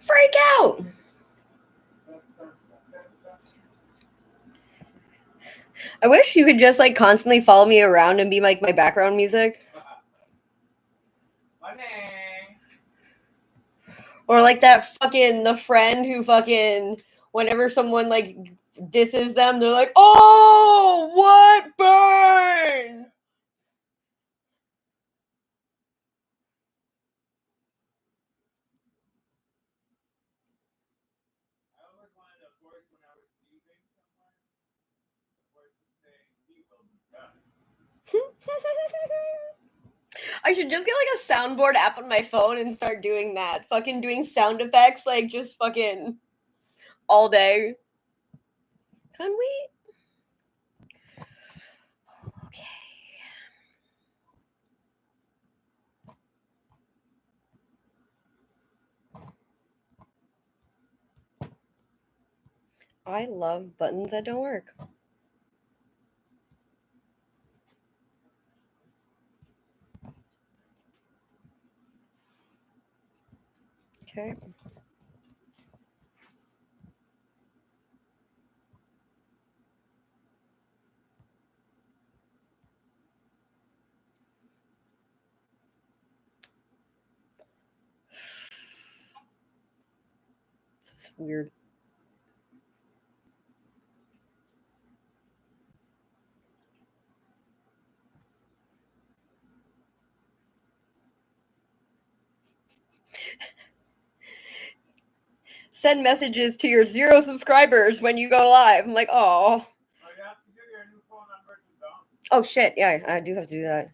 Freak out! I wish you could just like constantly follow me around and be like my background music. Or like that fucking the friend who fucking whenever someone like disses them, they're like, "Oh, what burn?" I should just get like a soundboard app on my phone and start doing that. Fucking doing sound effects like just fucking all day. Can we? Okay. I love buttons that don't work. Okay. This is weird. Send messages to your 0 subscribers when you go live. I'm like, oh. Oh shit! Yeah, I do have to do that.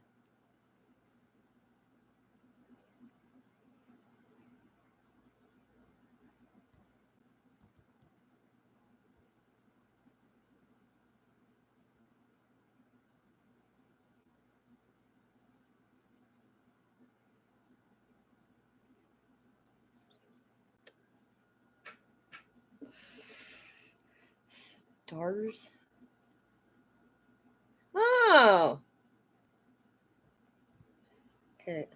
Stars. Oh. Okay.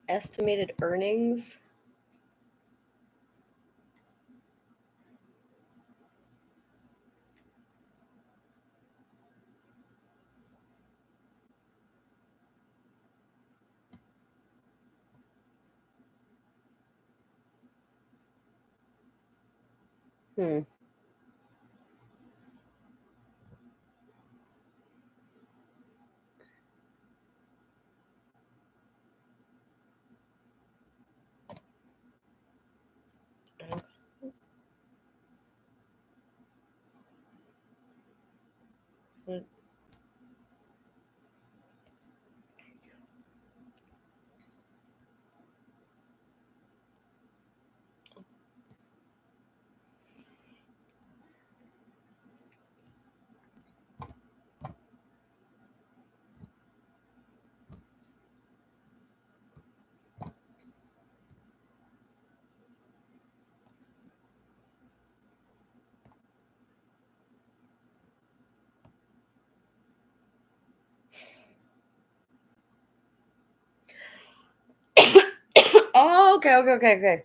Estimated earnings. Hmm. Oh, okay.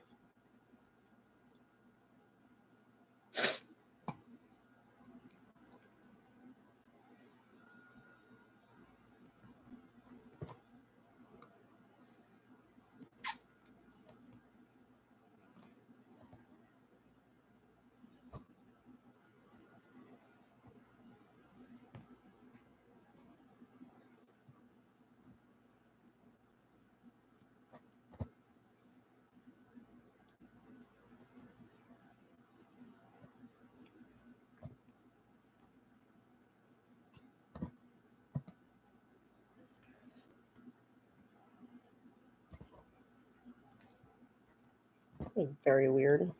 Very weird.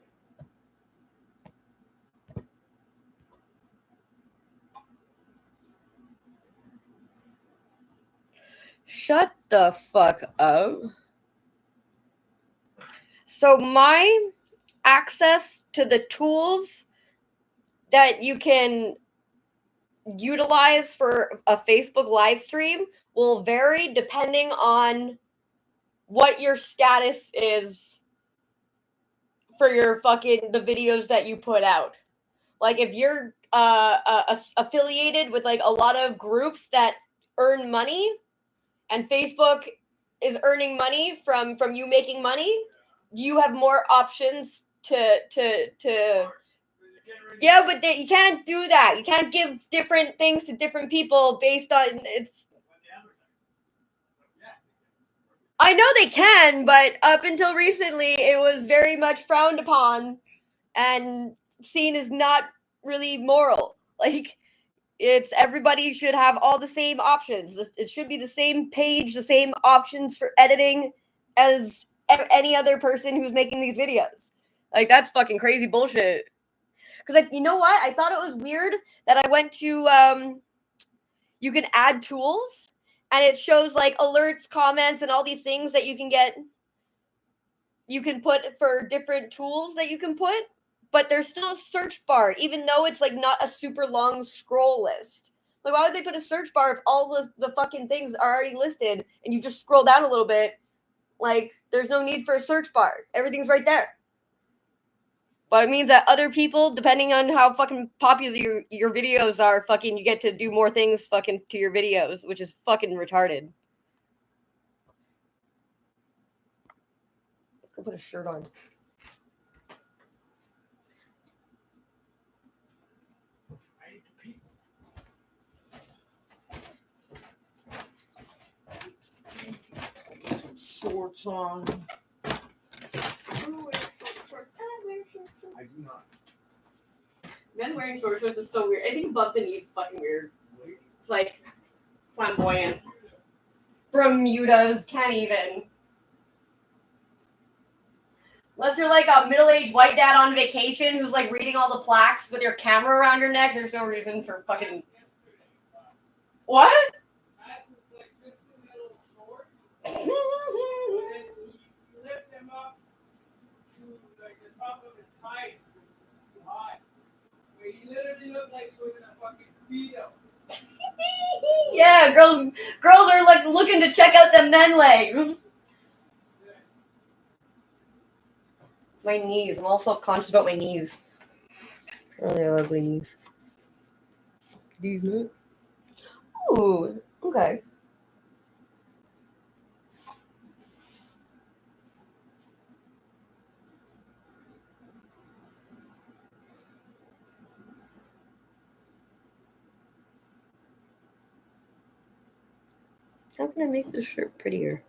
Shut the fuck up. So my access to the tools that you can utilize for a Facebook live stream will vary depending on what your status is for your fucking the videos that you put out. Like if you're affiliated with like a lot of groups that earn money, and Facebook is earning money from you making money, you have more options to yeah, but you can't do that. You can't give different things to different people based on it's. I know they can, but up until recently, it was very much frowned upon and seen as not really moral. Like, it's everybody should have all the same options. It should be the same page, the same options for editing as any other person who's making these videos. Like, that's fucking crazy bullshit. Because, like, you know what? I thought it was weird that I went to, you can add tools and it shows like alerts, comments, and all these things that you can get. You can put for different tools that you can put, but there's still a search bar, even though it's like not a super long scroll list. Like, why would they put a search bar if all the fucking things are already listed and you just scroll down a little bit? Like, there's no need for a search bar. Everything's right there. But it means that other people, depending on how fucking popular your videos are, fucking you get to do more things fucking to your videos, which is fucking retarded. Let's go put a shirt on. Shorts on. I do not. Men wearing short shorts is so weird. I think above the knees is fucking weird. It's like flamboyant. Bermudas can't even. Unless you're like a middle-aged white dad on vacation who's like reading all the plaques with your camera around your neck, there's no reason for fucking. What? He literally looked like he was in a fucking speedo. Yeah, girls are like looking to check out the men legs. My knees. I'm all self-conscious about my knees. Really ugly knees. These knees. Ooh, okay. How can I make this shirt prettier?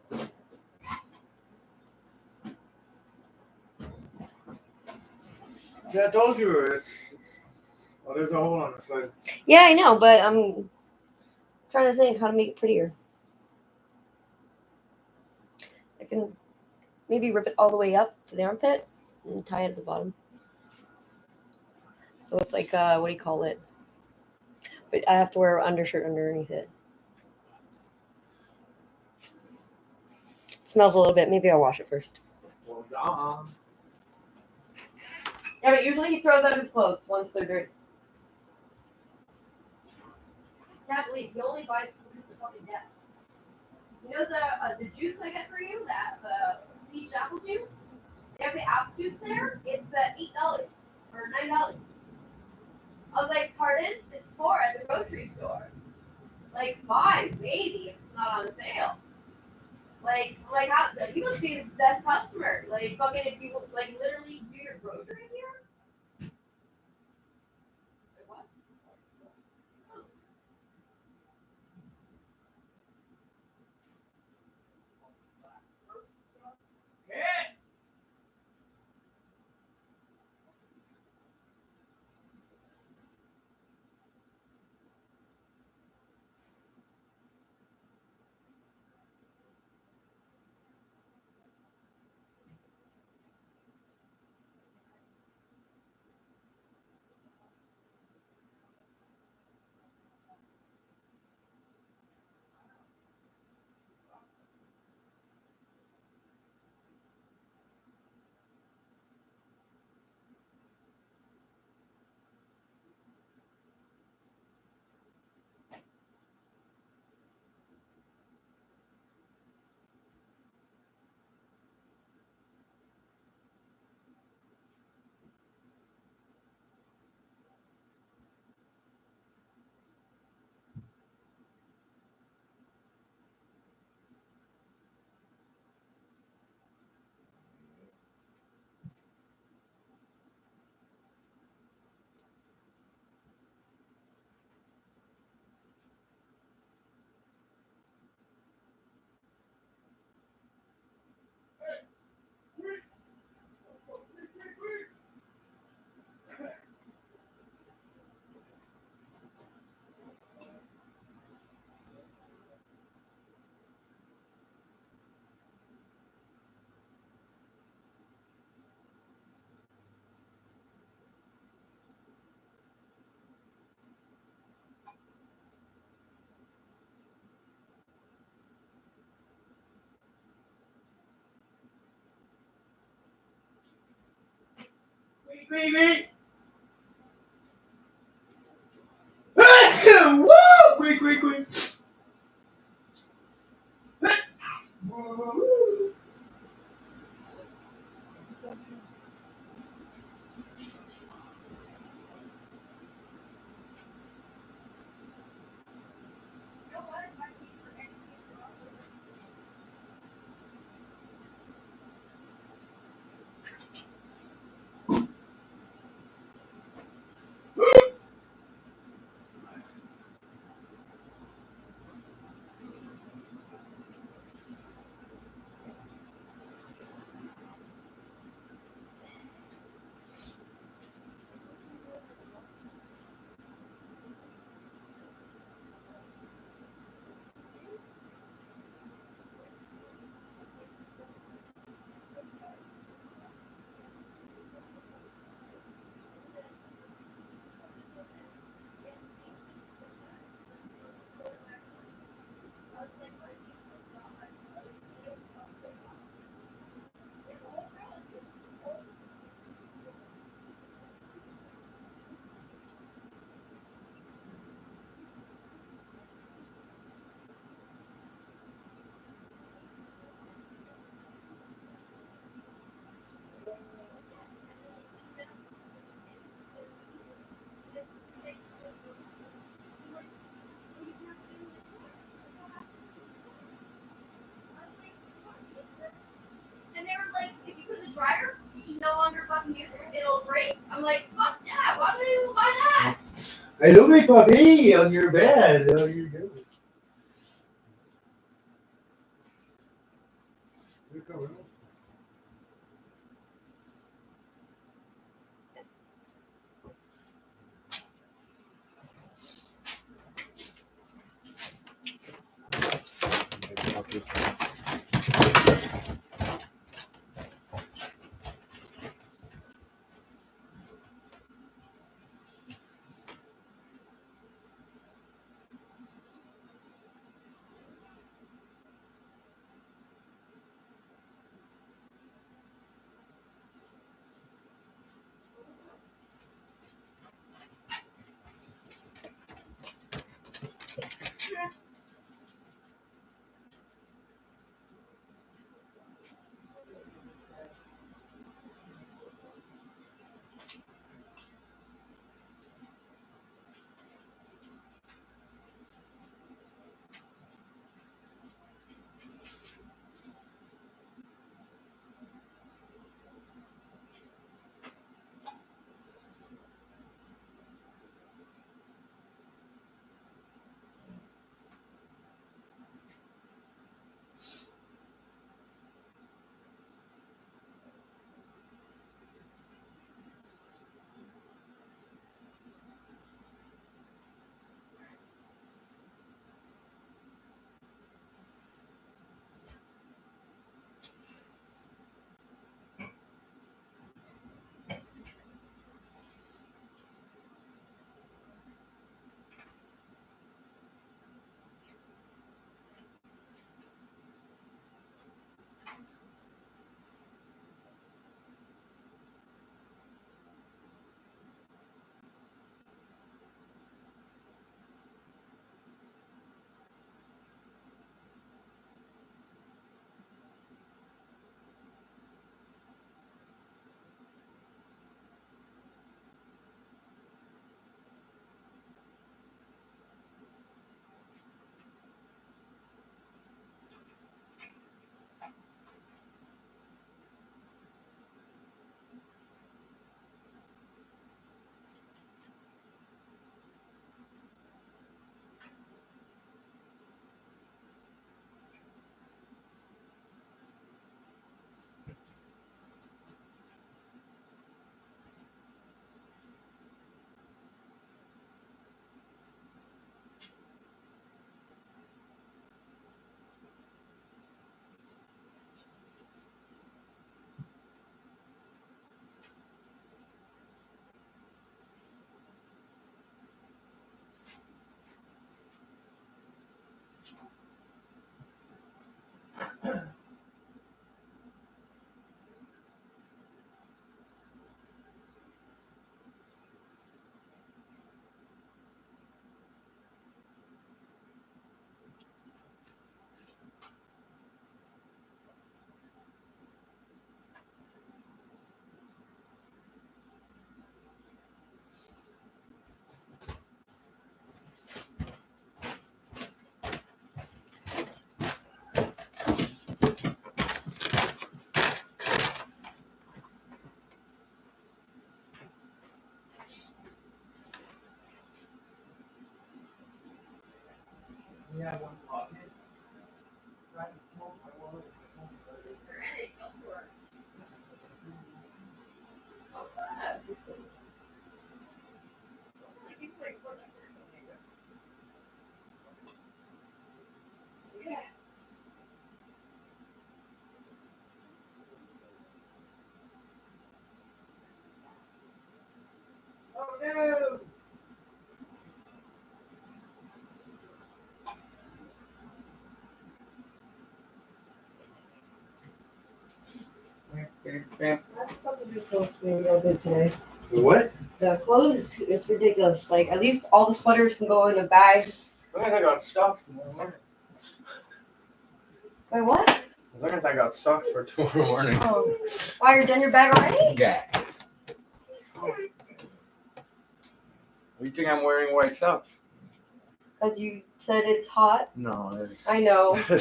Yeah, I told you it's oh, there's a hole on the side. Yeah, I know, but I'm trying to think how to make it prettier. I can maybe rip it all the way up to the armpit and tie it at the bottom. So it's like, what do you call it? But I have to wear an undershirt underneath it. It smells a little bit. Maybe I'll wash it first. Well, yeah. Yeah, but usually he throws out his clothes once they're dirty. Can't believe he only buys the fucking death. You know the juice I get for you, that peach apple juice? They have the apple juice there. It's $8 or $9. I was like, pardon? It's $4 at the grocery store. Like $5, maybe if it's not on sale. Like how you must be the best customer. Like fucking if you like literally do your groceries here. Like, what? Squeak! Woo! Squeak! Woo! And they were like, if you put it in the dryer, you can no longer fucking use it. It'll break. I'm like, fuck that. Why would anyone buy that? I look like puppy on your bed. How you doing? You're coming up. That's something too close to me real good today. What? The clothes is ridiculous. Like, at least all the sweaters can go in a bag. As long as I got socks tomorrow morning. Wait, what? As long as I got socks for tomorrow morning. Oh, why, you're done your bag already? Yeah. You think I'm wearing white socks? Because you said it's hot. No, it's. I know. They're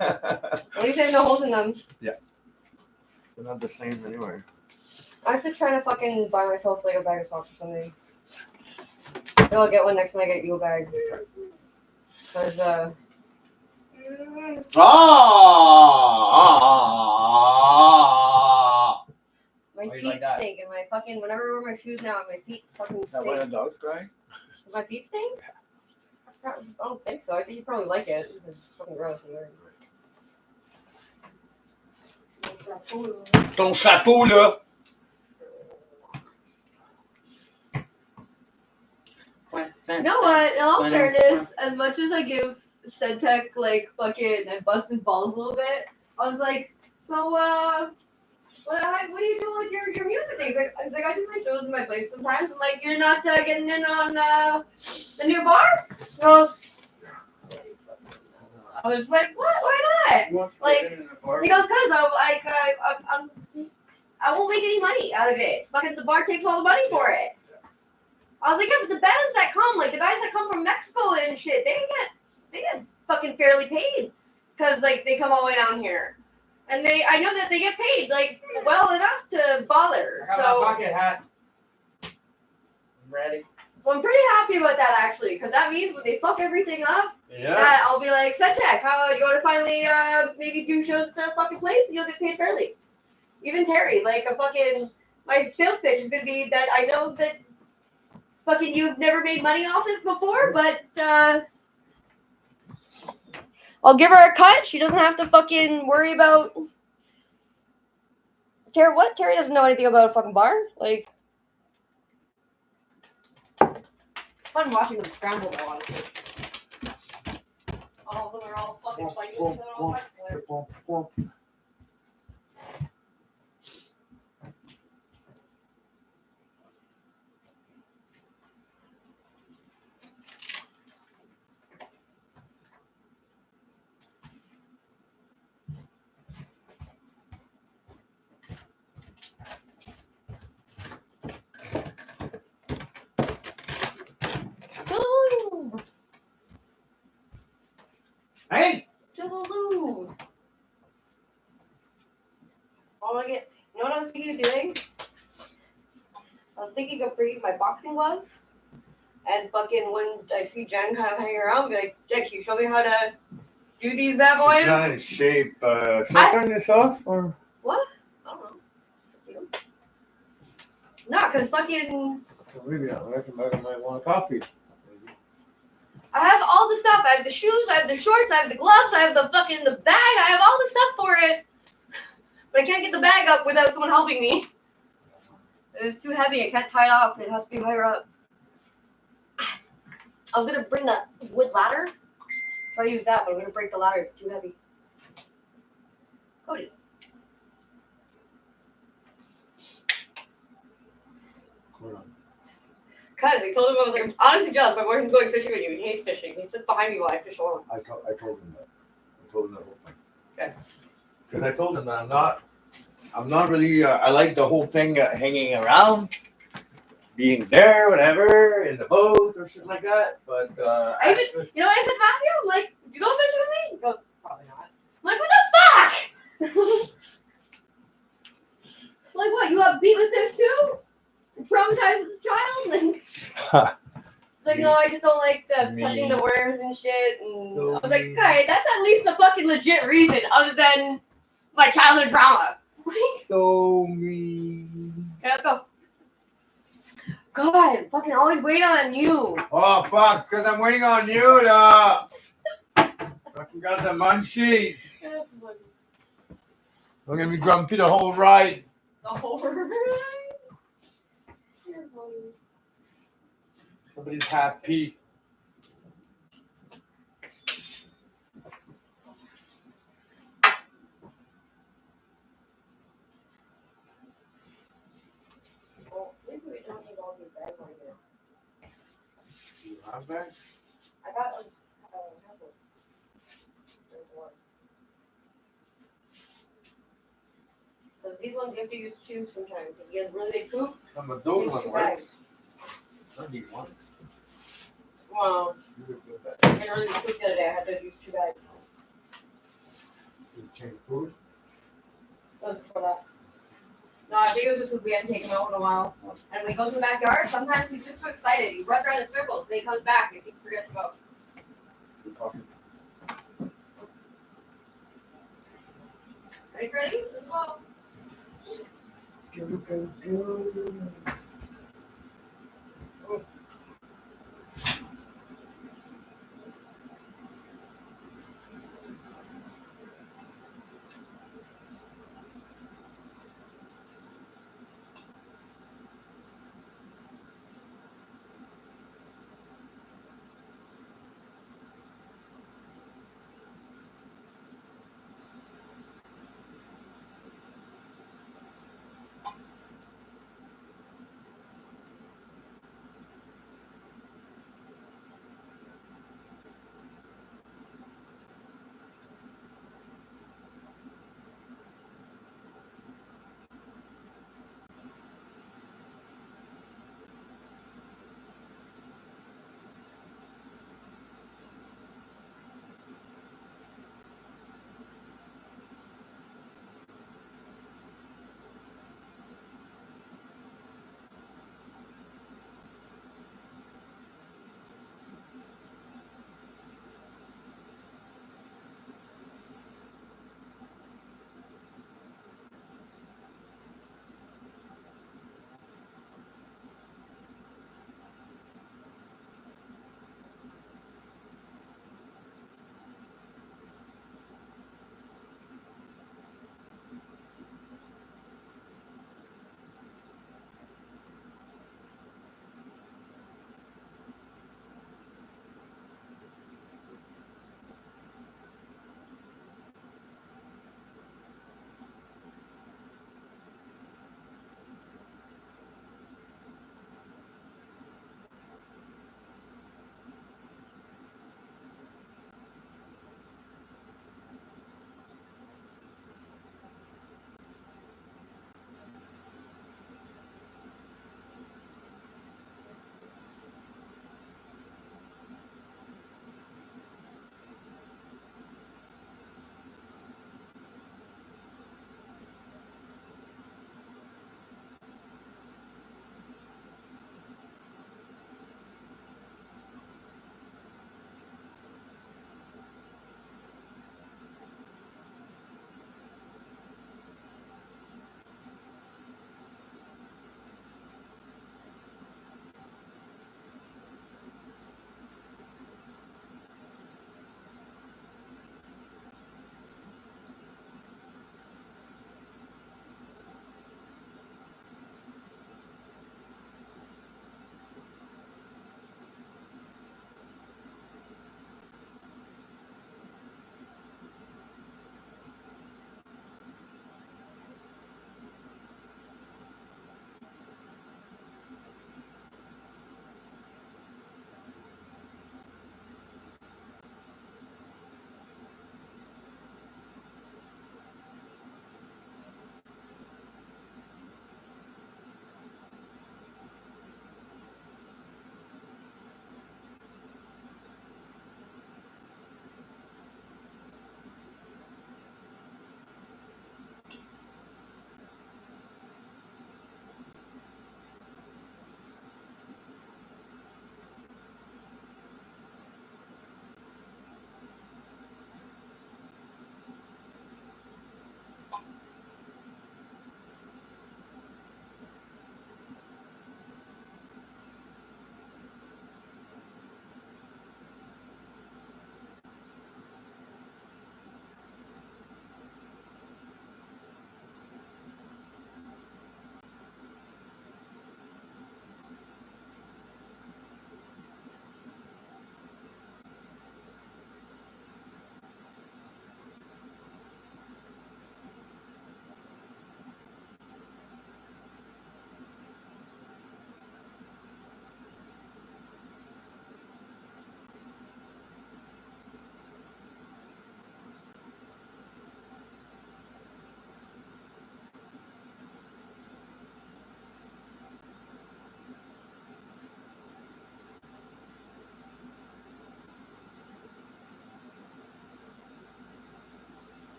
At least there's no holes in them. not the same anyway. I have to try to fucking buy myself like a bag of socks or something. Maybe I'll get one next time I get you a bag. Because, my Why you feet like that? stink and my fucking, whenever I wear my shoes now, my feet fucking Is that why the stink. dog's crying? Does my feet stink? I don't think so. I think you probably like it. It's fucking gross. Ton chapeau là! You know what? In all fairness, as much as I give Centec like fucking and bust his balls a little bit, I was like, so what do you do with your music things? I was like, I do my shows in my place sometimes. I'm like, you're not getting in on the new bar? So I was like, what? Why not? Like, he goes, cause I won't make any money out of it. Fucking the bar takes all the money for it. I was like, yeah, but the bands that come, like the guys that come from Mexico and shit, they get fucking fairly paid, cause like they come all the way down here, and I know that they get paid like well enough to bother. I got So, my bucket hat. I'm ready. so I'm pretty happy about that actually, cause that means when they fuck everything up, Yeah. that I'll be like, Centec, how you want to finally maybe do shows at the fucking place? You'll get paid fairly. Even Terry, like my sales pitch is gonna be that I know that fucking you've never made money off it before, but I'll give her a cut. She doesn't have to fucking worry about Terry. What? Terry doesn't know anything about a fucking bar. Like, it's fun watching them scramble though, honestly. All of them are all fucking fighting each other all night. Hey! To the loo. You know what I was thinking of doing? I was thinking of bringing my boxing gloves. And fucking when I see Jen kind of hanging around, be like, Jen, can you show me how to do these bad boys? She's not in shape. Should I turn this off? Or? What? I don't know. No, because fucking Maybe not. I might want a coffee. I have all the stuff. I have the shoes, I have the shorts, I have the gloves, I have the bag, I have all the stuff for it. But I can't get the bag up without someone helping me. It's too heavy, I can't tie it off. It has to be higher up. I was gonna bring the wood ladder. Try to use that, but I'm gonna break the ladder. It's too heavy. Cody. Hold on. Cause I told him I was like, I'm honestly jealous. My boyfriend's going fishing with you. He hates fishing. He sits behind me while I fish alone. I told him that. I told him the whole thing. Okay. Because I told him that I'm not really. I like the whole thing hanging around, being there, whatever, in the boat or shit like that. But You know what I said to Matthew? I'm like, you go fishing with me? He goes, probably not. I'm like, what the fuck? Like what? You got beat with this too? Traumatized as a child? Like, no, I just don't like the touching the worms and shit. And So I was like, okay, that's at least a fucking legit reason other than my childhood trauma. So mean. Okay, let's go. God, fucking always wait on you. Oh fuck! Because I'm waiting on you to. Fucking got the munchies. I'm gonna be grumpy the whole ride. The whole ride. Somebody's happy. I'm back. I got a handful. There's one. Because these ones you have to use two sometimes. Because he has really big poop. Some of those These ones two work. bags. I need one. Well, These are good bags. I really big poop the other day. I had to use two bags. You change food? That was before that. No, I think it was just because we hadn't taken him out in a while. And when he goes in the backyard, sometimes he's just too excited. He runs around in circles, then he comes back and he forgets to go. Good talking. Ready, Freddy? Let's go. Go.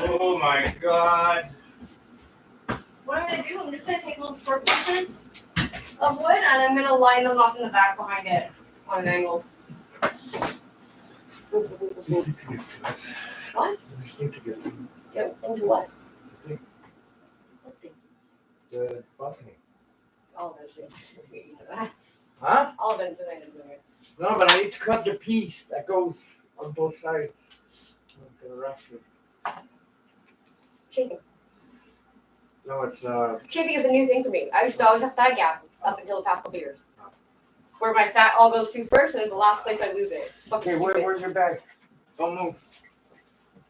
Oh my god. What I'm gonna do, I'm just gonna take little short pieces of wood and I'm gonna line them up in the back behind it on an angle. What? I just need to get Go into what? What thing? the buffing. All of it. Huh? All of it. Doing it. No, but I need to cut the piece that goes on both sides. I'm gonna wrap it. Shaping. No, it's Shaping is a new thing for me. I used to always have fat gap up until the past couple years. Where my fat all goes to first and it's the last place I lose it. Fucking okay. stupid. Where's your bag? Don't move.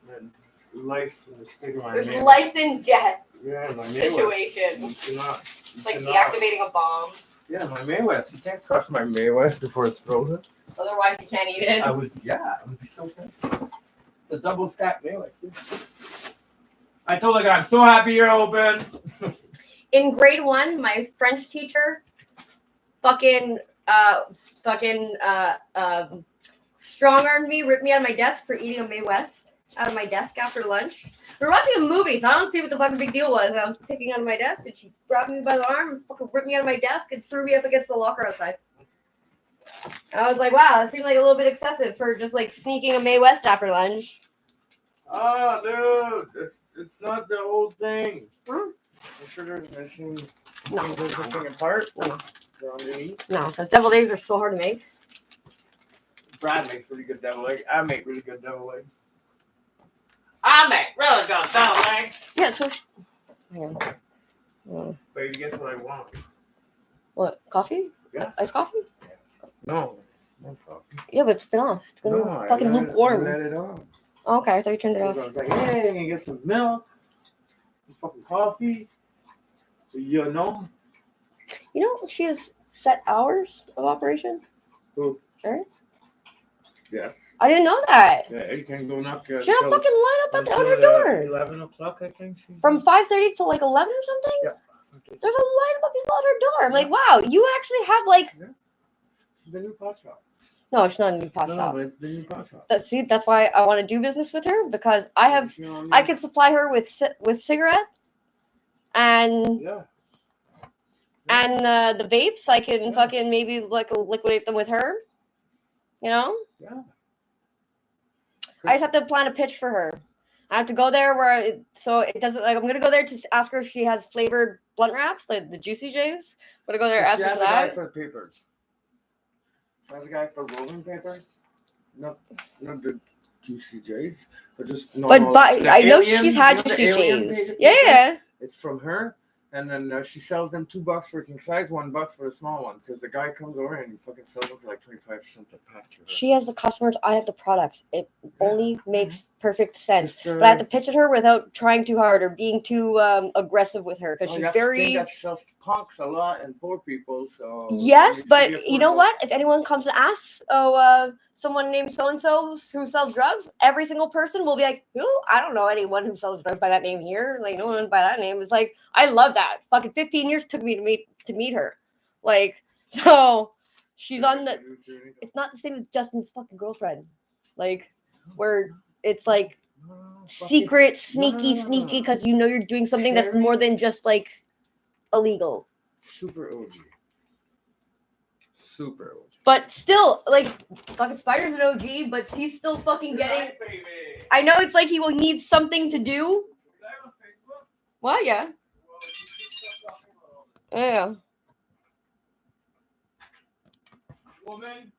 Man, it's life in the state of my There's Mayweather. life and death Yeah, my Mayweather. situation. You cannot. It's like deactivating a bomb. Yeah, my Mayweather. You can't crush my Mayweather before it's frozen. Otherwise, you can't eat it. I would be so fancy. It's a double stack Mayweather. I told the guy, I'm so happy you're open. In grade 1, my French teacher strong-armed me, ripped me out of my desk for eating a May West out of my desk after lunch. We were watching a movie, so I don't see what the fucking big deal was. I was picking out of my desk, and she grabbed me by the arm and fucking ripped me out of my desk and threw me up against the locker outside. And I was like, wow, that seemed like a little bit excessive for just like sneaking a May West after lunch. Oh, dude, it's not the whole thing. Hmm? The sugar's missing. No. There's missing a part. No. They're underneath. No, those deviled eggs are so hard to make. Brad makes really good devil egg. I make really good devil egg. I make really good devil egg. Yeah, so. Hang on. Baby, guess what I want? What? Coffee? Yeah. Iced coffee? No coffee. Yeah, but it's been off. It's gonna No, be fucking I lukewarm. let it on. Oh, okay, I thought you turned it I off. was like, hey, get some milk, some fucking coffee. You know? You know, she has set hours of operation. Who? Erin? Yes. I didn't know that. Yeah, you can go knock. She had a fucking line up at until, her door 11 o'clock, I think. from 5:30 to like 11 or something. Yeah. There's a line of people at her door. I'm like, wow, you actually have like. It's the new pot shop. No, it's not a new pot No, shop. but it's the new pot shop. That's why I want to do business with her because I can supply her with cigarettes and Yeah. the vapes. I can fucking maybe like liquidate them with her. You know. Yeah. I just have to plan a pitch for her. I have to go there so it doesn't like I'm gonna go there to ask her if she has flavored blunt wraps, like the Juicy J's. I'm gonna go there and ask her for a guy that. for papers. There's a guy for rolling papers. Not the Juicy J's, but just normal. But the I know alien- she's had you know the Juicy alien J's. papers? Yeah. It's from her, and then she sells them $2 for a king size, $1 for a small one. Because the guy comes over and he fucking sells them for like 25% a pack. To her. She has the customers. I have the product. It only makes perfect sense. Just, But I have to pitch at her without trying too hard or being too aggressive with her because you she's have to think very. that she sells punks a lot and poor people, so. Yes, it needs to be but you know affordable. what? If anyone comes and asks, someone named so and so who sells drugs, every single person will be like, "Who? I don't know anyone who sells drugs by that name here. Like no one by that name." It's like I love that. Fucking 15 years took me to meet her. Like so, she's on the. It's not the same as Justin's fucking girlfriend. Like where it's like secret, sneaky, because you know you're doing something that's more than just like illegal. Super OG. Super OG. But still, like, fucking Spider's an OG, but he's still fucking getting. I know it's like he will need something to do. Well, yeah. Yeah. Woman.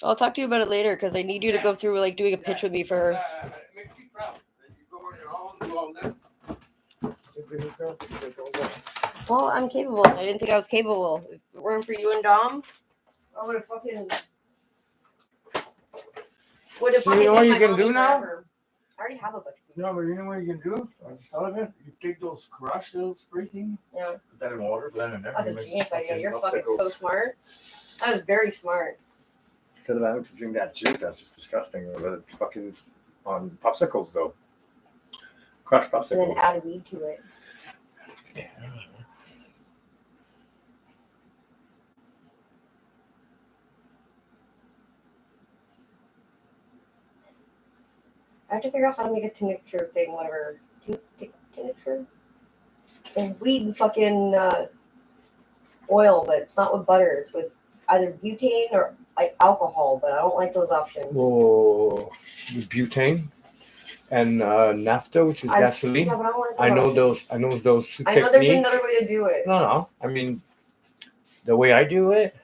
I'll talk to you about it later because I need you to go through, like, doing a pitch with me for her. It makes me proud that you go on your own, do all this. Well, I'm capable. I didn't think I was capable. If it weren't for you and Dom, I would have fucking. Would have So you fucking. know what hit you my can mommy do now? forever. I already have a bunch. No, but you know what you can do? I just thought of it. You take those crushed little spray things, Yeah. put that in water, blend it there. That's a you make genius idea. You're fucking popsicles. so smart. That was very smart. Instead of having to drink that juice, that's just disgusting. But fucking on popsicles though. Crushed And then popsicles. add weed to it. Yeah. I have to figure out how to make a tincture thing, whatever. Tincture? And weed and fucking oil, but it's not with butter. It's with either butane or like alcohol, but I don't like those options. Whoa, butane and naphtha, which is gasoline. Yeah, but I don't like I know those. those. I know those I know there's techniques. another way to do it. No. I mean, the way I do it,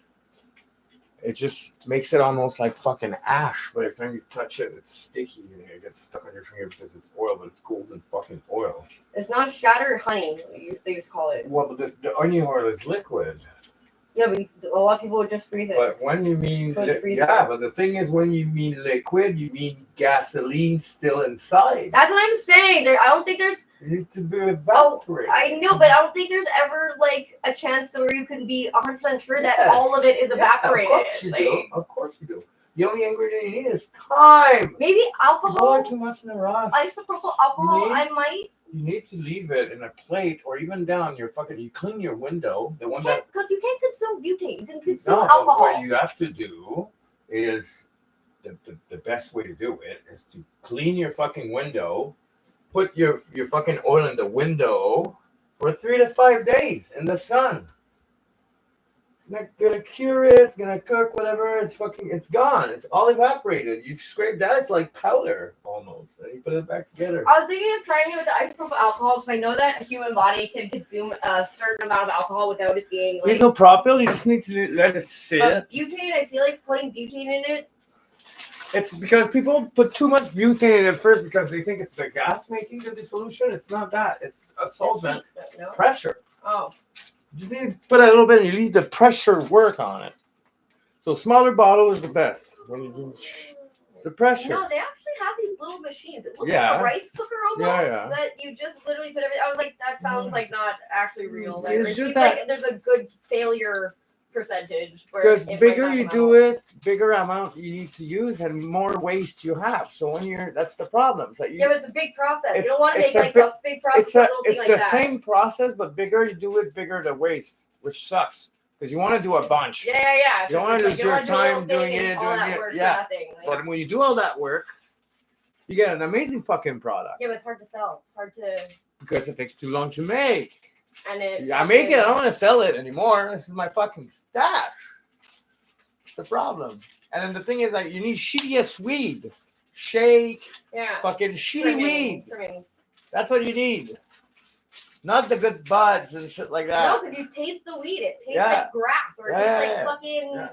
it just makes it almost like fucking ash. But every time you touch it, it's sticky and it gets stuck on your finger because it's oil, but it's golden fucking oil. It's not shatter honey, they used to call it. Well, but the onion oil is liquid. Yeah, but a lot of people would just freeze it. But when you mean, Put it in the freezer. yeah, but the thing is, when you mean liquid, you mean gasoline still inside. That's what I'm saying. I don't think there's. You need to be evaporated. I know, but I don't think there's ever like a chance where you can be 100% sure that all of it is evaporated. Of course you Like, do. Of course you do. The only ingredient you need is time. maybe You boil alcohol, too much in the rust. isopropyl alcohol. You I might. You need to leave it in a plate or even down your fucking. You clean your window. The one that. Because you can't consume butane. You can consume No, but alcohol. what you have to do is the best way to do it is to clean your fucking window, put your fucking oil in the window for 3 to 5 days in the sun. It's not gonna cure it, it's gonna cook, whatever, it's gone. It's all evaporated. You scrape that, it's like powder almost. And you put it back together. I was thinking of trying it with the isopropyl alcohol because I know that a human body can consume a certain amount of alcohol without it being like. Isopropyl, you just need to let it sit. But butane, I feel like putting butane in it. It's because people put too much butane in it first because they think it's the gas making the solution. It's not that. It's a solvent. No? Pressure. Oh. You just need to put a little bit and you leave the pressure work on it. So smaller bottle is the best. When you do, it's the pressure. No, they actually have these little machines. It looks Yeah. like a rice cooker almost. Yeah. That you just literally put everything. I was like, that sounds like not actually real. Like, It's it just seems that- like there's a good failure percentage. Because bigger you do it, bigger amount you need to use and more waste you have. So when that's the problem. So Yeah, but it's a big process. You It's- don't want to it's make a like a big process for a little thing it's like the that. same process, but bigger you do it, bigger the waste, which sucks. Because you want to do a bunch. Yeah. You don't wanna lose your wanna do a little time doing thing and it, all doing that it, work for yeah. nothing. Like, But when you do all that work, you get an amazing fucking product. yeah, but it's hard to sell. It's hard to, Because it takes too long to make. and it. I make it, I don't want to sell it anymore. This is my fucking stash. It's the problem. And then the thing is, like, you need shittiest weed. Shake, Yeah. fucking shitty Trimming, weed. trimming. That's what you need. Not the good buds and shit like No, that. because you taste the weed. It tastes Yeah. like grass or it Yeah, tastes yeah, like fucking. Yeah.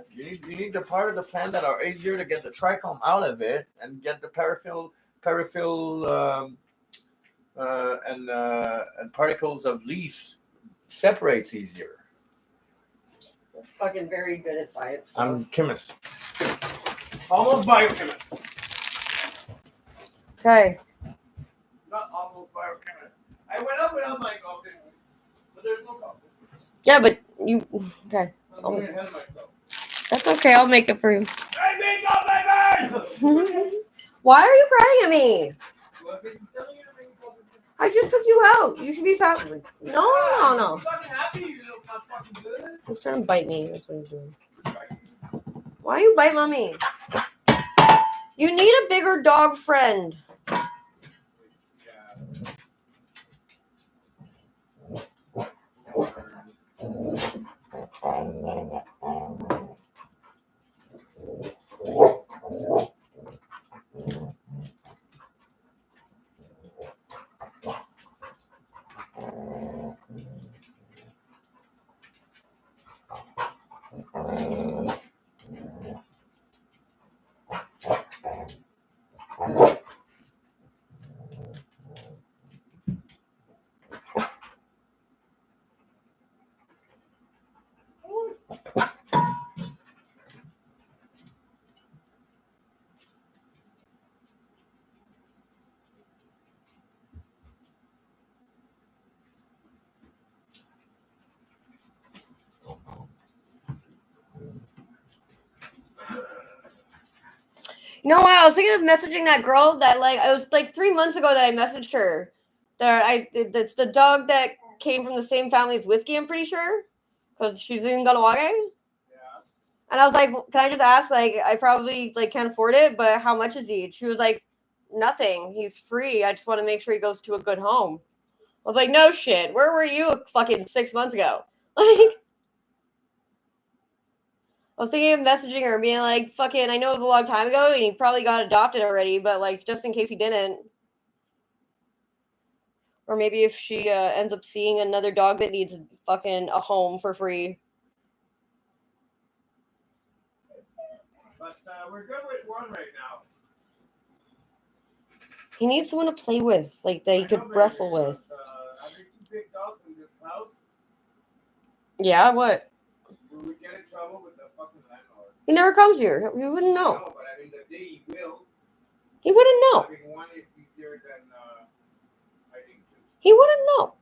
You need the part of the plant that are easier to get the trichome out of it and get the peripheral and particles of leaves separates easier. It's fucking very good at science. I'm chemist. Almost biochemist. Okay. Not almost biochemist. I went up without my coffee, but there's no coffee. Yeah, but you. Okay. I'm going ahead of myself. That's okay. I'll make it for you. I make up my mind! Why are you crying at me? Well, if he's telling you to make coffee, I just took you out. You should be fat. No. you fucking happy? You look not fucking good. He's trying to bite me. That's what he's doing. Why you bite mommy? You need a bigger dog friend. You know what? I was thinking of messaging that girl that like it was like 3 months ago that I messaged her. It's the dog that came from the same family as Whiskey. I'm pretty sure, because she's in Galawage. Yeah. And I was like, can I just ask? Like, I probably like can't afford it, but how much is he? She was like, Nothing. He's free. I just want to make sure he goes to a good home. I was like, no shit. Where were you fucking 6 months ago? Like, I was thinking of messaging her and being like, fucking, I know it was a long time ago and he probably got adopted already, but like, just in case he didn't. Or maybe if she ends up seeing another dog that needs fucking a home for free. But we're good with one right now. He needs someone to play with, like that he I could know, wrestle baby, with. but, are there two big dogs in this house? Yeah, what? Will we get in trouble with the fucking landlord? He never comes here. He wouldn't know. No, but I mean, the day he will. He wouldn't know. I mean, one is easier than I think two. He wouldn't know.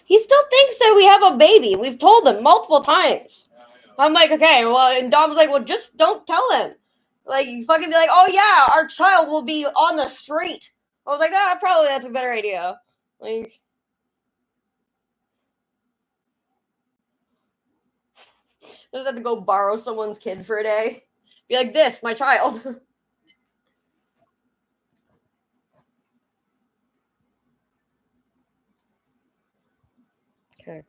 He still thinks that we have a baby. We've told him multiple times. Yeah, I know. I'm like, okay, well, and Dom's like, well, just don't tell him. Like, you fucking be like, oh yeah, our child will be on the street. I was like, ah, probably that's a better idea. Like, just have to go borrow someone's kid for a day. Be like, this, my child. Okay.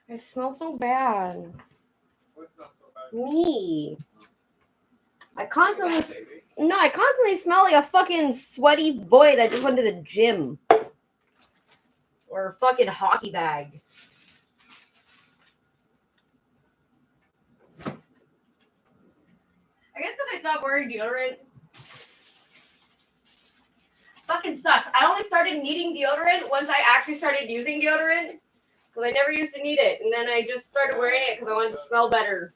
I smell so bad. What's not so bad? Me. I Yeah, constantly baby. no, I constantly smell like a fucking sweaty boy that just went to the gym. Or a fucking hockey bag. I guess because I stopped wearing deodorant. Fucking sucks. I only started needing deodorant once I actually started using deodorant. Because I never used to need it. And then I just started wearing it because I wanted to smell better.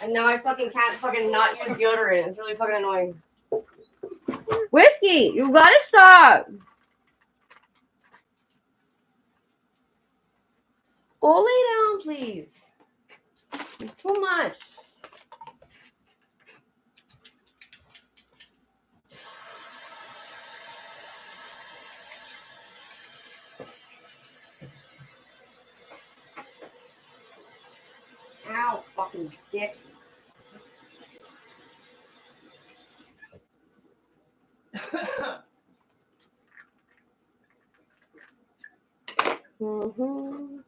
And now I fucking can't fucking not use deodorant. It's really fucking annoying. Whiskey, you gotta stop. Go lay down, please. It's too much. Ow, fucking dick. Mm-hmm.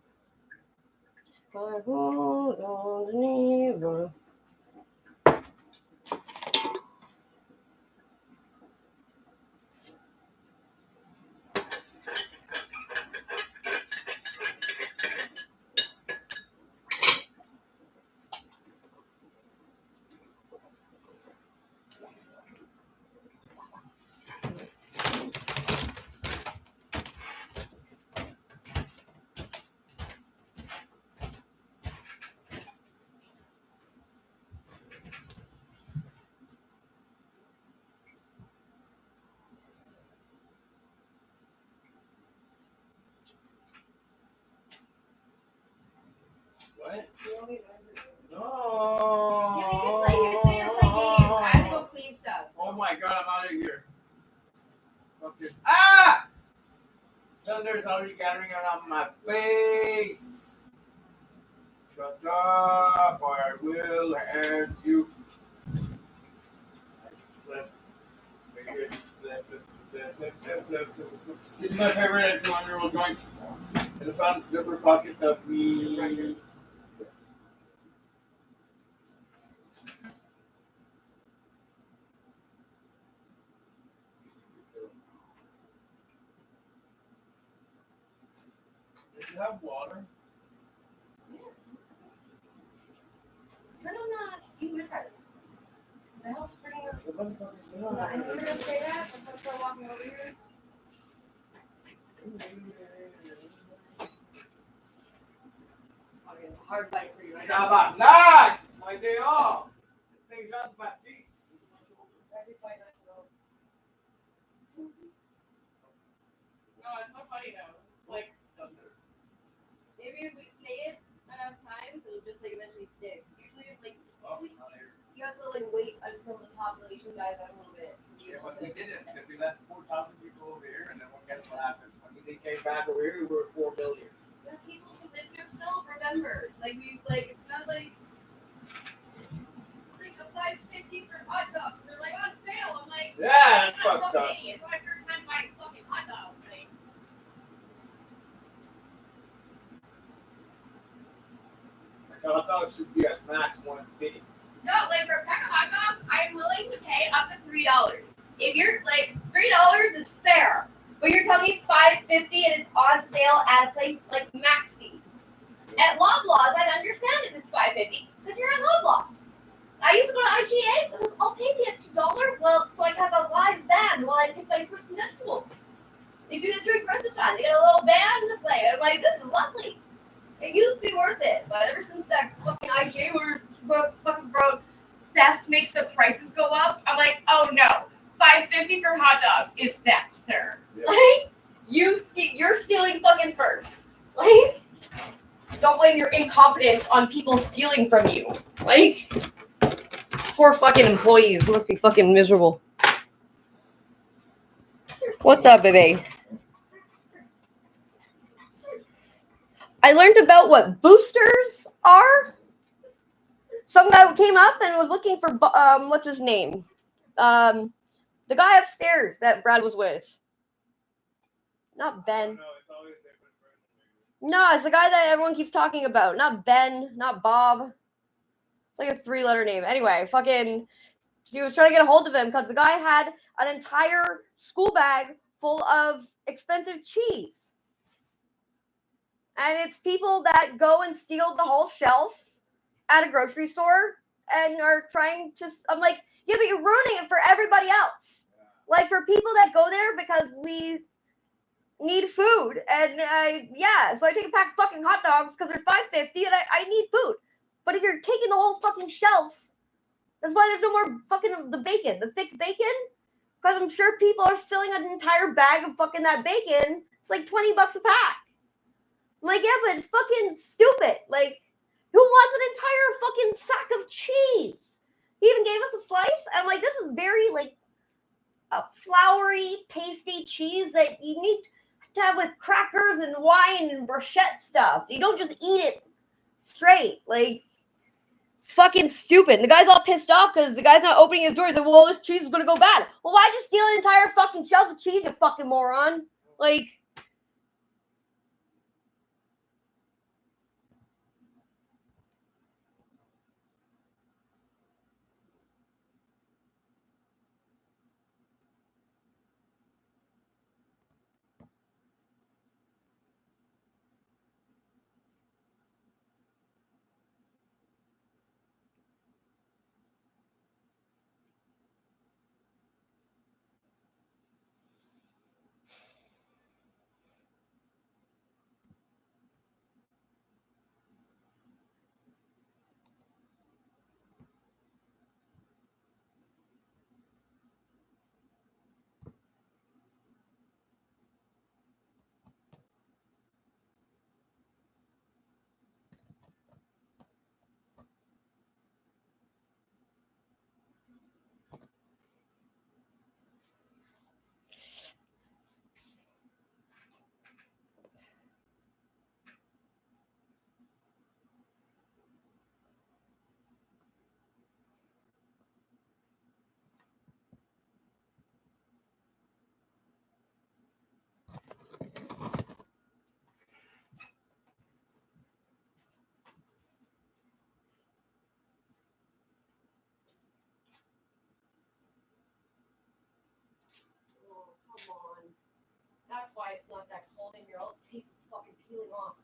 I hold on the needle. What? No. I have to go clean stuff. Oh my god, I'm out of here. Okay. Ah! Thunder's already gathering around my face. Shut up, or I will hurt you. I just slept. Maybe I just slept. This is my favorite and 1-year-old joints. In the front zipper pocket of me. Does it have water? Turn on the dehumidifier. The hell's turning on? What the fuck is Hold on, I know you're gonna say that. I'm gonna start walking over here. Okay, hard light for you. I know. Tabarnak! My day off! It's St. Jean Baptiste. Every fight I know. No, it's so funny though. Like thunder. Maybe if we say it enough times, it'll just like eventually stick. Usually, it's like Oh, not here. you have to like wait until the population dies out a little bit. Yeah, but we didn't because we left 4,000 people over here, and then guess what happened? When they came back over here, we were 4 million. The people who live here still remember. Like we like it's not like a $5.50 for hot dogs. They're like on sale. I'm like, Yeah, that's I'm fucked fucking up. idiot. It's my first time buying fucking hot dogs. Like, Like, hot dogs should be at max 150. no, like for a pack of hot dogs, I'm willing to pay up to $3. If you're like $3 is fair, but you're telling me $5.50 and it's on sale at a place like Maxi. At Loblaws, I understand if it's $5.50 because you're at Loblaws. I used to go to IGA because I'll pay the extra $1, well, so I can have a live band while I pick my fruits and vegetables. They do the drink Christmas time. They get a little band to play. I'm like, this is lovely. It used to be worth it, but ever since that fucking IGA where fucking bro theft makes the prices go up, I'm like, oh no, $5.50 for hot dogs is theft, sir. Yeah. Like, you're stealing fucking first. Like, don't blame your incompetence on people stealing from you. Like, poor fucking employees must be fucking miserable. What's up, baby? I learned about what boosters are. Some guy came up and was looking for what's his name? The guy upstairs that Brad was with. Not Ben. No, it's always a different person. No, it's the guy that everyone keeps talking about. Not Ben, not Bob. It's like a 3-letter name. Anyway, fucking, he was trying to get a hold of him because the guy had an entire school bag full of expensive cheese. And it's people that go and steal the whole shelf at a grocery store and are trying to, I'm like, yeah, but you're ruining it for everybody else. Like for people that go there because we need food. And so I take a pack of fucking hot dogs because they're $5.50 and I need food. But if you're taking the whole fucking shelf, that's why there's no more fucking the bacon, the thick bacon. Because I'm sure people are filling an entire bag of fucking that bacon. It's like $20 a pack. I'm like, yeah, but it's fucking stupid. Like, who wants an entire fucking sack of cheese? He even gave us a slice. And I'm like, this is very, like, a floury, pasty cheese that you need to have with crackers and wine and bruschetta stuff. You don't just eat it straight. Like, it's fucking stupid. And the guy's all pissed off because the guy's not opening his door. He's like, well, this cheese is going to go bad. Well, why'd you steal an entire fucking shelf of cheese, you fucking moron? Like, oh, come on. That's why it's not that cold in here. I'll take this fucking peeling off.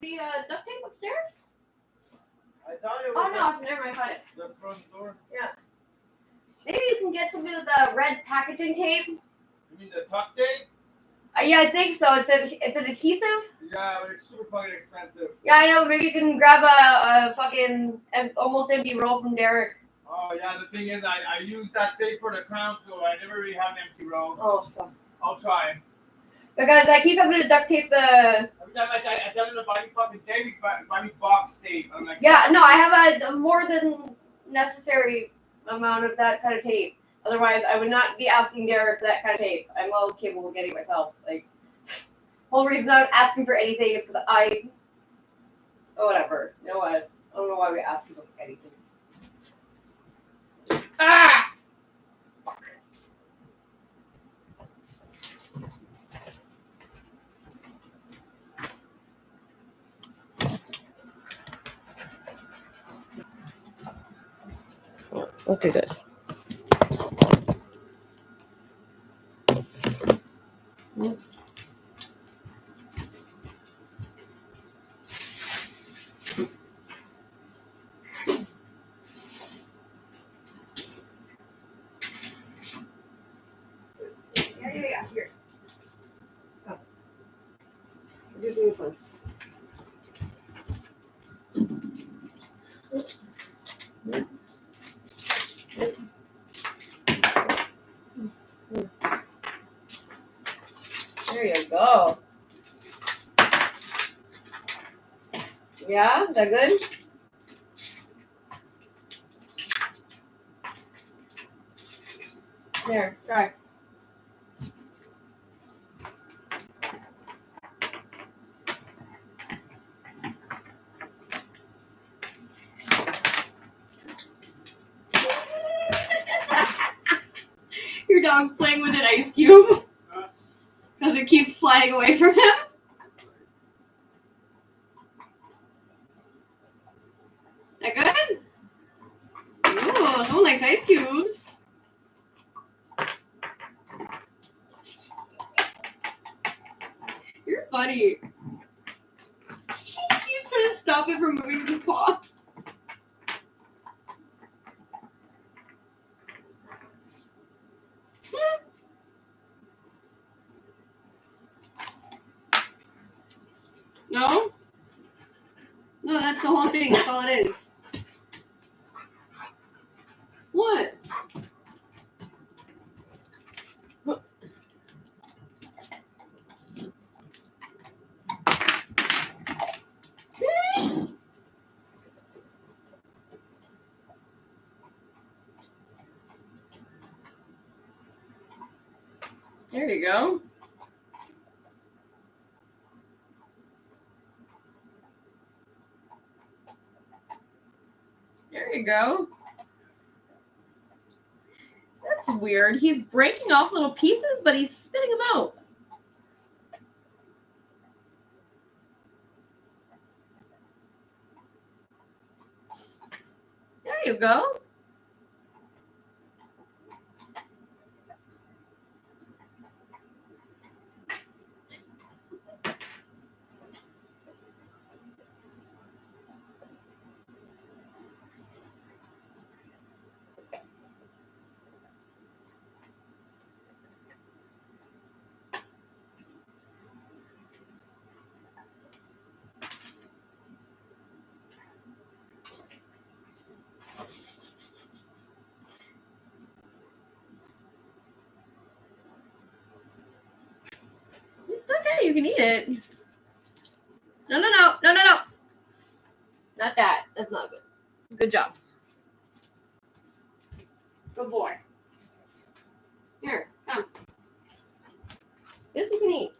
the duct tape upstairs? I thought it Oh was no, never mind, I found it. the front door. Maybe you can get some of the red packaging tape. You mean the tuck tape? Yeah, I think so. It's an adhesive. Yeah, but it's super fucking expensive. Yeah, I know. Maybe you can grab a fucking almost empty roll from Derek. Oh yeah, the thing is, I use that tape for the crown, so I never really have an empty roll. Oh, fuck. I'll try. Because I keep having to duct tape the. Every time I tell him to buy me fucking tape, buy me box tape. I'm like, Yeah, no, I have a more than necessary amount of that kind of tape. Otherwise, I would not be asking Derek for that kind of tape. I'm well capable of getting it myself. Like, whole reason I'm asking for anything is because oh, whatever. You know what? I don't know why we ask people for anything. Ah! Fuck. Let's do this. Yeah. Here. Oh. We're just doing fun. There you go. Yeah, is that good? There, try. Your dog's playing with an ice cube because it keeps sliding away from him. That good? Ooh, someone likes ice cubes. You're funny. He's trying to stop it from moving with his paw. No? No, that's the whole thing. That's all it is. What? There you go. There you go. That's weird. He's breaking off little pieces, but he's spitting them out. There you go. It's okay. You can eat it. No. Not that. That's not good. Good job. Good boy. Here, come. This you can eat.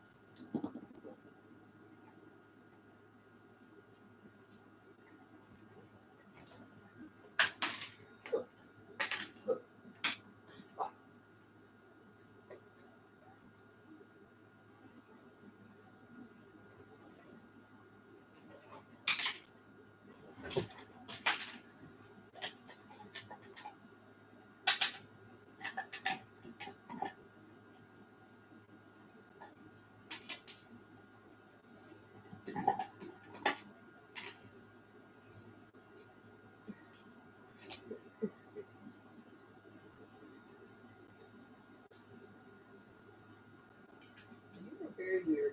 crazier.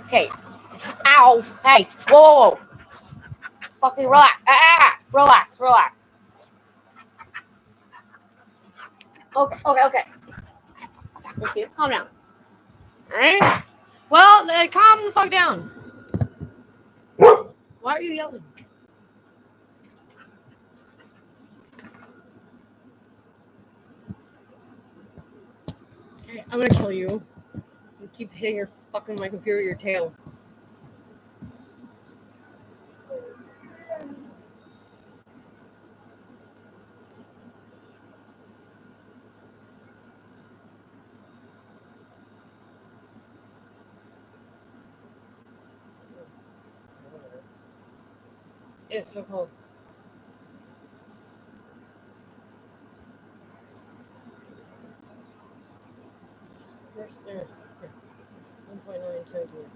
Okay. Ow. Hey. Whoa, whoa, whoa. Fucking relax. Relax, relax. Okay. Thank you. Calm down. Alright? Well, then calm the fuck down. Why are you yelling? Okay, I'm gonna kill you. You keep hitting your fucking my computer with your tail. It's so cold. Where's there? 1.9 centimeters.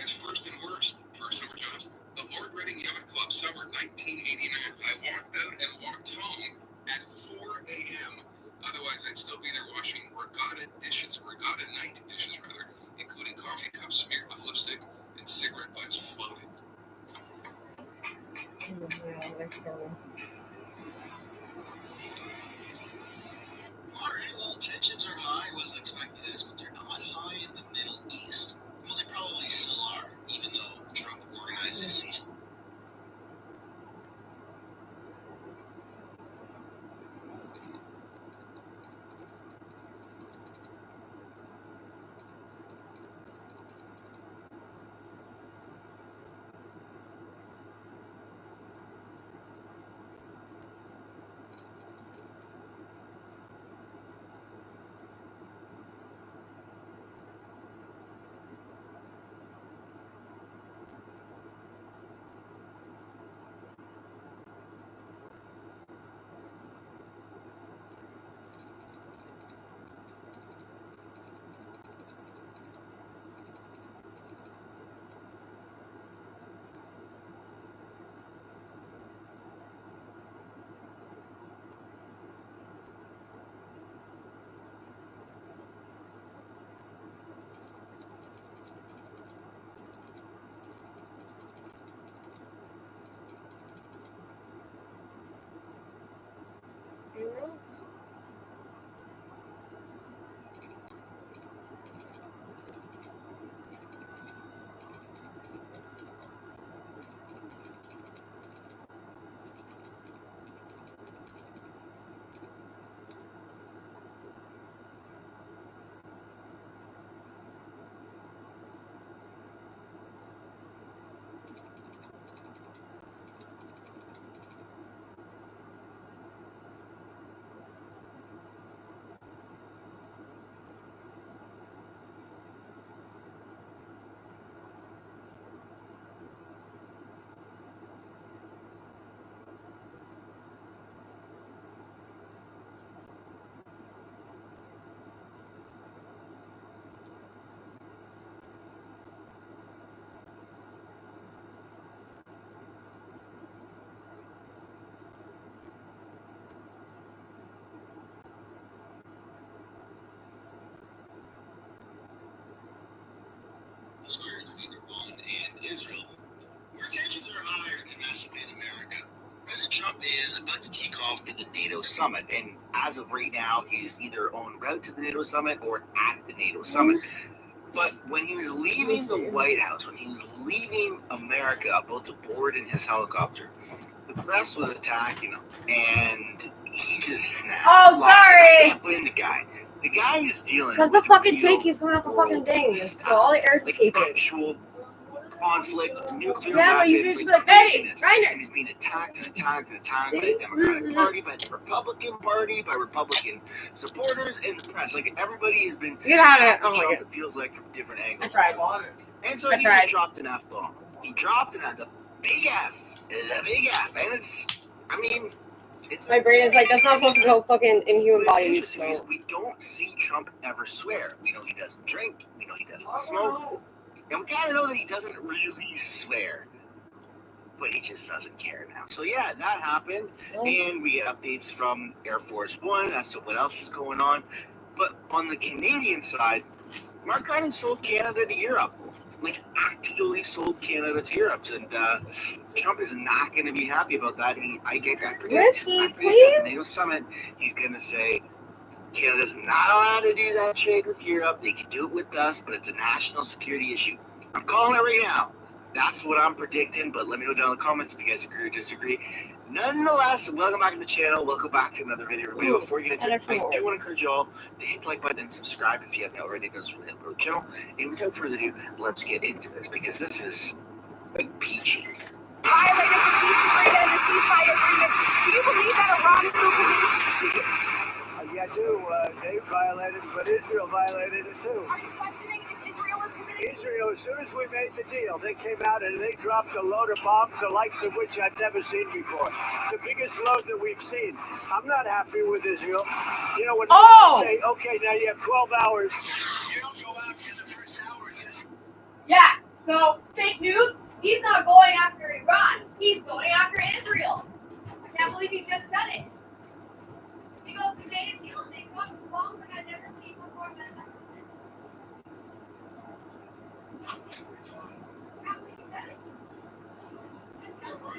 As first and worst for Summer Jones. The Lord Reading Yacht Club Summer 1989. I walked out and walked home at 4 a.m. Otherwise, I'd still be there washing regatta night dishes rather, including coffee cups smeared with lipstick and cigarette butts floating. Well, tensions are high was expected as, but they're not high in the Middle East. Well, they probably still are, even though Trump organizes ceasefire. States. Square between Iran and Israel, where tensions are higher domestically in America. President Trump is about to take off to the NATO summit, and as of right now, he's either en route to the NATO summit or at the NATO summit. But when he was leaving the White House, when he was leaving America, about to board in his helicopter, the press was attacking him, and he just snapped. Oh, sorry. I can't blame the guy. The guy is dealing Because with the fucking real tank is going off the fucking thing. stuff. So all the air's Like escaping. actual conflict, nuclear Yeah, but you weapons, should like just be like, hey, craziness. Reiner. And he's being attacked and attacked and attacked by See? the Democratic Party, by the Republican Party, by Republican supporters, and the press. Like everybody has been You can have it. attacking Oh my Trump, god. it feels like, from different I angles. tried. And so I he tried. just dropped an F-bomb. He dropped the big F. The big F. And it's, I mean, it's My brain is like, that's not supposed to go fucking in human What's bodies. interesting is So. we don't see Trump ever swear. We know he doesn't drink. We know he doesn't smoke. And we kind of know that he doesn't really swear. But he just doesn't care now. So yeah, that happened. And we get updates from Air Force One as to what else is going on. But on the Canadian side, Mark Carney sold Canada to Europe. Like, actually sold Canada to Europe. And Trump is not going to be happy about that. I predict Whiskey, at the please? NATO summit, he's going to say, Canada's not allowed to do that trade with Europe. They can do it with us, but it's a national security issue. I'm calling it right now. That's what I'm predicting, but let me know down in the comments if you guys agree or disagree. Nonetheless, welcome back to the channel. Welcome back to another video. Before you get into it, I do want to encourage you all to hit the like button and subscribe if you haven't already. It does really help our channel. And without further ado, let's get into this because this is like peachy. Violated the ceasefire and the ceasefire agreement. Do you believe that Iran still Yeah, I do. They violated it, but Israel violated it too. Are you questioning if Israel is committed? Israel, as soon as we made the deal, they came out and they dropped a load of bombs, the likes of which I've never seen before. The biggest load that we've seen. I'm not happy with Israel. You know, when Oh! they say, okay, now you have 12 hours. You don't go after the first hour, just Yeah, so fake news. He's not going after Iran. He's going after Israel. I can't believe he just said it. Because we made a deal and they got bombs like I've never seen before in my life. I can't believe he said it. And guess what?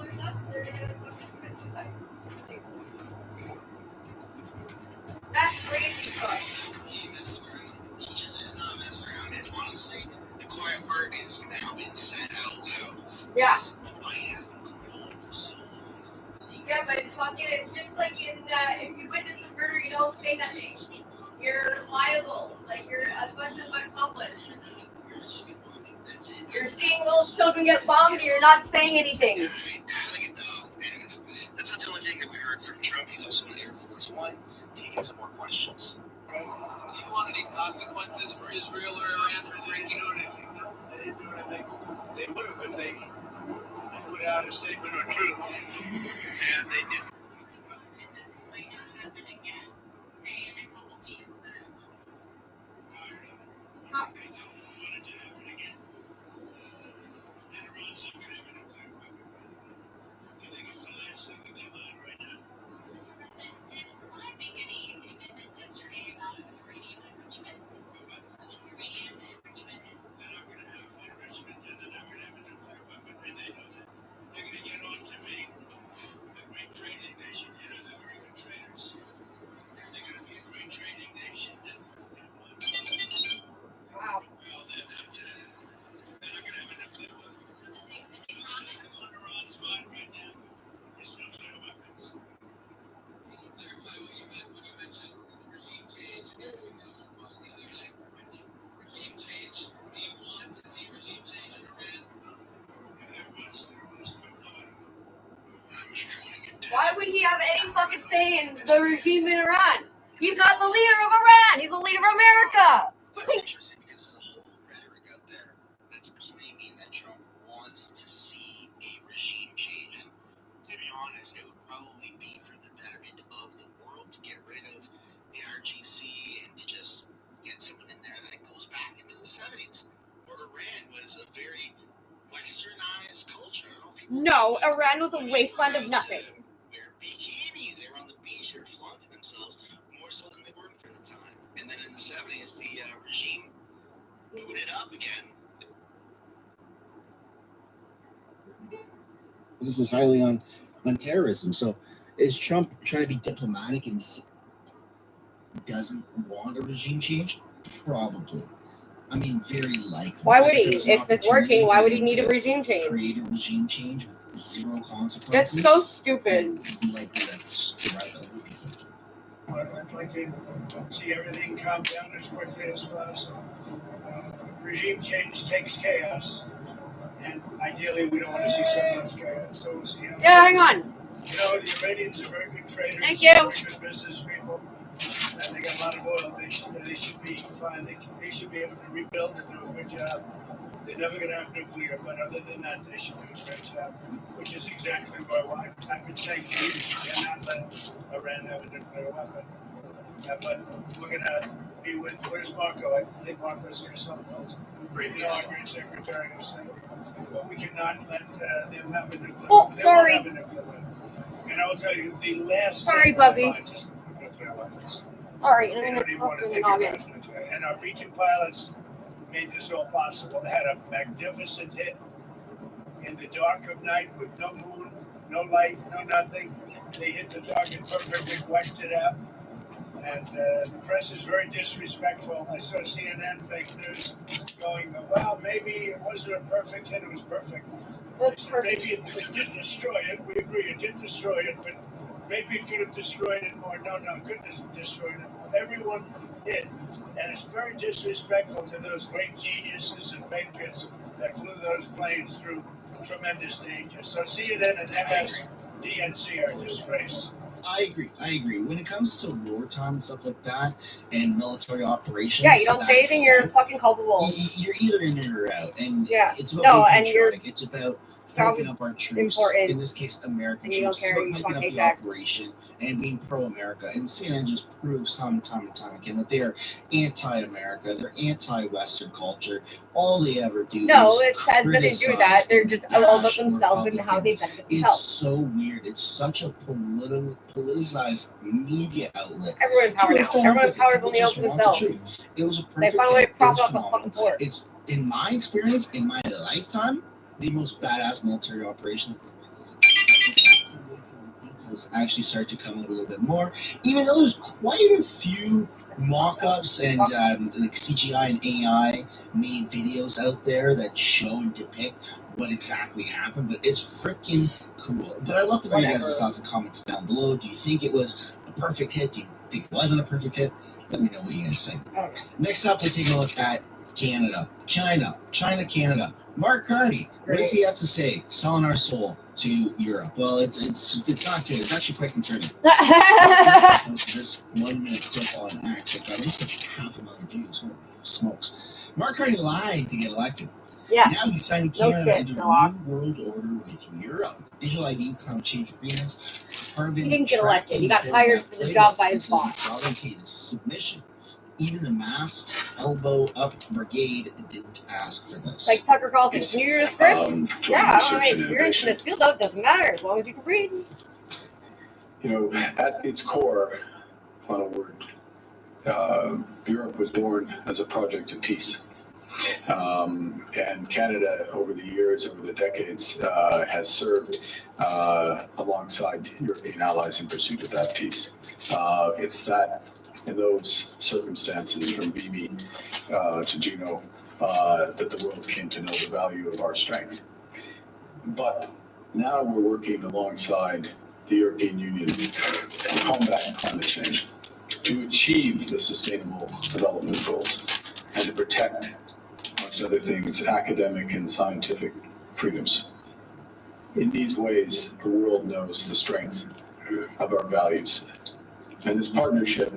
other stuff, and they're gonna fucking commit suicide. That's crazy stuff. He messed around. He just is not messing around. And honestly, the quiet part is now being said out loud. Yeah. Why he has been going on for so long. Yeah, but fucking, it's just like if you witness a murder, you don't say nothing. You're liable. Like, you're as much as an accomplice. You're seeing little children get bombed, and you're not saying anything. Yeah, like a dog. Anyways, that's not the only thing that we heard from Trump. He's also in Air Force One, taking some more questions. Do you want any consequences for Israel or Iran for breaking out anything? No, they didn't do anything. They would have if they put out a statement of truth. And they didn't. Wow. Why would he have any fucking say in the regime in Iran? He's not the leader of Iran. He's the leader of America. It's interesting because there's a whole rhetoric out there that's claiming that Trump wants to see a regime change. And to be honest, it would probably be for the betterment of the world to get rid of the RGC and to just get someone in there that goes back into the 70s, where Iran was a very westernized culture. I don't know if people No, Iran was a wasteland of nothing. wear bikinis, they were on the beach, they were flaunting themselves more so than they were for the time. And then in the 70s, the regime booted up again. This is highly on terrorism. So is Trump trying to be diplomatic and doesn't want a regime change? Probably. I mean, very likely. Why would he? There's an If it's working, opportunity why for would he him need a to regime change? create a regime change with zero consequences. That's so stupid. then likely that's the right that would be taken. I'd like to see everything calm down as quickly as possible. Regime change takes chaos, and ideally we don't want to see so much chaos. So we'll see how it Yeah, hang goes. on. You know, the Iranians are very good traders. Thank you. Very good business people. And they got a lot of oil. They should be fine. They should be able to rebuild and do a good job. They're never going to have nuclear, but other than that, they should do a great job, which is exactly why I've been saying to you, you cannot let Iran have a nuclear weapon. But we're going to be with, where's Marco? I think Marco's here somewhere. Our great Secretary of State. But we cannot let them have a nuclear Oh, weapon. They sorry. won't have a nuclear weapon. And I'll tell you, the last Sorry, thing on Bubby. my mind is nuclear weapons. Alright, They I'm don't gonna even want to fucking think log about in. nuclear. And our B-2 pilots made this all possible. They had a magnificent hit in the dark of night with no moon, no light, no nothing. They hit the target perfectly, wiped it out. And the press is very disrespectful. I saw CNN fake news going, well, maybe it wasn't a perfect hit, it was perfect. They That's said perfect. maybe it did destroy it. We agree it did destroy it, but maybe it could have destroyed it more. No, it couldn't have destroyed it more. Everyone did. And it's very disrespectful to those great geniuses and patriots that flew those planes through tremendous danger. So CNN and MSDNC are a disgrace. I agree. When it comes to wartime and stuff like that, and military operations, Yeah, you don't say anything, you're fucking culpable. You're either in or out, and Yeah. it's about No, being and you're- patriotic. It's about Job backing is up our troops. important. In this case, American And you don't troops. care, It's you about want backing up the paycheck. operation and being pro-America. And CNN just proves time and time again that they are anti-America. They're anti-Western culture. All they ever do No, is it has nothing to do with that. criticize They're and just all about bash themselves and how they Republicans. benefit It's themselves. so weird. It's such a politicized media outlet. Everyone's powered People now. fall Everyone's with it. powered People only just up for want the themselves. truth. It was a They perfect found a way to hit. It prop was up a phenomenal. fucking fort. It's, in my experience, in my lifetime, the most badass military operation. to wait for the details to actually start to come out a little bit more. Even though there's quite a few mock-ups and like CGI and AI made videos out there that show and depict what exactly happened, but it's freaking cool. But I'd love to know your guys' thoughts and comments down below. Do you think it was a perfect hit? Do you think it wasn't a perfect hit? Let me know what you guys think. Next up, we're taking a look at Canada, China, Canada. Mark Carney, what does he have to say? Selling our soul to Europe. Well, it's not good. It's actually quite concerning. This 1 minute clip on X, it got at least 500,000 views. Holy smokes! Mark Carney lied to get elected. Yeah. Now he's signing Canada into a new world order with Europe. Digital ID, climate change agreements, carbon. He didn't get elected. He got hired for the job by his boss. Okay, this is submission. Even the masked elbow up brigade didn't ask for this. Like Tucker Carlson, can you read a script? Yeah, I don't have any experience in this field, though. It doesn't matter as long as you can read. You know, at its core, final word, Europe was born as a project of peace. And Canada, over the years, over the decades, has served alongside European allies in pursuit of that peace. It's that, in those circumstances, from Vimy to Juno, that the world came to know the value of our strength. But now we're working alongside the European Union to combat climate change, to achieve the Sustainable Development Goals, and to protect, amongst other things, academic and scientific freedoms. In these ways, the world knows the strength of our values. And this partnership,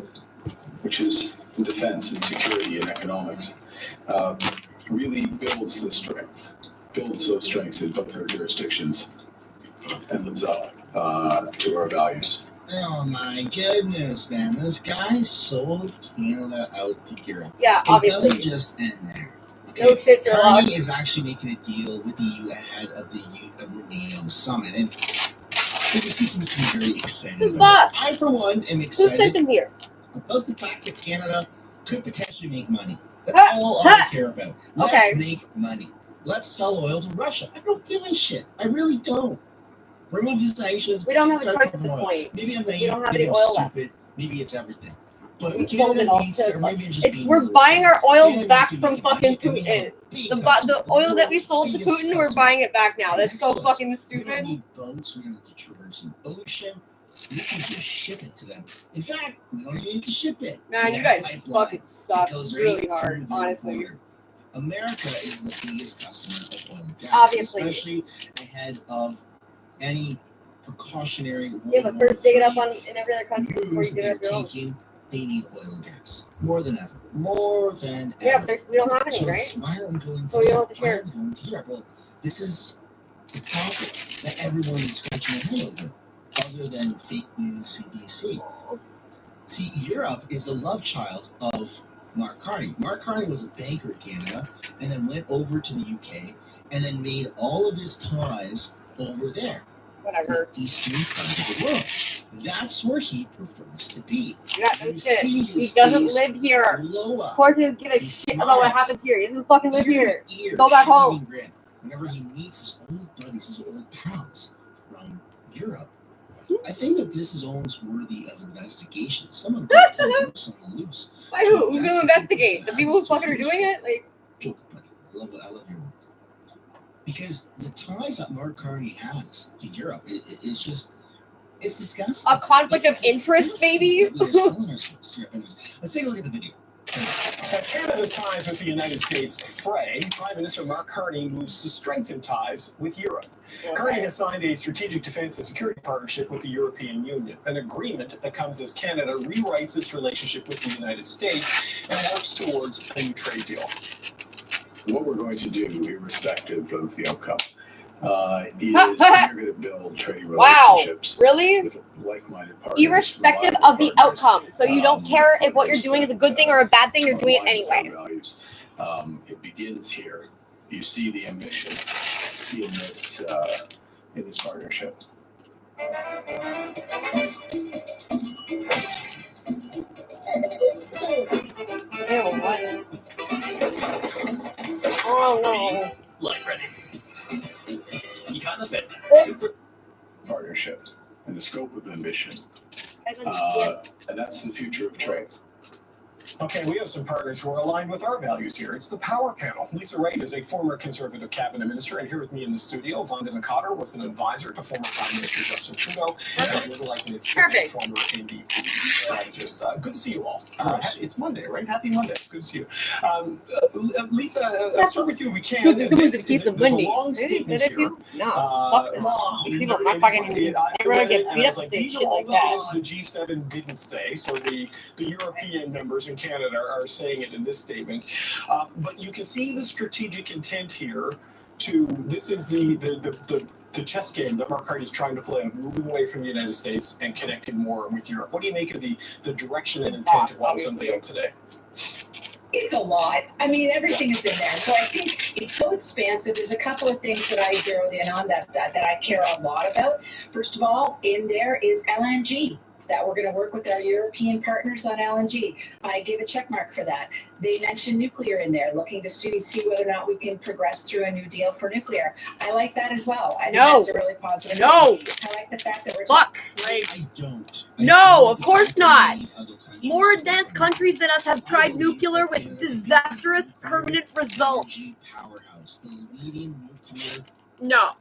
which is in defense and security and economics, really builds those strengths in both our jurisdictions and lives up to our values. Oh my goodness, man. This guy sold Canada out to Europe. Yeah, It obviously. doesn't just end there. No shit, you're Carney allowed. is actually making a deal with the EU ahead of the NATO summit. And he seems to be very excited Who's about that? it. I, for one, am Who sent excited him here? about the fact that Canada could potentially make money. That's Ha, all ha. I care about. Let's Okay. make money. Let's sell oil to Russia. I don't give a shit. I really don't. Remove these sanctions. We don't have a start choice at pumping this oil. point. Maybe I'm We naive. don't have Maybe any I'm oil left. stupid. Maybe it's everything. But We sold it Canada all needs to- to, or maybe I'm just It's, being we're a little buying fat. our oil Canada back needs to from make fucking money, and we Putin. big The customer, oil that we sold to biggest Putin, we're customer. buying it back now. That's so Excellent. fucking We don't stupid. need boats. We don't need to traverse an ocean. We can just ship it to them. In fact, we don't even need to ship it. Man, We you have guys pipeline. fucking suck It goes really right hard, through their honestly. border. America is the biggest customer of oil and gas, Obviously. especially ahead of any precautionary Yeah, but first dig it up in every other country before you moves dig that it up they're your own. taking. They need oil and gas more than ever. More than Yeah, ever. but we don't have any, So right? it's, why are we going to So we don't have to Why share. are we going to Europe? Well, this is the topic that everyone is scratching their head over, other than fake news CBC. See, Europe is the love child of Mark Carney. Mark Carney was a banker in Canada and then went over to the UK and then made all of his ties over there, Whatever. the eastern part of the world. That's where he prefers to be. Yeah, no You shit. see He his doesn't face live here. blow Of up. course, he doesn't give a He shit about what smiles. happens here. He doesn't fucking live Ear here. to ear, Go back home. shining grin. Whenever he meets his old buddies, his old pals from Europe, I think that this is almost worthy of investigation. Someone could tell loose on the loose. Why who? Who's gonna investigate? The people who fucking are doing it? Like, Joke, buddy. I love your work. Because the ties that Mark Carney has to Europe, it's just, it's disgusting. a conflict of It's interest, disgusting baby? that we are selling ourselves to Europe. Anyways, let's take a look at the video. As Canada's ties with the United States fray, Prime Minister Mark Carney moves to strengthen ties with Europe. Carney has signed a strategic defense and security partnership with the European Union, an agreement that comes as Canada rewrites its relationship with the United States and works towards a new trade deal. What we're going to do, irrespective of the outcome, is we're going to build trading Wow. relationships Really? with like-minded partners. Irrespective reliable of the partners, outcome. So you don't care if what you're doing is a good thing or a bad thing, you're doing it aligned with our anyway. values. It begins here. You see the ambition in this partnership. Ew, what? Oh no. Like ready. You kind of fit. Eh. Super. partnership and the scope of ambition. And that's the future of trade. Okay, we have some partners who are aligned with our values here. It's the Power Panel. Lisa Wright is a former Conservative cabinet minister, and here with me in the studio, Vandana Cotter was an advisor to former Prime Minister Justin Trudeau, and Judah Leibniz is a former NDP strategist. Good to see you all. It's Monday, right? Happy Monday. It's good to see you. Lisa, I'll start with you if we can. There's a long statement here. No, fuck this. People not fucking everyone get beat up with these shit are all like the that. things the G7 didn't say, so the European members in Canada are saying it in this statement. But you can see the strategic intent here this is the chess game that Mark Carney's trying to play of moving away from the United States and connecting more with Europe. What do you make of the direction and intent of what was unveiled today? It's a lot. I mean, everything is in there. So I think it's so expansive. There's a couple of things that I zeroed in on that I care a lot about. First of all, in there is LNG. That we're going to work with our European partners on LNG. I gave a check mark for that. They mentioned nuclear in there, looking to see whether or not we can progress through a new deal for nuclear. I like that as well. I think that's a really positive thing. I like the fact that we're I don't. No, of course not. More advanced countries than us have tried nuclear with disastrous permanent results. Powerhouse, the leading nuclear No.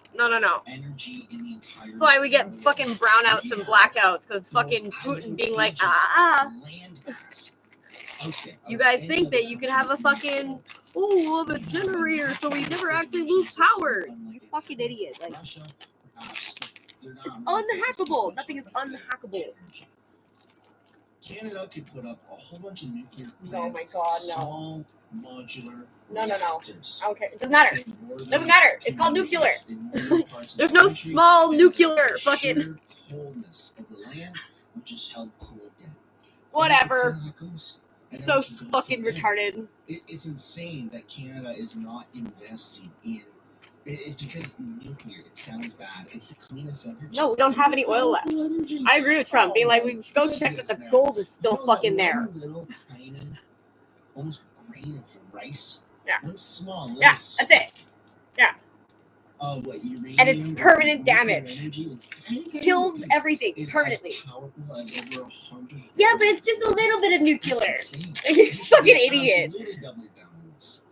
energy in the entire That's why we get fucking brownouts and blackouts, because fucking Putin being like, land mass. Okay, you guys think that you can have a fucking, a generator so we never actually lose power. You fucking idiot. Like, Russia, perhaps, they're not unhackable. Nothing is unhackable. Canada could put up a whole bunch of nuclear plants. Oh my god, no. Small, modular. No. reactors. Okay, it doesn't matter. Doesn't matter. It's called nuclear. There's no country, small nuclear fucking. sheer coldness of the land would just help cool it down. Whatever. And you can see how that goes. And So then you can go fucking from there. retarded. It's insane that Canada is not investing in. It's because nuclear. It sounds bad. It's the cleanest energy. No, we don't have any oil left. I agree with Trump being like, we should go check that the gold is still fucking there. One little tiny, almost grain of rice. Yeah. One small little. Yeah, that's it. Yeah. Oh, what uranium? And it's permanent nuclear damage. Energy, it's tiny, tiny Kills piece. everything It's permanently. As powerful as over 100. Yeah, but it's just a little bit of nuclear. It's insane. You fucking We're idiot. absolutely doubling down on this.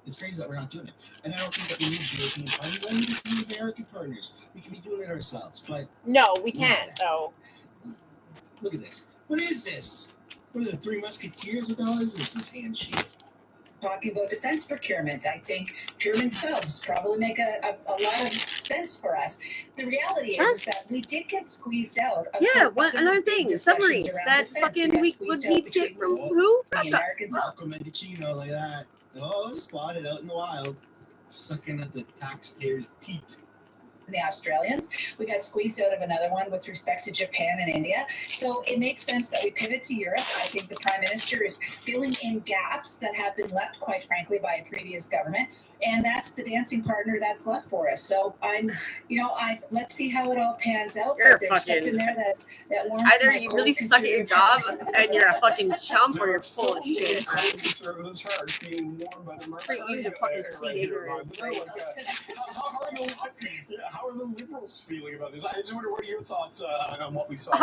It's crazy that we're not doing it. And I don't think that we need European partners. I need the American partners. We can be doing it ourselves. But No, we can't, though. look at this. What is this? What are the Three Musketeers? What the hell is this? This handshake. talking about defense procurement. I think German subs probably make a lot of sense for us. The reality is that we did get squeezed out of Another thing, submarines. That fucking we would need shit from who? Russia. Malcolm Mendocino, like that. Oh, spotted out in the wild, sucking at the taxpayers' teeth. The Australians. We got squeezed out of another one with respect to Japan and India. So it makes sense that we pivot to Europe. I think the Prime Minister is filling in gaps that have been left, quite frankly, by a previous government. And that's the dancing partner that's left for us. So let's see how it all pans out. You're But there's stuff in there that warms Either my you cold really suck at your job conservative and you're a fucking chump, or you're full of Many shit. conservatives heart being warmed by the Treat you to fucking clean ignorance. How are the Liberals feeling about this? I just wonder, what are your thoughts on what we saw?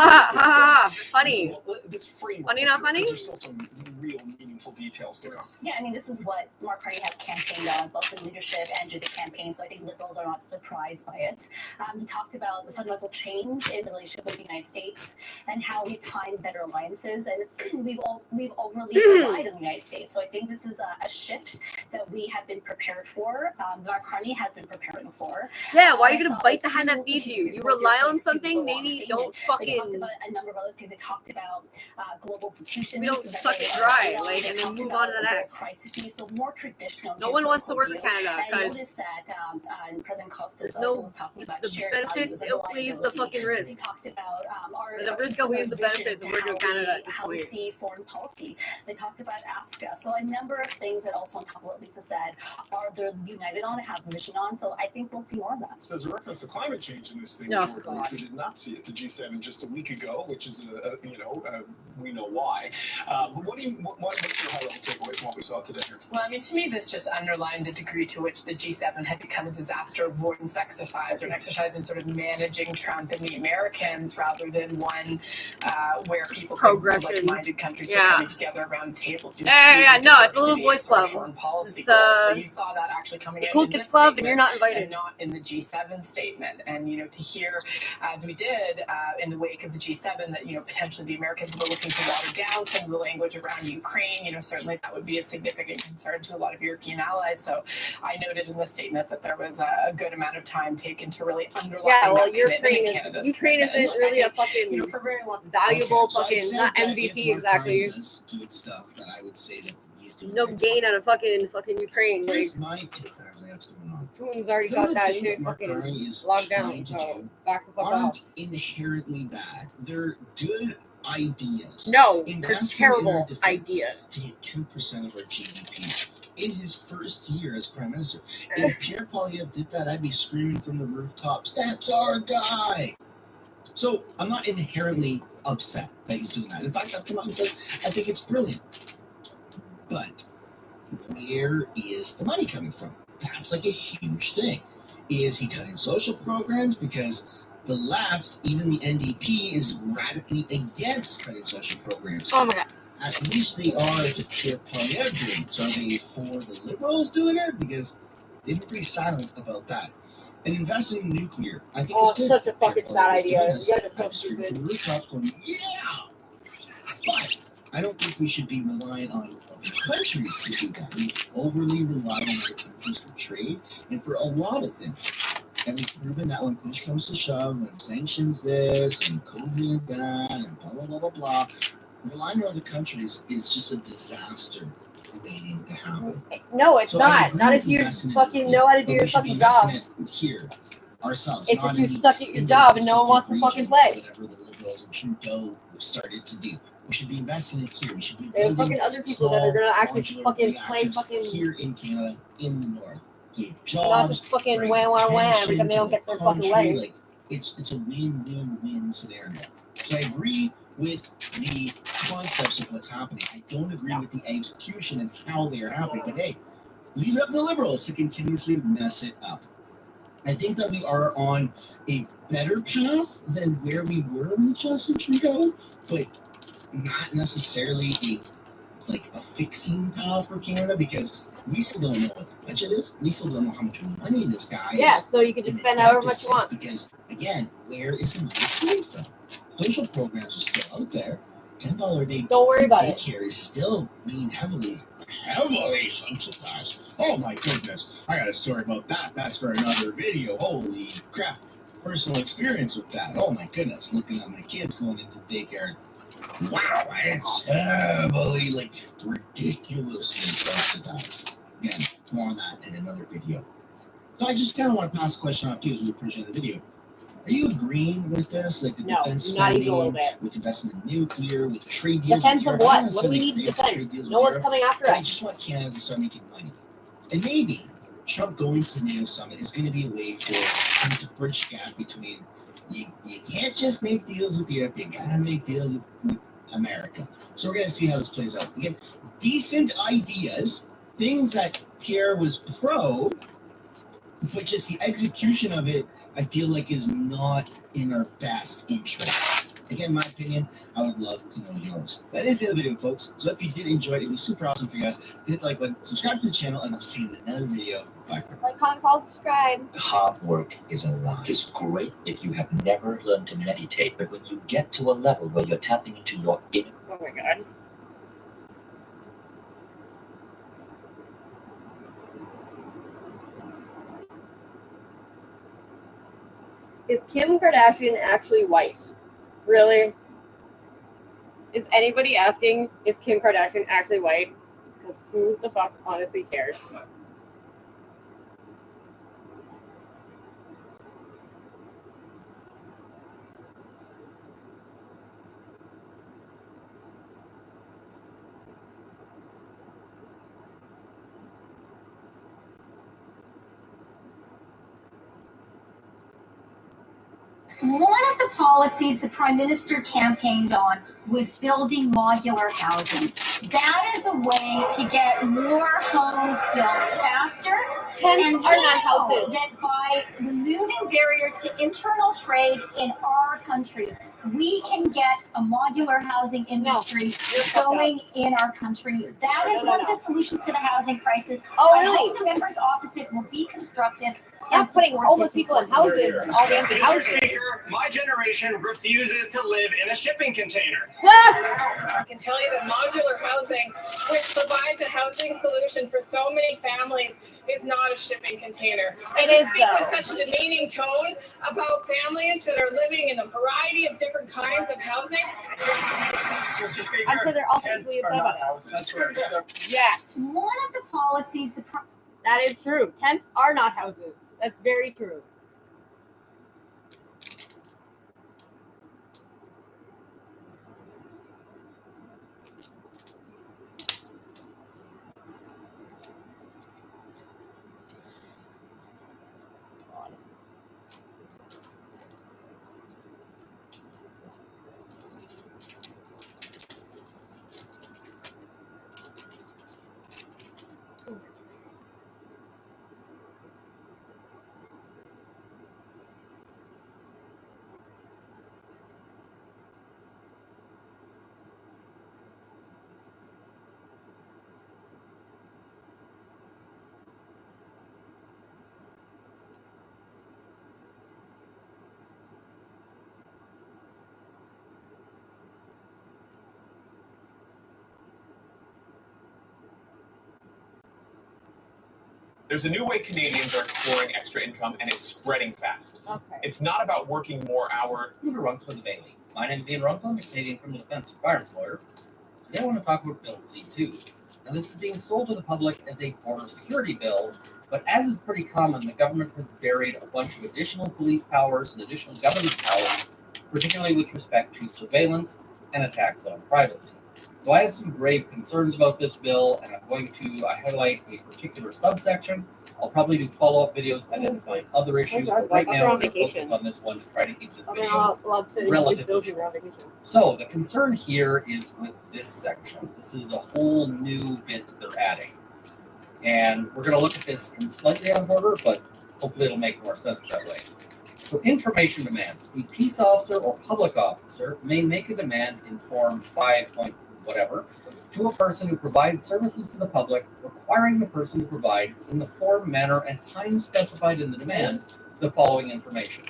Funny. This framework. Funny, not funny? There's still some real meaningful details to come. Yeah, I mean, this is what Mark Carney has campaigned on, both in leadership and through the campaign, so I think Liberals are not surprised by it. He talked about the fundamental change in the relationship with the United States and how we find better alliances, and we've overly relied on the United States. So I think this is a shift that we have been prepared for. Mark Carney has been preparing for. Yeah, why are you gonna bite the hand that feeds you? You rely on something, maybe don't They talked fucking. about a number of other things. They talked about global institutions. We don't and that suck they it are, dry, they and then talked move about on to the next. crises, so more traditional. No one wants to work with geopolitical Canada, view. And I guys. noticed that President Costas No, was talking about the shared benefits values and outweighs the fucking risk. They talked about our The risk outweighs the benefits of working with Canada at this how we point. see foreign policy. They talked about Africa. So a number of things that also on top of what Lisa said are they're united on and have vision on. So I think we'll see more of that. there's a reference to climate change in this thing, Oh, Jordan, God. which we did not see at the G7 just a week ago, which is we know why. But what's your high level takeaway from what we saw today here? Well, I mean, to me, this just underlined the degree to which the G7 had become a disaster avoidance exercise, or an exercise in sort of managing Trump and the Americans, rather than one where people, like-minded countries, were coming together around a table. No, it's a little boys club. Foreign policy It's, goals. So you saw that actually coming out cool in kids this club, statement, and you're not invited. and not in the G7 statement. And to hear, as we did in the wake of the G7, that potentially the Americans were looking to water down some of the language around Ukraine. Certainly that would be a significant concern to a lot of European allies. So I noted in the statement that there was a good amount of time taken to really underline that commitment. Ukraine isn't really a fucking for very long valuable So I fucking said not that MVP if Mark Carney exactly. does good stuff, then I would say that he's doing No good gain out of fucking Ukraine. Like Here's my take on everything that's going on. Putin's already Some of got the that things shit that Mark Carney fucking is locked trying down. to So do back the fuck off. aren't inherently bad. They're good ideas. No, they're Investing in our terrible defense ideas. to hit 2% of our GDP in his first year as prime minister. If Pierre Poilievre did that, I'd be screaming from the rooftops, "That's our guy!" So I'm not inherently upset that he's doing that. In fact, I've come out and said I think it's brilliant. But where is the money coming from? That's like a huge thing. Is he cutting social programs? Because the left, even the NDP, is radically against cutting social programs. Oh my god. At least they are to Pierre Poilievre doing it. So are they for the Liberals doing it? Because they've been pretty silent about that. And investing in nuclear, I think Oh, is good. such a fucking Pierre bad Poilievre's doing idea. this. You guys are so I'd be screaming from stupid. the rooftops going, yeah! But I don't think we should be relying on other countries to do that. We overly rely on other countries for trade and for a lot of things. And we've proven that when push comes to shove, when sanctions this and COVID that and blah, blah, blah, blah, blah, relying on other countries is just a disaster waiting to happen. No, it's So I not. agree Not with if you investing in fucking nuclear, know how to but do we your should be fucking job. investing it here ourselves. It's not if you in the suck at your Indo job and no one wants to Pacific fucking region, play. whatever the Liberals and Trudeau started to do. We should be investing it here. We should be There's building fucking other people that are small gonna actually modular fucking play reactors fucking here in Canada, in the north. Give not jobs, just fucking bring wham wham wham attention because they to don't the get their fucking country. way. Like it's a win-win-win scenario. So I agree with the concepts of what's happening. I don't agree with the execution and how they are happening. But hey, leave it up to the Liberals to continuously mess it up. I think that we are on a better path than where we were with Justin Trudeau, but not necessarily a fixing path for Canada, because we still don't know what the budget is. We still don't know how much money this guy Yeah, is. so you can just in spend a however much deficit, you want. Because again, where is the money coming from? Social programs are still out there. $10 a day Don't worry about it. daycare is still being heavily subsidized. Oh my goodness. I got a story about that. That's for another video. Holy crap. Personal experience with that. Oh my goodness. Looking at my kids going into daycare. Wow, it's heavily, ridiculously subsidized. Again, more on that in another video. So I just kind of want to pass the question off to you as we present the video. Are you agreeing with this? Like the No, defense not even spending, a little bit. with investment in nuclear, with trade deals Defense with of Europe? I don't what? What do we necessarily need to agree with defend? trade deals No with one's Europe, coming after but I us. just want Canada to start making money. And maybe Trump going to the NATO summit is going to be a way for him to bridge the gap between you can't just make deals with Europe, you gotta make deals with America. So we're going to see how this plays out. Again, decent ideas, things that Pierre was pro, but just the execution of it, I feel like is not in our best interest. Again, my opinion, I would love to know yours. That is the other video, folks. So if you did enjoy it, it'd be super awesome for you guys. Hit the like button, subscribe to the channel, and I'll see you in another video. Bye for now. Like, comment, follow, subscribe. Hard work is a lie. It's great if you have never learned to meditate, but when you get to a level where you're tapping into your inner... Oh my god. Is Kim Kardashian actually white? Really? Is anybody asking, is Kim Kardashian actually white? Because who the fuck honestly cares? One of the policies the Prime Minister campaigned on was building modular housing. That is a way to get more homes built faster. Tents And are we not know houses. that by removing barriers to internal trade in our country, we can get a modular housing industry going in our country. That is one of the solutions to the housing crisis. Oh, I really? hope the members opposite will be constructive. Not and putting support homeless this people in important houses, legislation. all the empty Mr. houses. Speaker, my generation refuses to live in a shipping container. I can tell you that modular housing, which provides a housing solution for so many families, is not a shipping container. And It to is, speak with though. such a demeaning tone about families that are living in a variety of different kinds of housing. Mr. Speaker, I'm sure they're all tents equally are upset not about houses. That's right. Yes, One of the policies the that is true. Tents are not houses. That's very true. There's a new way Canadians are exploring extra income, and it's spreading fast. Okay. It's not about working more hours. Welcome to Runkle and Bailey. My name is Ian Runkle. I'm a Canadian criminal defense and firearms lawyer. Today I want to talk about Bill C-2. Now, this is being sold to the public as a border security bill, but as is pretty common, the government has buried a bunch of additional police powers and additional government powers, particularly with respect to surveillance and attacks on privacy. So I have some grave concerns about this bill, and I'm going to highlight a particular subsection. I'll probably do follow-up videos identifying other issues, but right now I'm going to focus on this one to try to keep this video relatively short. So the concern here is with this section. This is a whole new bit that they're adding. And we're going to look at this in slightly out of order, but hopefully it'll make more sense that way. So information demands. A peace officer or public officer may make a demand in Form 5. Whatever, to a person who provides services to the public, requiring the person to provide, in the form, manner, and time specified in the demand, the following information.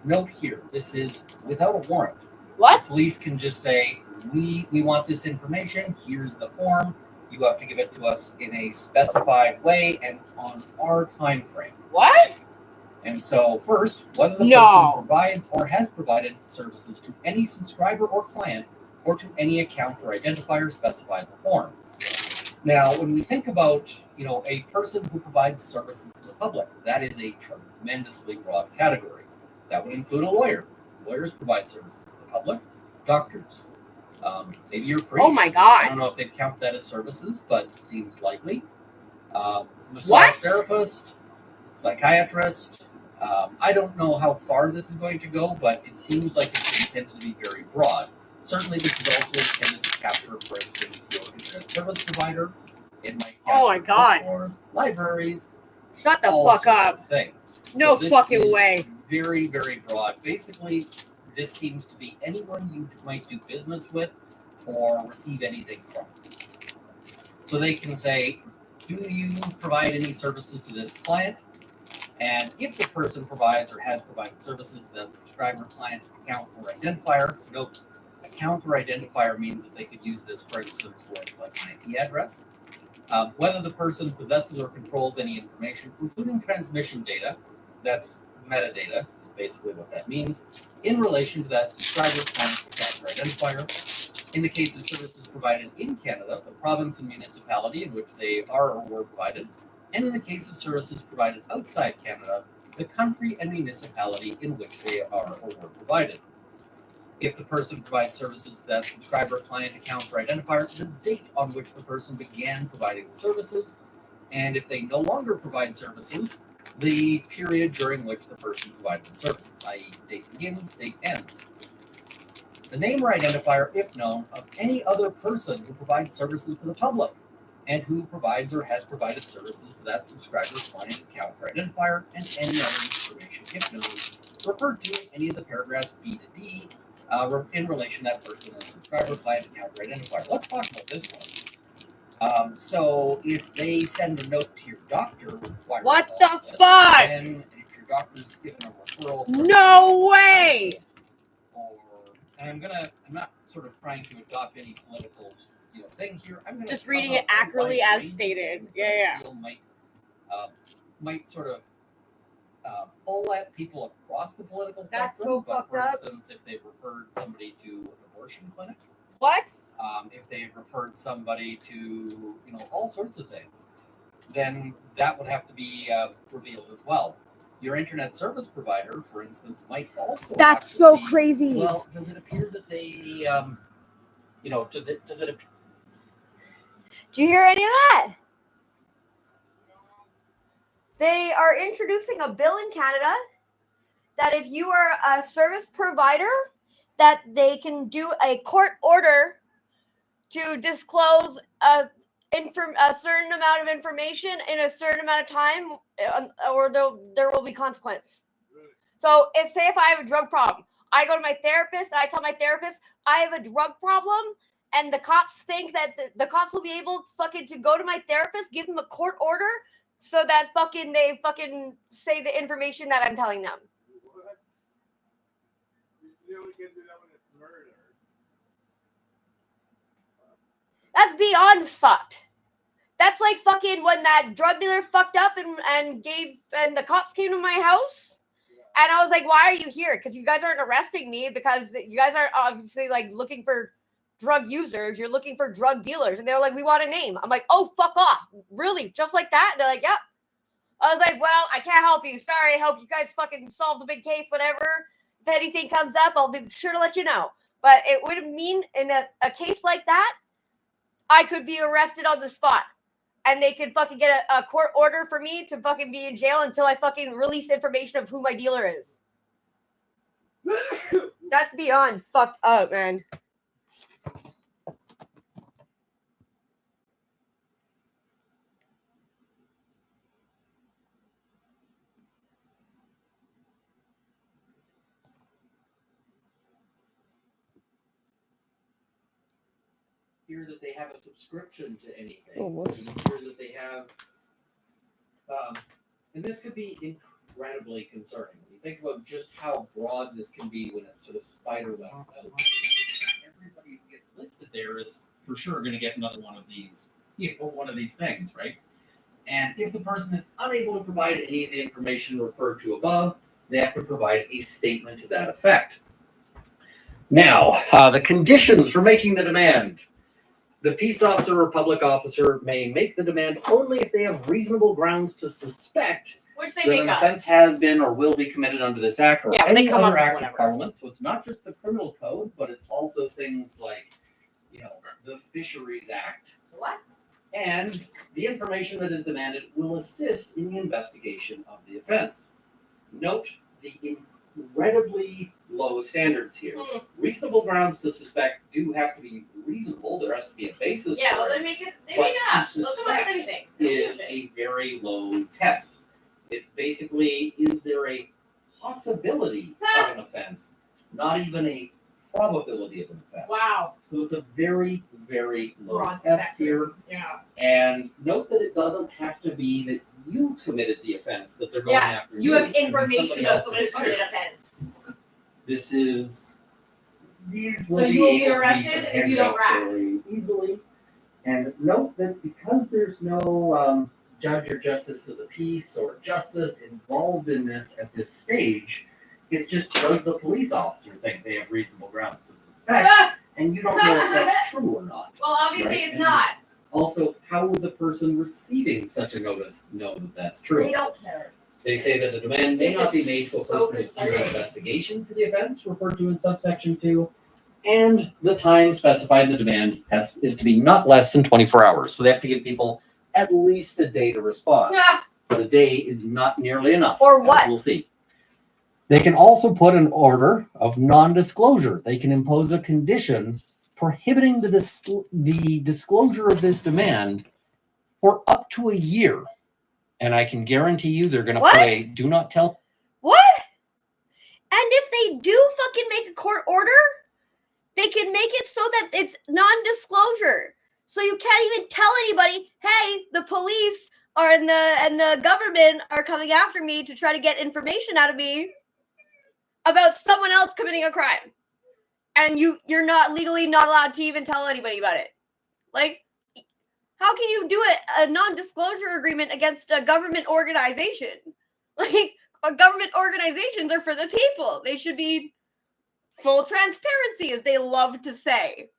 Note here, this is without a warrant. What? Police can just say, we want this information, here's the form, you have to give it to us in a specified way and on our time frame. What? And so first, whether the person provides or has provided services to any subscriber or client or to any account or identifier specified in the form. Now, when we think about, a person who provides services to the public, that is a tremendously broad category. That would include a lawyer. Lawyers provide services to the public. Doctors, maybe your priest. Oh my God. I don't know if they'd count that as services, but it seems likely. Massage therapist, psychiatrist. I don't know how far this is going to go, but it seems like it's intended to be very broad. Certainly, this is also intended to capture, for instance, your internet service provider. It might capture Oh my God. bookstores, libraries. Shut the all fuck sorts up. of things. No So this fucking is way. Very, very broad. Basically, this seems to be anyone you might do business with or receive anything from. So they can say, do you provide any services to this client? And if the person provides or has provided services, then subscriber, client, account, or identifier. Note, account or identifier means that they could use this, for instance, with like an IP address. Whether the person possesses or controls any information, including transmission data, that's metadata, is basically what that means, in relation to that subscriber, client, account, or identifier. In the case of services provided in Canada, the province and municipality in which they are or were provided, and in the case of services provided outside Canada, the country and municipality in which they are or were provided. If the person provides services to that subscriber, client, account, or identifier, the date on which the person began providing the services, and if they no longer provide services, the period during which the person provided the services, i.e. date begins, date ends. The name or identifier, if known, of any other person who provides services to the public and who provides or has provided services to that subscriber's client account or identifier, and any other information, if known, referred to in any of the paragraphs B to D in relation to that person and subscriber client account or identifier. Let's talk about this one. So if they send a note to your doctor, requiring What all the of this, fuck? then if your doctor's given a referral, No way! and I'm not sort of trying to adopt any political, things here. I'm gonna Just reading it accurately as stated. Yeah. Might sort of pull at people across the political That's spectrum. so But fucked for up. instance, if they've referred somebody to an abortion clinic, What? if they've referred somebody to all sorts of things, then that would have to be revealed as well. Your internet service provider, for instance, might also. That's have to so see, crazy. Well, does it appear that they, does it? Do you hear any of that? They are introducing a bill in Canada that if you are a service provider, that they can do a court order to disclose a certain amount of information in a certain amount of time, or there will be consequence. So if I have a drug problem, I go to my therapist and I tell my therapist I have a drug problem, and the cops think that the cops will be able to go to my therapist, give them a court order, so that they say the information that I'm telling them. You only can do that when it's murder. That's beyond fucked. That's like when that drug dealer fucked up and the cops came to my house, and I was like, "Why are you here? Because you guys aren't arresting me because you guys aren't obviously looking for drug users. You're looking for drug dealers." And they're like, "We want a name." I'm like, "Oh, fuck off. Really? Just like that?" They're like, "Yep." I was like, "Well, I can't help you. Sorry. I hope you guys solve the big case, whatever. If anything comes up, I'll be sure to let you know." But it would mean in a case like that, I could be arrested on the spot. And they could get a court order for me to be in jail until I release information of who my dealer is. That's beyond fucked up, man. Hear that they have a subscription to anything. Oh, what? Hear that they have, and this could be incredibly concerning. When you think about just how broad this can be when it's sort of spiderweb out. Everybody who gets listed there is for sure going to get another one of these, one of these things, right? And if the person is unable to provide any of the information referred to above, they have to provide a statement to that effect. Now, the conditions for making the demand. The peace officer or public officer may make the demand only if they have reasonable grounds to suspect Which they that make an up. offense has been or will be committed under this act or Yeah, when they any come up other with act whatever. of Parliament. So it's not just the criminal code, but it's also things like, the Fisheries Act. What? And the information that is demanded will assist in the investigation of the offense. Note the incredibly low standards here. Reasonable grounds to suspect do have to be reasonable. There has to be a basis Yeah, for well, it. they make it But up. to Look at what suspect they say. is a very low test. It's basically, is there a possibility of an offense, not even a probability of an offense. Wow. So it's a very, very low Broad test spectrum. here. Yeah. And note that it doesn't have to be that you committed the offense that they're going Yeah. after You you. have information Somebody of else someone who in committed here. offense. This is. These So you will be able to arrested if you don't handed out rat. very easily. And note that because there's no judge or justice of the peace or justice involved in this at this stage, it's just does the police officer think they have reasonable grounds to suspect, and you don't know if that's true or not. Well, obviously right? it's And not. Also, how would the person receiving such a notice know that that's true? They don't care. They say that the demand may not be made to a So person who's under concerning. investigation for the offense referred to in subsection 2, and the time specified in the demand is to be not less than 24 hours. So they have to give people at least a day to respond. Yeah. but a day is not nearly enough. Or as what? We'll see. They can also put an order of non-disclosure. They can impose a condition prohibiting the disclosure of this demand for up to a year. And I can guarantee you they're going to play do not tell. What? And if they do fucking make a court order, they can make it so that it's non-disclosure. So you can't even tell anybody, hey, the police are and the government are coming after me to try to get information out of me about someone else committing a crime. And you're not legally not allowed to even tell anybody about it. Like, how can you do a non-disclosure agreement against a government organization? Like, government organizations are for the people. They should be full transparency, as they love to say.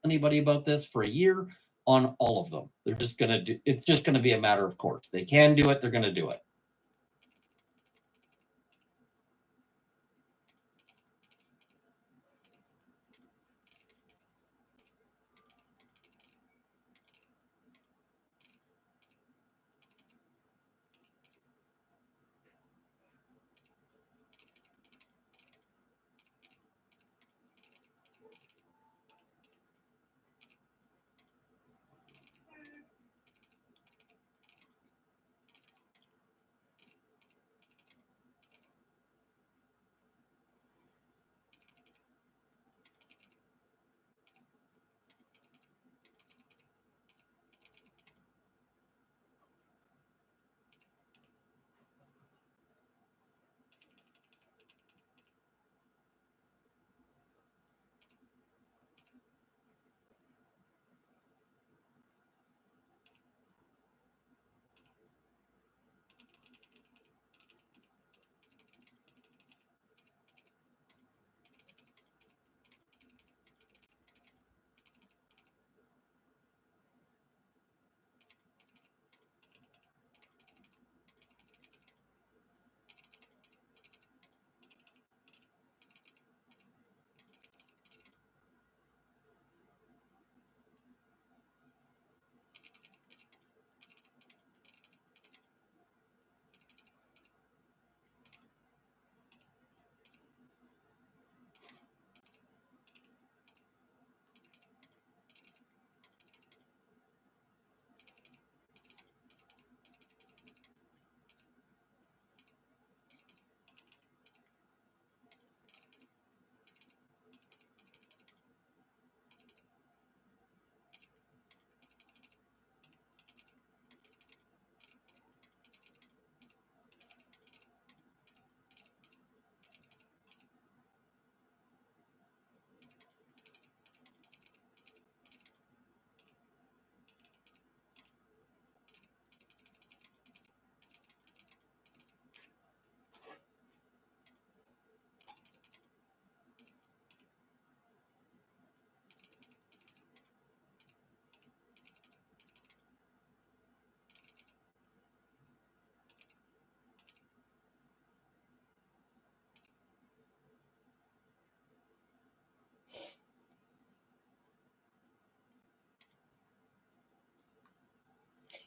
Anybody about this for a year on all of them. They're just going to do, it's just going to be a matter of course. They can do it. They're going to do it.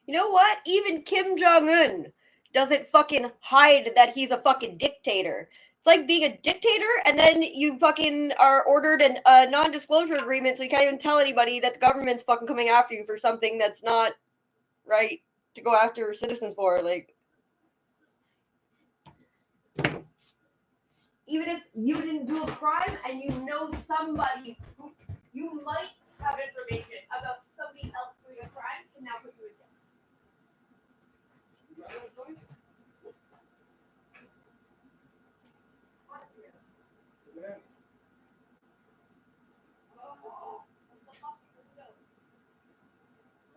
You know what? Even Kim Jong-un doesn't fucking hide that he's a fucking dictator. It's like being a dictator, and then you fucking are ordered a non-disclosure agreement, so you can't even tell anybody that the government's fucking coming after you for something that's not right to go after citizens for. Like, even if you didn't do a crime and you know somebody who you might have information about somebody else doing a crime, can now put you in jail.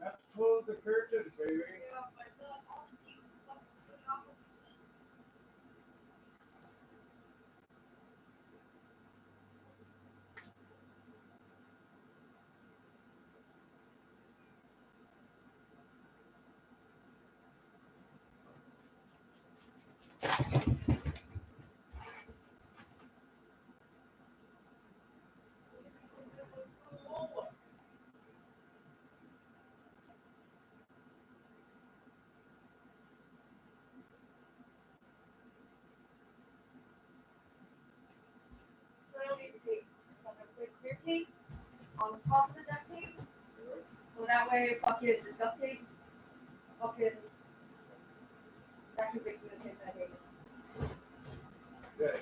Let's close the curtains, baby. on top of the duct tape. So that way, fucking the duct tape, fucking actually makes the same thing. Good.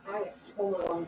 Alright, hold on.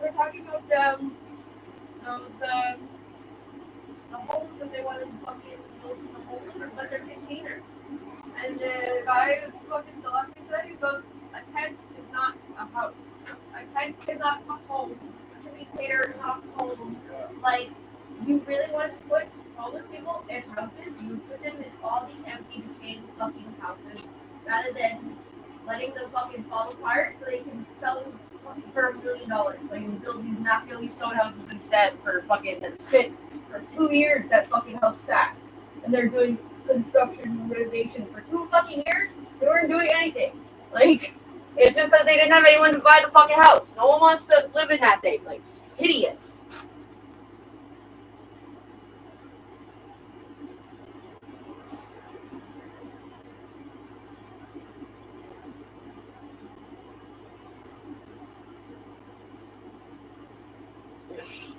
We're talking about the holes that they wanted to fucking build in the holes, but they're containers. And the guy who's fucking the last thing said, he goes, a tent is not a house. A tent is not a home. A container is not a home. Like, you really want to put all those people in houses, you put them in all these empty, decaying fucking houses, rather than letting them fucking fall apart so they can sell them for $1 million. So you can build these massively stone houses instead for fucking that sit for 2 years. That fucking house sat, and they're doing construction renovations for 2 fucking years. They weren't doing anything. Like, it's just that they didn't have anyone to buy the fucking house. No one wants to live in that thing. Like, it's hideous. Yes.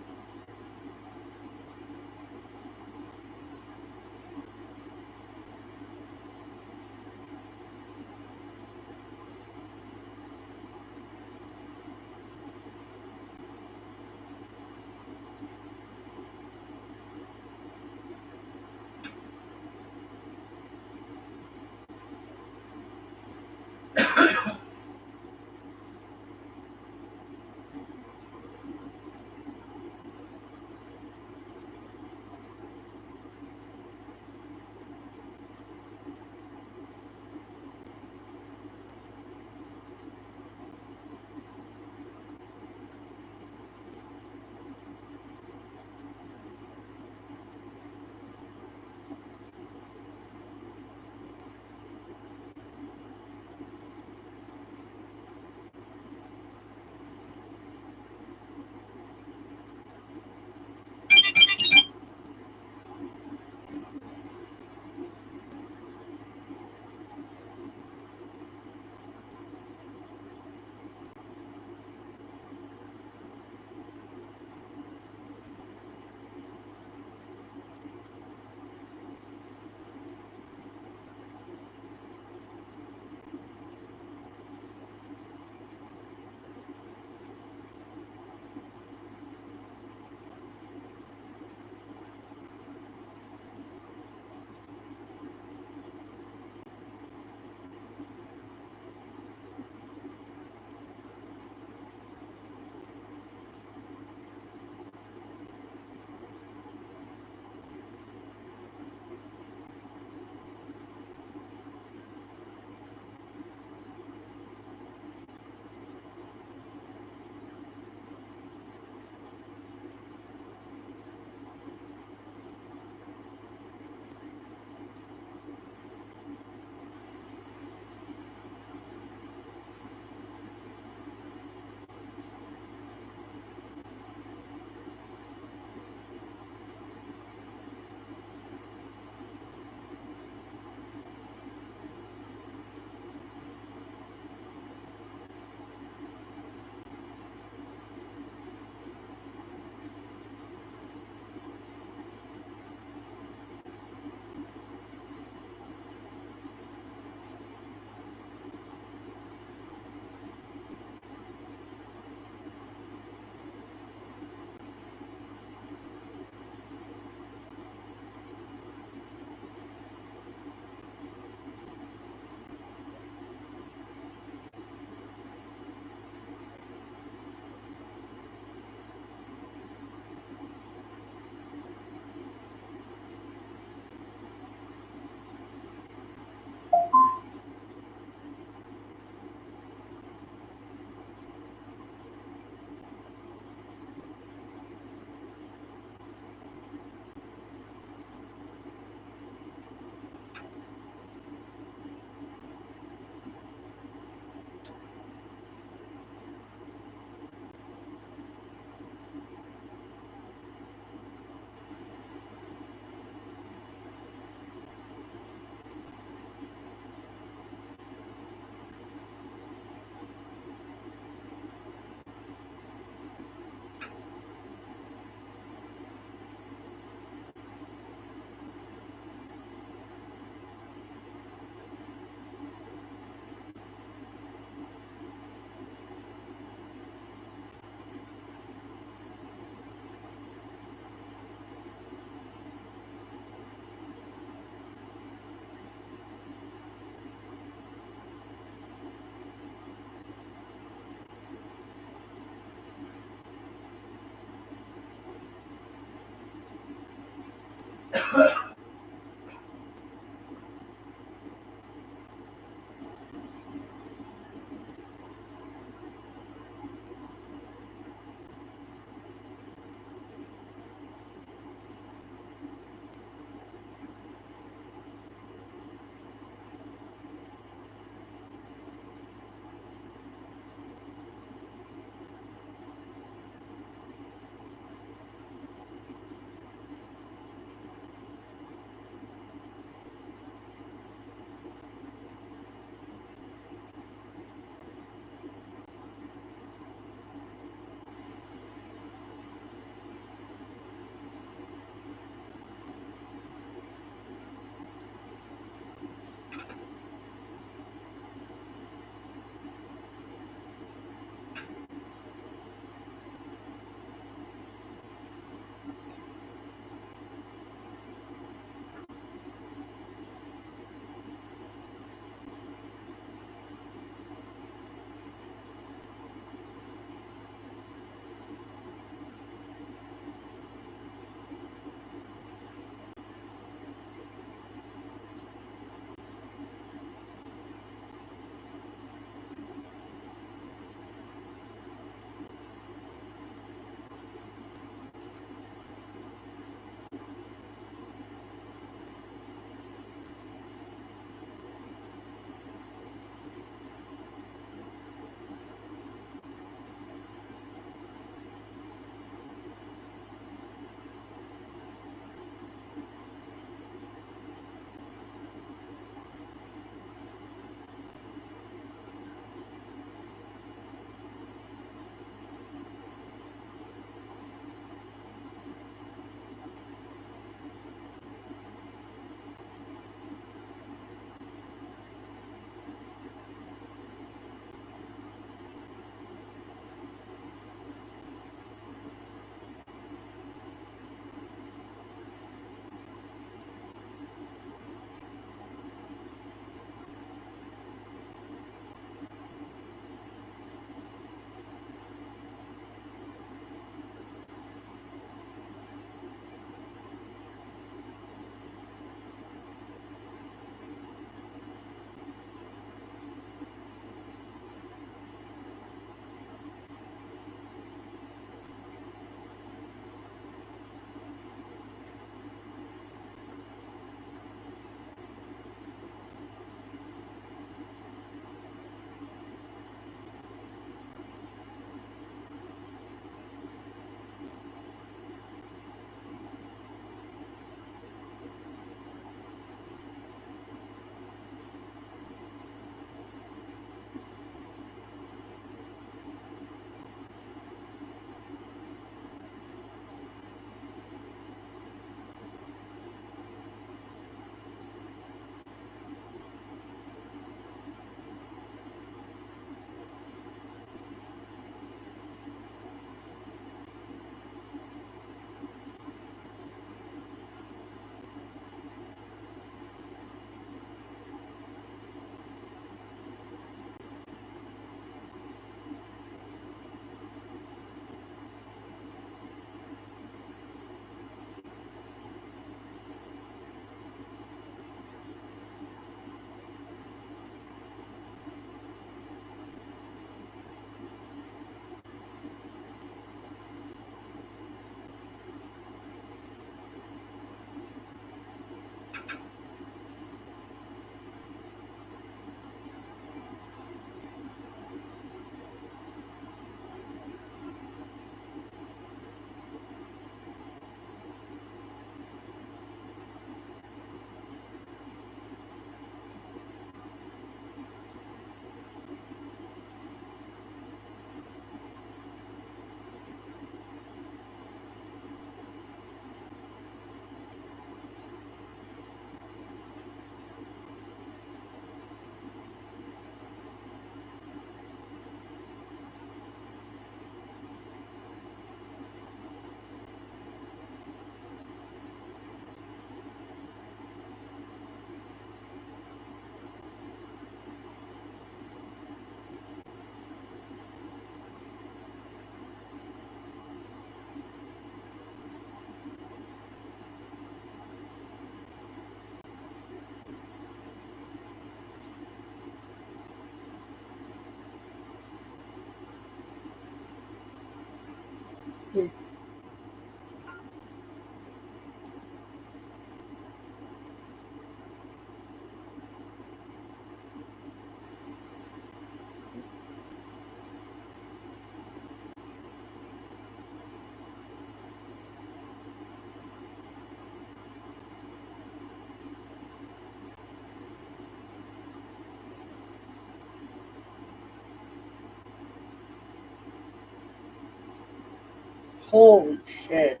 Holy shit.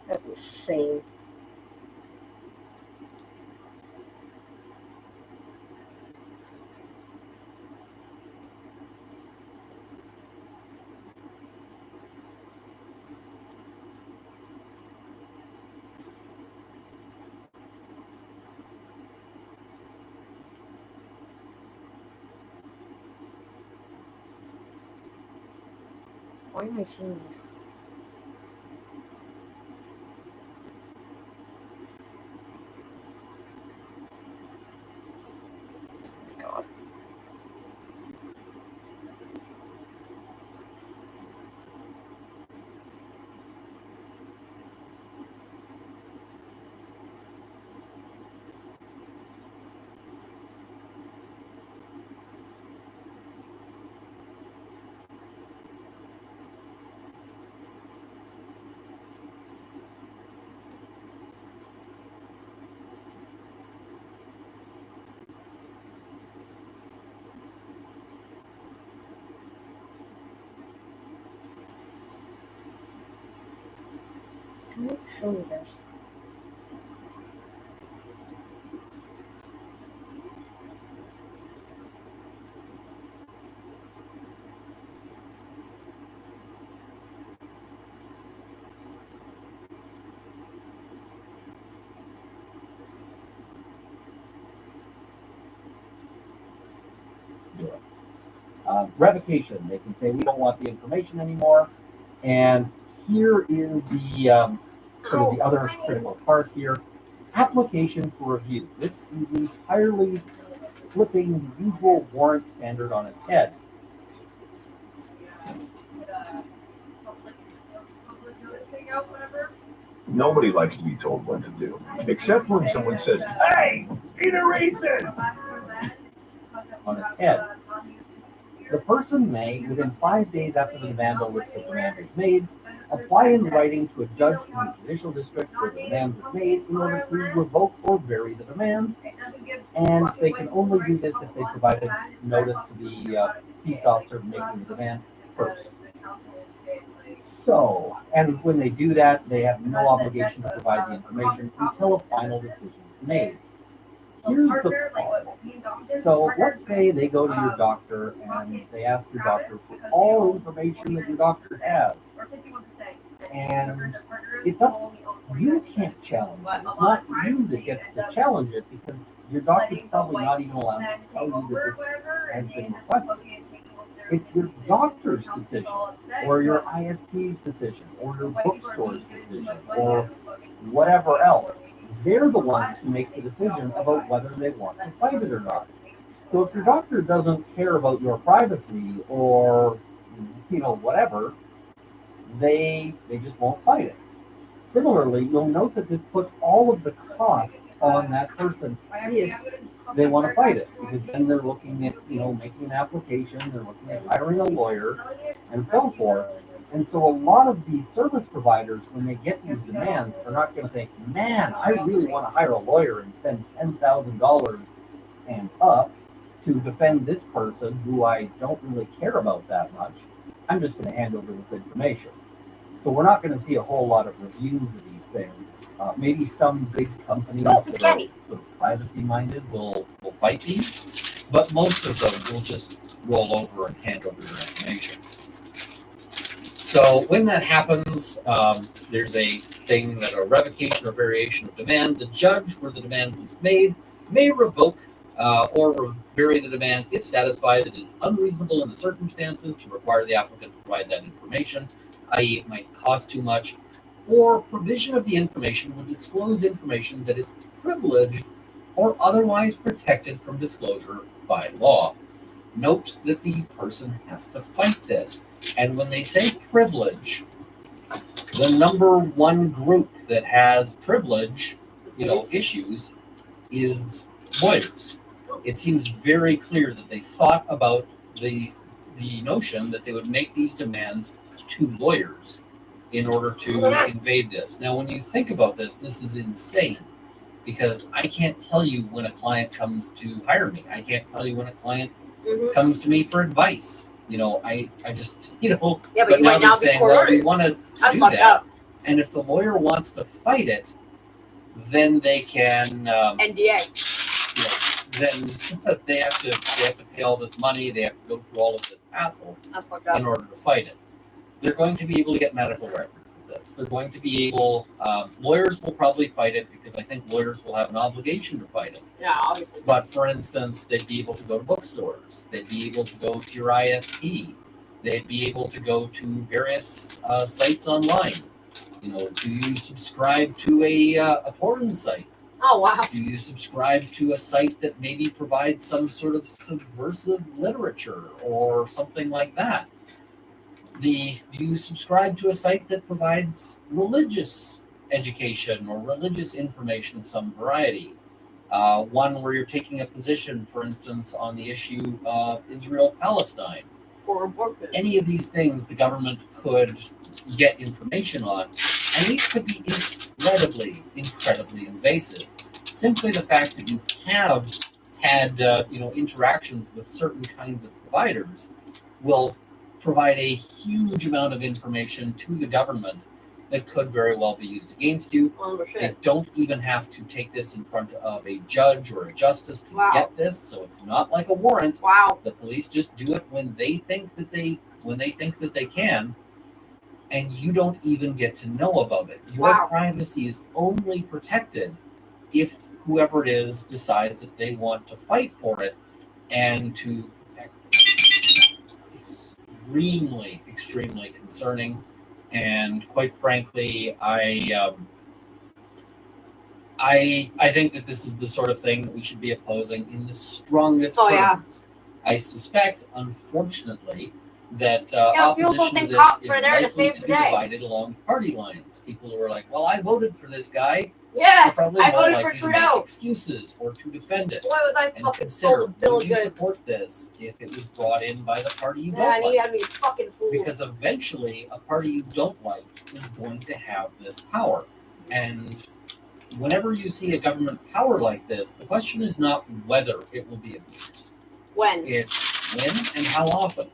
That's insane. Why am I seeing this? God. Don't show me this. Revocation. They can say we don't want the information anymore. And here is the sort of the other critical part here. Application for review. This is entirely flipping the usual warrant standard on its head. Nobody likes to be told what to do, except when someone says, "Hey, be the racist!" On its head. The person may, within 5 days after the demand on which the demand is made, apply in writing to a judge in the judicial district where the demand was made in order to revoke or vary the demand. And they can only do this if they provided notice to the peace officer making the demand first. So, and when they do that, they have no obligation to provide the information until a final decision is made. Here's the problem. So let's say they go to your doctor and they ask your doctor for all information that your doctor has. And it's up, you can't challenge it. It's not you that gets to challenge it because your doctor's probably not even allowed to tell you that this has been requested. It's your doctor's decision, or your ISP's decision, or your bookstore's decision, or whatever else. They're the ones who make the decision about whether they want to fight it or not. So if your doctor doesn't care about your privacy or, whatever, they just won't fight it. Similarly, you'll note that this puts all of the costs on that person if they want to fight it, because then they're looking at, making an application, they're looking at hiring a lawyer, and so forth. And so a lot of these service providers, when they get these demands, are not going to think, man, I really want to hire a lawyer and spend $10,000 and up to defend this person who I don't really care about that much. I'm just going to hand over this information. So we're not going to see a whole lot of reviews of these things. Maybe some big companies that are sort of privacy-minded will fight these, but most of them will just roll over and hand over their information. So when that happens, there's a thing that a revocation or variation of demand. The judge where the demand was made may revoke or vary the demand if satisfied that it is unreasonable in the circumstances to require the applicant to provide that information, i.e. it might cost too much, or provision of the information would disclose information that is privileged or otherwise protected from disclosure by law. Note that the person has to fight this. And when they say privilege, the number one group that has privilege, issues is lawyers. It seems very clear that they thought about the notion that they would make these demands to lawyers in order to invade this. Now, when you think about this, this is insane because I can't tell you when a client comes to hire me. I can't tell you when a client comes to me for advice. I just, Yeah, but but you now might they're not be saying, court well, we ordered. want to That's do fucked that. up. And if the lawyer wants to fight it, then they can, NDA. then they have to pay all this money. They have to go through all of this hassle That's fucked up. in order to fight it. They're going to be able to get medical records with this. They're going to be able, lawyers will probably fight it because I think lawyers will have an obligation to fight it. Yeah, obviously. But for instance, they'd be able to go to bookstores. They'd be able to go to your ISP. They'd be able to go to various sites online. Do you subscribe to a porn site? Oh, wow. Do you subscribe to a site that maybe provides some sort of subversive literature or something like that? Do you subscribe to a site that provides religious education or religious information of some variety? One where you're taking a position, for instance, on the issue of Israel-Palestine. Or abortion. Any of these things the government could get information on, and these could be incredibly invasive. Simply the fact that you have had interactions with certain kinds of providers will provide a huge amount of information to the government that could very well be used against you. They don't even have to take this in front of a judge or a justice to get this, so it's not like a warrant. Wow. The police just do it when they think that they can, and you don't even get to know about it. Your privacy is only protected if whoever it is decides that they want to fight for it and to protect it. Extremely concerning. And quite frankly, I think that this is the sort of thing that we should be opposing in the strongest terms. I suspect, unfortunately, that opposition to this is likely to be divided along party lines. People who are like, well, I voted for this guy. Yeah, are probably I more voted for likely to Trudeau. make excuses or to defend it. Why was I And fucking consider, told to Bill would you Goods? support this if it was brought in by the party you Man, don't he like? had me fucking fooled. Because eventually, a party you don't like is going to have this power. And whenever you see a government power like this, the question is not whether it will be abused. When? It's when and how often.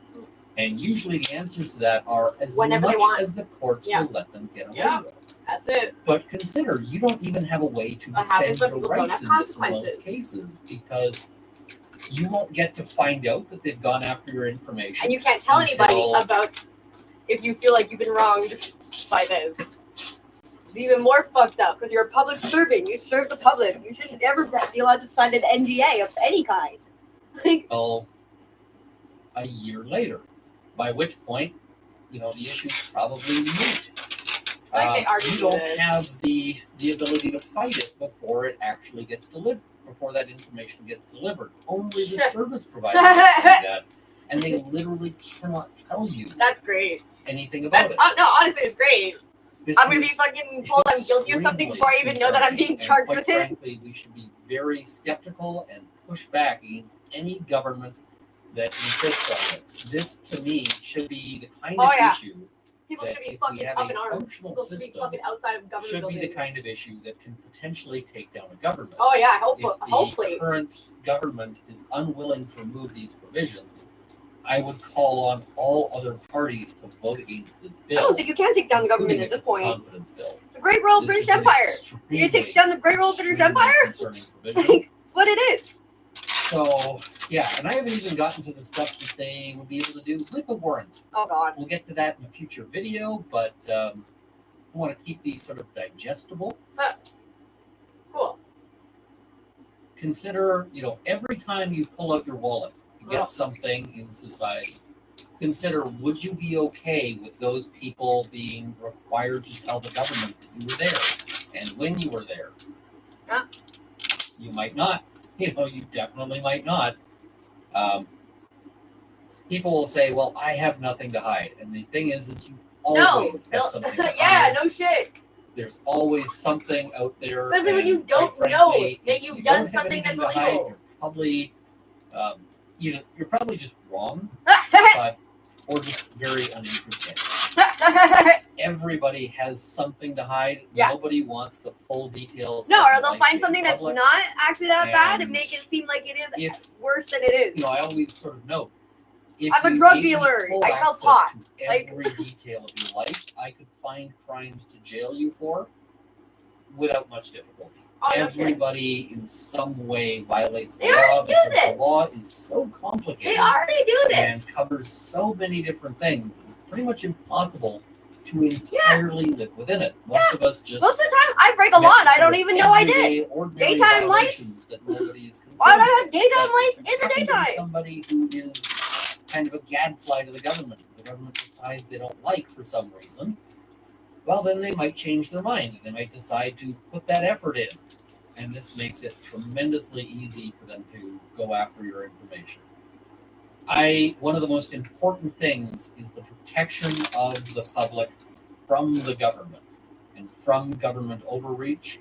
And usually the answers to that are as Whenever they much want. as the courts Yeah. will let them get away Yeah. with. That's it. But consider, you don't even have a way to What happens defend when your people don't rights have in this in most consequences? cases because you won't get to find out that they've gone after your information. And you can't tell anybody until- about if you feel like you've been wronged by this. It's even more fucked up because you're a public servant. You serve the public. You shouldn't ever be allowed to sign an NDA of any kind. until a year later, by which point, the issue's probably moot. Like they already You do don't this. have the ability to fight it before it actually gets delivered, before that information gets delivered. Only the service provider can do that, and they literally cannot tell you That's great. anything about That's, it. no, honestly, it's great. This I'm gonna be is fucking told I'm guilty of something before I even know that I'm being charged and with quite it. frankly, we should be very skeptical and push back against any government that insists on it. This, to me, should be the kind Oh, of yeah. issue People that should be if we fucking have up a in arms. functional People should be system, fucking outside of government should be the buildings. kind of issue that can potentially take down a government. Oh yeah, If the hopefully. current government is unwilling to remove these provisions, I would call on all other parties to vote against this I bill. don't think you can take down the government including at this if it's a point. confidence bill. The Great World This British is an Empire. You take down the Great World British Empire? concerning provision. What it is. So, yeah, and I haven't even gotten to the stuff that they would be able to do with a warrant. Oh God. We'll get to that in a future video, but I want to keep these sort of digestible. Cool. Consider, every time you pull out your wallet, you get something in society. Consider, would you be okay with those people being required to tell the government that you were there and when you were there? Yeah. You might not. You definitely might not. People will say, well, I have nothing to hide. And the thing is always have something to yeah, hide. no shit. There's always something out there. Especially when you and don't quite know frankly, that if you've you done don't have something anything that's to hide, illegal. you're probably, you're probably just wrong, but or just very uninterested. Everybody has something to hide. Yeah. Nobody wants the full details. No, of or they'll life find in something that's public. not actually that bad and And make it seem like it is if- worse than it is. You know, I always sort of note. If I'm a you drug gave me dealer. full I sell access pot. to Like- every detail of your life, I could find crimes to jail you for without much difficulty. Oh, no shit. Everybody in some way violates the They law already do because this. the law is so complicated They already do this. and covers so many different things. It's pretty much impossible to entirely live within it. Most of us just Most of the time, I break a law and I don't even know I did. ordinary Daytime lights. violations that nobody is concerned Why do I have with. daytime But lights if in you the happen to be daytime? Somebody who is kind of a gadfly to the government. The government decides they don't like for some reason. Well, then they might change their mind. They might decide to put that effort in. And this makes it tremendously easy for them to go after your information. One of the most important things is the protection of the public from the government and from government overreach,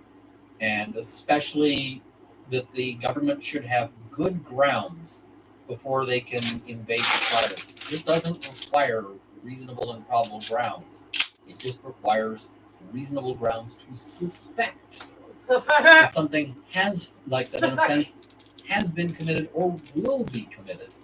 and especially that the government should have good grounds before they can invade the privacy. This doesn't require reasonable and probable grounds. It just requires reasonable grounds to suspect that something like that an offense has been committed or will be committed.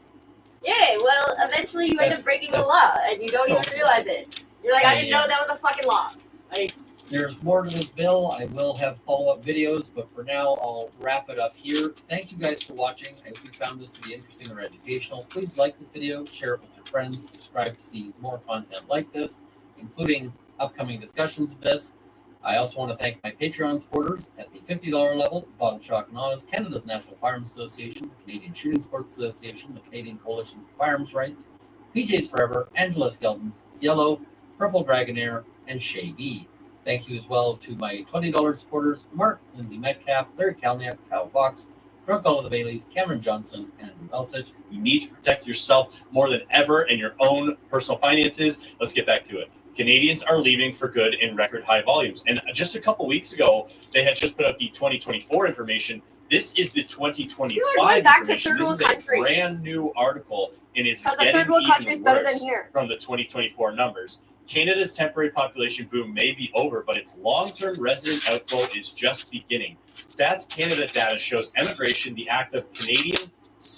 Yeah, well, eventually you end up breaking the law and you don't so even realize it. You're like, I didn't know Yeah. that was a fucking law. Like, There's more to this bill. I will have follow-up videos, but for now, I'll wrap it up here. Thank you guys for watching. I hope you found this to be interesting or educational. Please like this video, share it with your friends, subscribe to see more content like this, including upcoming discussions of this. I also want to thank my Patreon supporters at the $50 level: Bob Shock and Honest, Canada's National Firearms Association, the Canadian Shooting Sports Association, the Canadian Coalition for Firearms Rights, PJs Forever, Angela Skelton, Cielo, Purple Dragonair, and Shay B. Thank you as well to my $20 supporters: Mark, Lindsay Metcalf, Larry Kalniak, Kyle Fox, Drunk All of the Baileys, Cameron Johnson, and Andrew Elsich. You need to protect yourself more than ever and your own personal finances. Let's get back to it. Canadians are leaving for good in record high volumes. And just a couple weeks ago, they had just put out the 2024 information. This is the 2025 You are going back to information. third This world is a countries. brand new article, and it's Because the getting third world country is even better than worse here. from the 2024 numbers. Canada's temporary population boom may be over, but its long-term resident outflow is just beginning. Stats Canada data shows emigration, the act of Canadian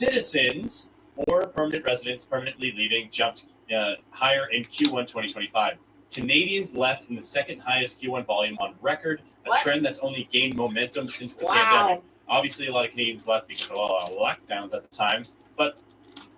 citizens or permanent residents permanently leaving, jumped higher in Q1 2025. Canadians left in the second highest Q1 volume on record, a What? trend that's only gained momentum since the Wow. pandemic. Obviously, a lot of Canadians left because of a lot of lockdowns at the time, but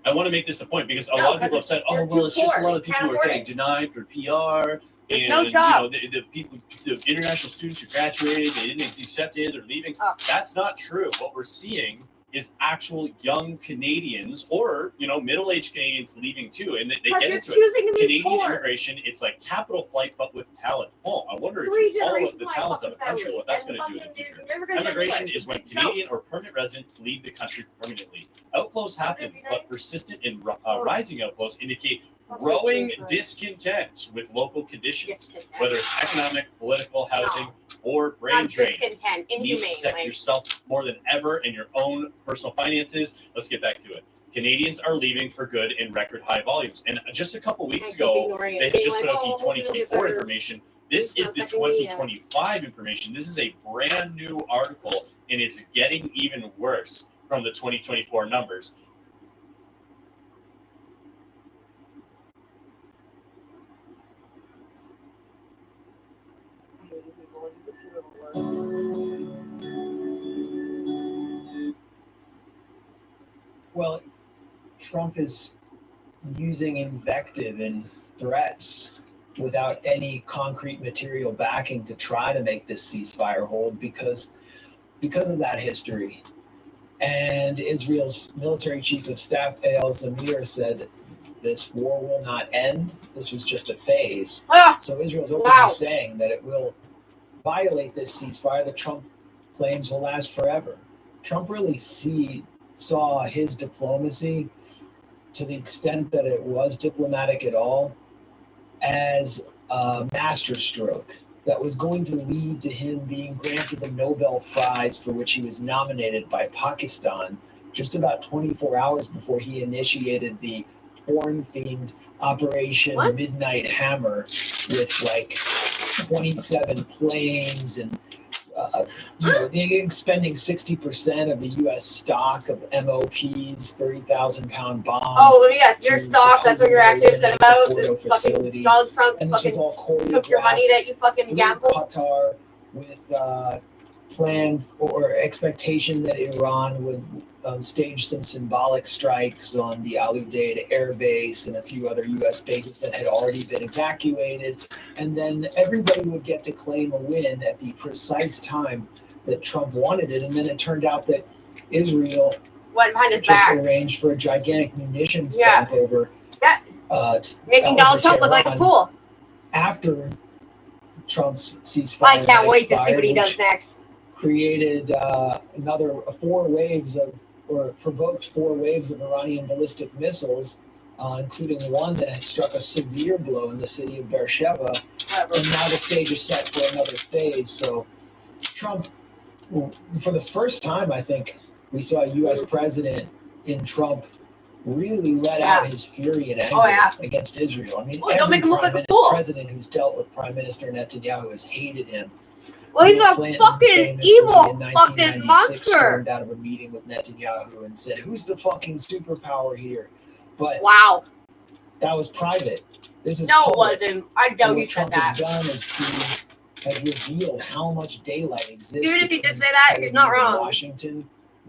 I want to make this a point because a lot of people have said, you're "Oh, well, too it's just a poor. lot of You people can't who are afford getting it. denied for PR." There's And no job. the people, the international students who graduated, they didn't get accepted, they're leaving. Oh. That's not true. What we're seeing is actual young Canadians or middle-aged Canadians leaving too, and they Because get you're into choosing to it. be Canadian poor. immigration, it's like capital flight but with talent. Oh, I wonder if Three you follow generations up the of my talent of a fucking country, family, what that's and going to do in the fucking future. never gonna get Immigration anywhere. is when It's Canadian or permanent residents leave the country permanently. Outflows happen, but persistent and rising outflows indicate growing discontent with local conditions, whether it's economic, political, housing, or brain I'm drain. discontent, You need to inhumane. protect Like, yourself more than ever and your own personal finances. Let's get back to it. Canadians are leaving for good in record high volumes. And just a couple weeks I keep ago, ignoring it, they had being just like, put out "Oh, the hopefully it'll get 2024 better." information. This It's is the not fucking me yet. 2025 information. This is a brand new article, and it's getting even worse from the 2024 numbers. Well, Trump is using invective and threats without any concrete material backing to try to make this ceasefire hold because of that history. And Israel's military chief of staff, Eyal Zamir, said this war will not end. This was just a phase. So Israel's openly saying that it will violate this ceasefire that Trump claims will last forever. Trump really saw his diplomacy, to the extent that it was diplomatic at all, as a masterstroke that was going to lead to him being granted the Nobel Prize, for which he was nominated by Pakistan just about 24 hours before he initiated the porn-themed Operation Midnight Hammer with like 27 planes and they're expending 60% of the U.S. stock of MOPs, 30,000-pound bombs. Oh yes, your to stock. That's what you're actually upset about. Fordo This fucking facility. Donald Trump And this was all fucking took your money that you fucking through gambled. Qatar with plan or expectation that Iran would stage some symbolic strikes on the Al Udeid air base and a few other U.S. bases that had already been evacuated. And then everybody would get to claim a win at the precise time that Trump wanted it. And then it turned out that Israel Went behind his just back. arranged for a gigantic munitions Yeah. dump over. Making Donald Trump look like a fool. After Trump's ceasefire. I can't wait to see expired, what he does which next. created provoked 4 waves of Iranian ballistic missiles, including one that had struck a severe blow in the city of Beersheba. And now the stage is set for another phase. So Trump, for the first time, I think, we saw a U.S. president in Trump really let out his fury and anger against Israel. I mean, Well, don't make him look like a every fool. president who's dealt with Prime Minister Netanyahu has hated him. Well, he's Bill a Clinton fucking famously evil in fucking 1996 monster. stormed out of a meeting with Netanyahu and said, "Who's the fucking superpower here?" But wow, that was private. This is No, it public. wasn't. I doubt And he what said Trump that. has done is he has revealed how much daylight exists. Even if he did between say that, Tel he's not Aviv and wrong. Washington.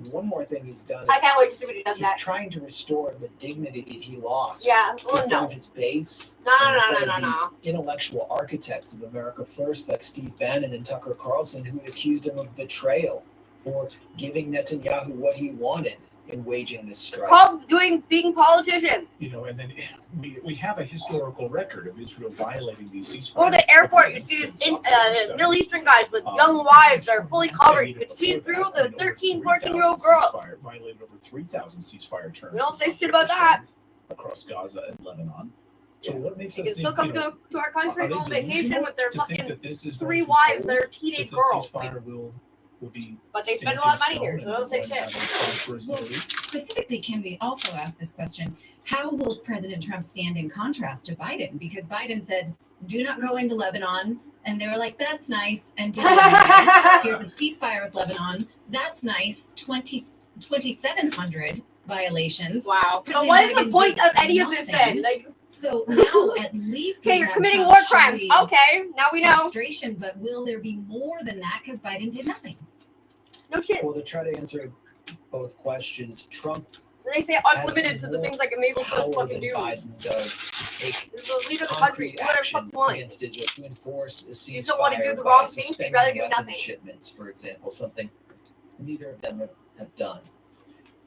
One more thing he's done is I can't wait to see what he does he's next. trying to restore the dignity that he lost. Yeah, in well, front no. of his base. No, and in no, front no, of no, the no. intellectual architects of America First, like Steve Bannon and Tucker Carlson, who accused him of betrayal for giving Netanyahu what he wanted in waging this strike. Called being politician. You know, and then we have a historical record of Israel violating these ceasefire. Or the airport, you see Middle Eastern guys with young wives that are fully covered. You can see through the 13, 14-year-old girls. Violated over 3,000 ceasefire terms. We don't say shit about that. Across Gaza and Lebanon. So what makes They us can still think, come to our country are they go on vacation delusional with their to think fucking that this is 3 going to wives hold, that are teenage that girls. this ceasefire will be But they spend a lot of money here, so don't say shit. Specifically, can we also ask this question? How will President Trump stand in contrast to Biden? Because Biden said, do not go into Lebanon. And they were like, that's nice. And did it anyway. Here's a ceasefire with Lebanon. That's nice. 2,700 violations. Wow. So President what is the Biden point did of any of this nothing. then? Like, so now at least okay, we you're have committing Trump war crimes. showing Okay, now we know. frustration, but will there be more than that? Because Biden did nothing. No shit. Well, to try to answer both questions, Trump They say unlimited to the things like I'm able to power fucking than do. Biden does take This is the leader of the country. concrete Do whatever the action fuck you want. against Israel to enforce a ceasefire You don't want to do the by wrong things, so you'd suspending rather do weapons nothing. shipments, for example, something neither of them have done.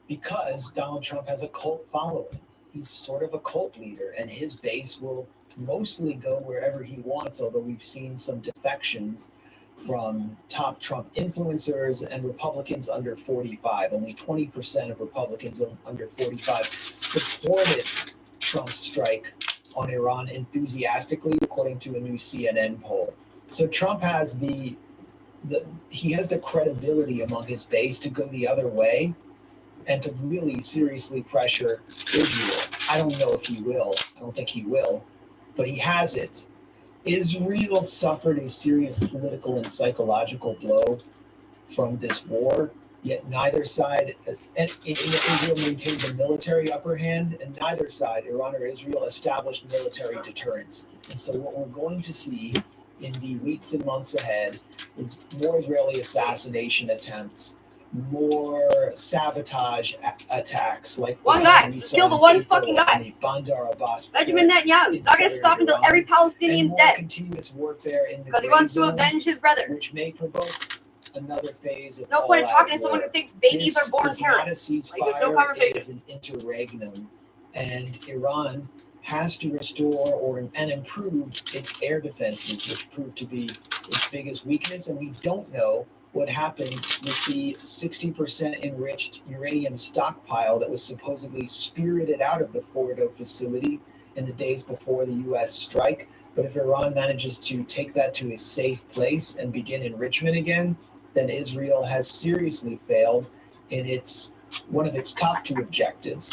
Because Donald Trump has a cult following. He's sort of a cult leader, and his base will mostly go wherever he wants, although we've seen some defections from top Trump influencers and Republicans under 45. Only 20% of Republicans under 45 supported Trump's strike on Iran enthusiastically, according to a new CNN poll. So Trump has the credibility among his base to go the other way and to really seriously pressure Israel. I don't know if he will. I don't think he will, but he has it. Israel suffered a serious political and psychological blow from this war, yet neither side, and Israel maintained the military upper hand, and neither side, Iran or Israel, established military deterrence. And so what we're going to see in the weeks and months ahead is more Israeli assassination attempts, more sabotage attacks like One the guy. one we Just saw kill the in one April fucking in guy. the Bandar Abbas Benjamin Netanyahu. He's not going to stop until every Palestinian's more dead. continuous warfare in the Because he gray wants to zone, avenge his brother. which may provoke another phase of No point in all-out talking to someone war. who thinks babies This are born is not a terrorists. ceasefire, Like, there's no it conversation. is an interregnum, and Iran has to restore and improve its air defenses, which proved to be its biggest weakness, and we don't know what happened with the 60% enriched uranium stockpile that was supposedly spirited out of the Fordo facility in the days before the U.S. strike. But if Iran manages to take that to a safe place and begin enrichment again, then Israel has seriously failed in one of its top two objectives.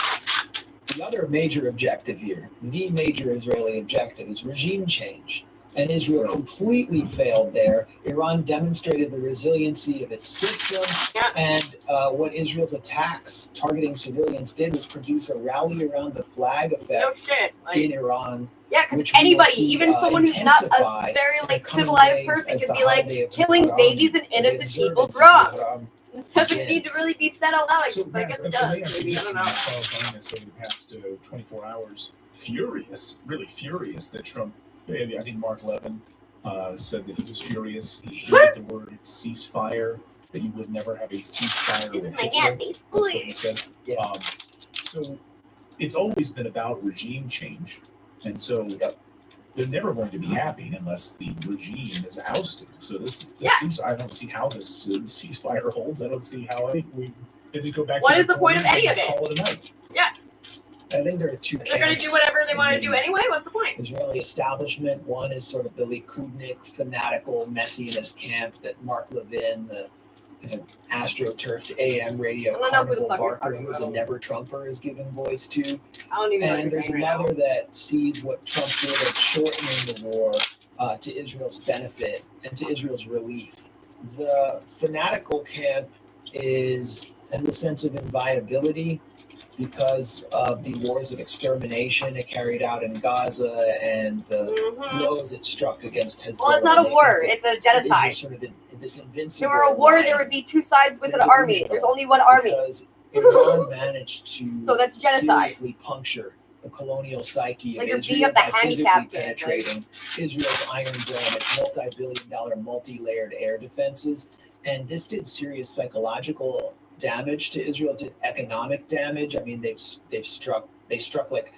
The other major objective here, the major Israeli objective, is regime change. And Israel completely failed there. Iran demonstrated the resiliency of its system. And what Israel's attacks targeting civilians did was produce a rally around the flag effect in Iran. Yeah, because which we will anybody, see, even someone who's not intensify a very in like the coming civilized days person as could the be like, holiday of killing Haram, babies and the innocent observance people's of wrong. Haram It doesn't need to really be said out loud. So, I guess it the does. way Maybe, I don't know. Charles Linus over the past 24 hours, really furious that Trump, I think Mark Levin said that he was furious. He hated the word ceasefire, that he would never have a ceasefire with Hitler. That's what he said. So it's always been about regime change. And so they're never going to be happy unless the regime is ousted. So I don't see how this ceasefire holds. I don't see how we just go back What to is the point of any of it? Call it a night. Yeah. I think there are two If they're going to do whatever they want to do anyway, what's the point? Israeli establishment. One is sort of the Likudnik, fanatical, messiness camp that Mark Levin, the astroturfed AM radio I don't know who the carnival fuck you're barker, talking who is a about. never Trumper, is giving voice to. I don't even know what And you're there's saying right another now. that sees what Trump did as shortening the war to Israel's benefit and to Israel's relief. The fanatical camp has a sense of inviolability because of the wars of extermination it carried out in Gaza and the blows it struck against Hezbollah. Well, it's not a They war. think It's a that genocide. Israel's sort of this If invincible there were a war, line there would be two sides with an army. delusional There's only one army. because Iran managed to So that's genocide. seriously puncture the colonial psyche Like of you're beating Israel up the by physically handicap kid, penetrating Israel's Iron Dome, its multi-billion-dollar, multi-layered air defenses, and this did serious psychological damage to Israel. Did economic damage. I mean, they struck like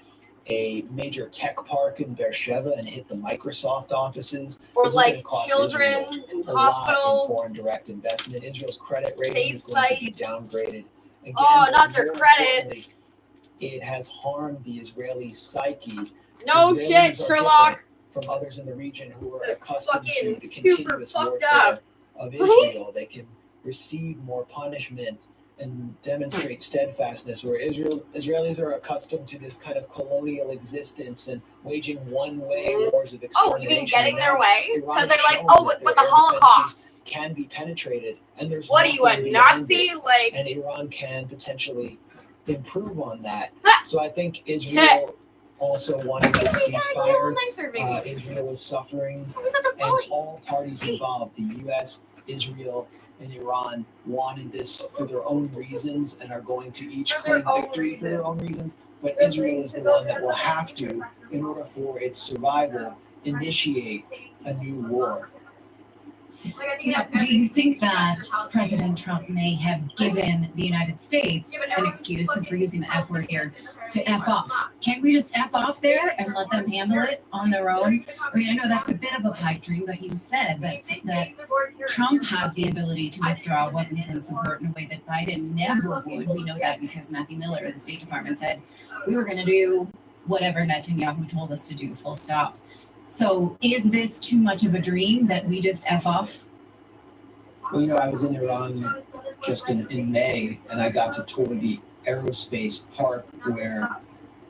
a major tech park in Beersheba and hit the Microsoft offices. Or This is gonna like cost children Israel and a lot in hospitals. foreign direct investment. Israel's credit rating Safe is going to be sites. downgraded. Again, Oh, not their more credit. importantly, it has harmed the Israeli psyche. No Israelis shit, are Sherlock. different from others in the region who are They're accustomed to fucking the super continuous fucked warfare up. of Israel. They can receive more punishment and demonstrate steadfastness, where Israelis are accustomed to this kind of colonial existence and waging one-way wars of Oh, extermination. you mean getting And their now way? Iran Because has they're like, shown oh, that but their the air Holocaust. defenses can be penetrated, and there's What are you, a nothing beyond Nazi? it. Like, And Iran can potentially improve on that. Ha! So I think Israel also wanted a ceasefire. nicer, maybe. Israel is suffering, Who's such a and bully? all parties involved, the U.S., Israel, and Iran, wanted this for their own reasons and are going to each For their claim own victory for their reasons. own reasons. But Israel is the one that will have to, in order for its survival, initiate a new war. Now, do you think that President Trump may have given the United States an excuse, since we're using the F word here, to F off? Can't we just F off there and let them handle it on their own? I mean, I know that's a bit of a pipe dream, but you said that Trump has the ability to withdraw weapons and support in a way that Biden never would. We know that because Matthew Miller of the State Department said we were going to do whatever Netanyahu told us to do, full stop. So is this too much of a dream that we just F off? Well, I was in Iran just in May, and I got to tour the aerospace park where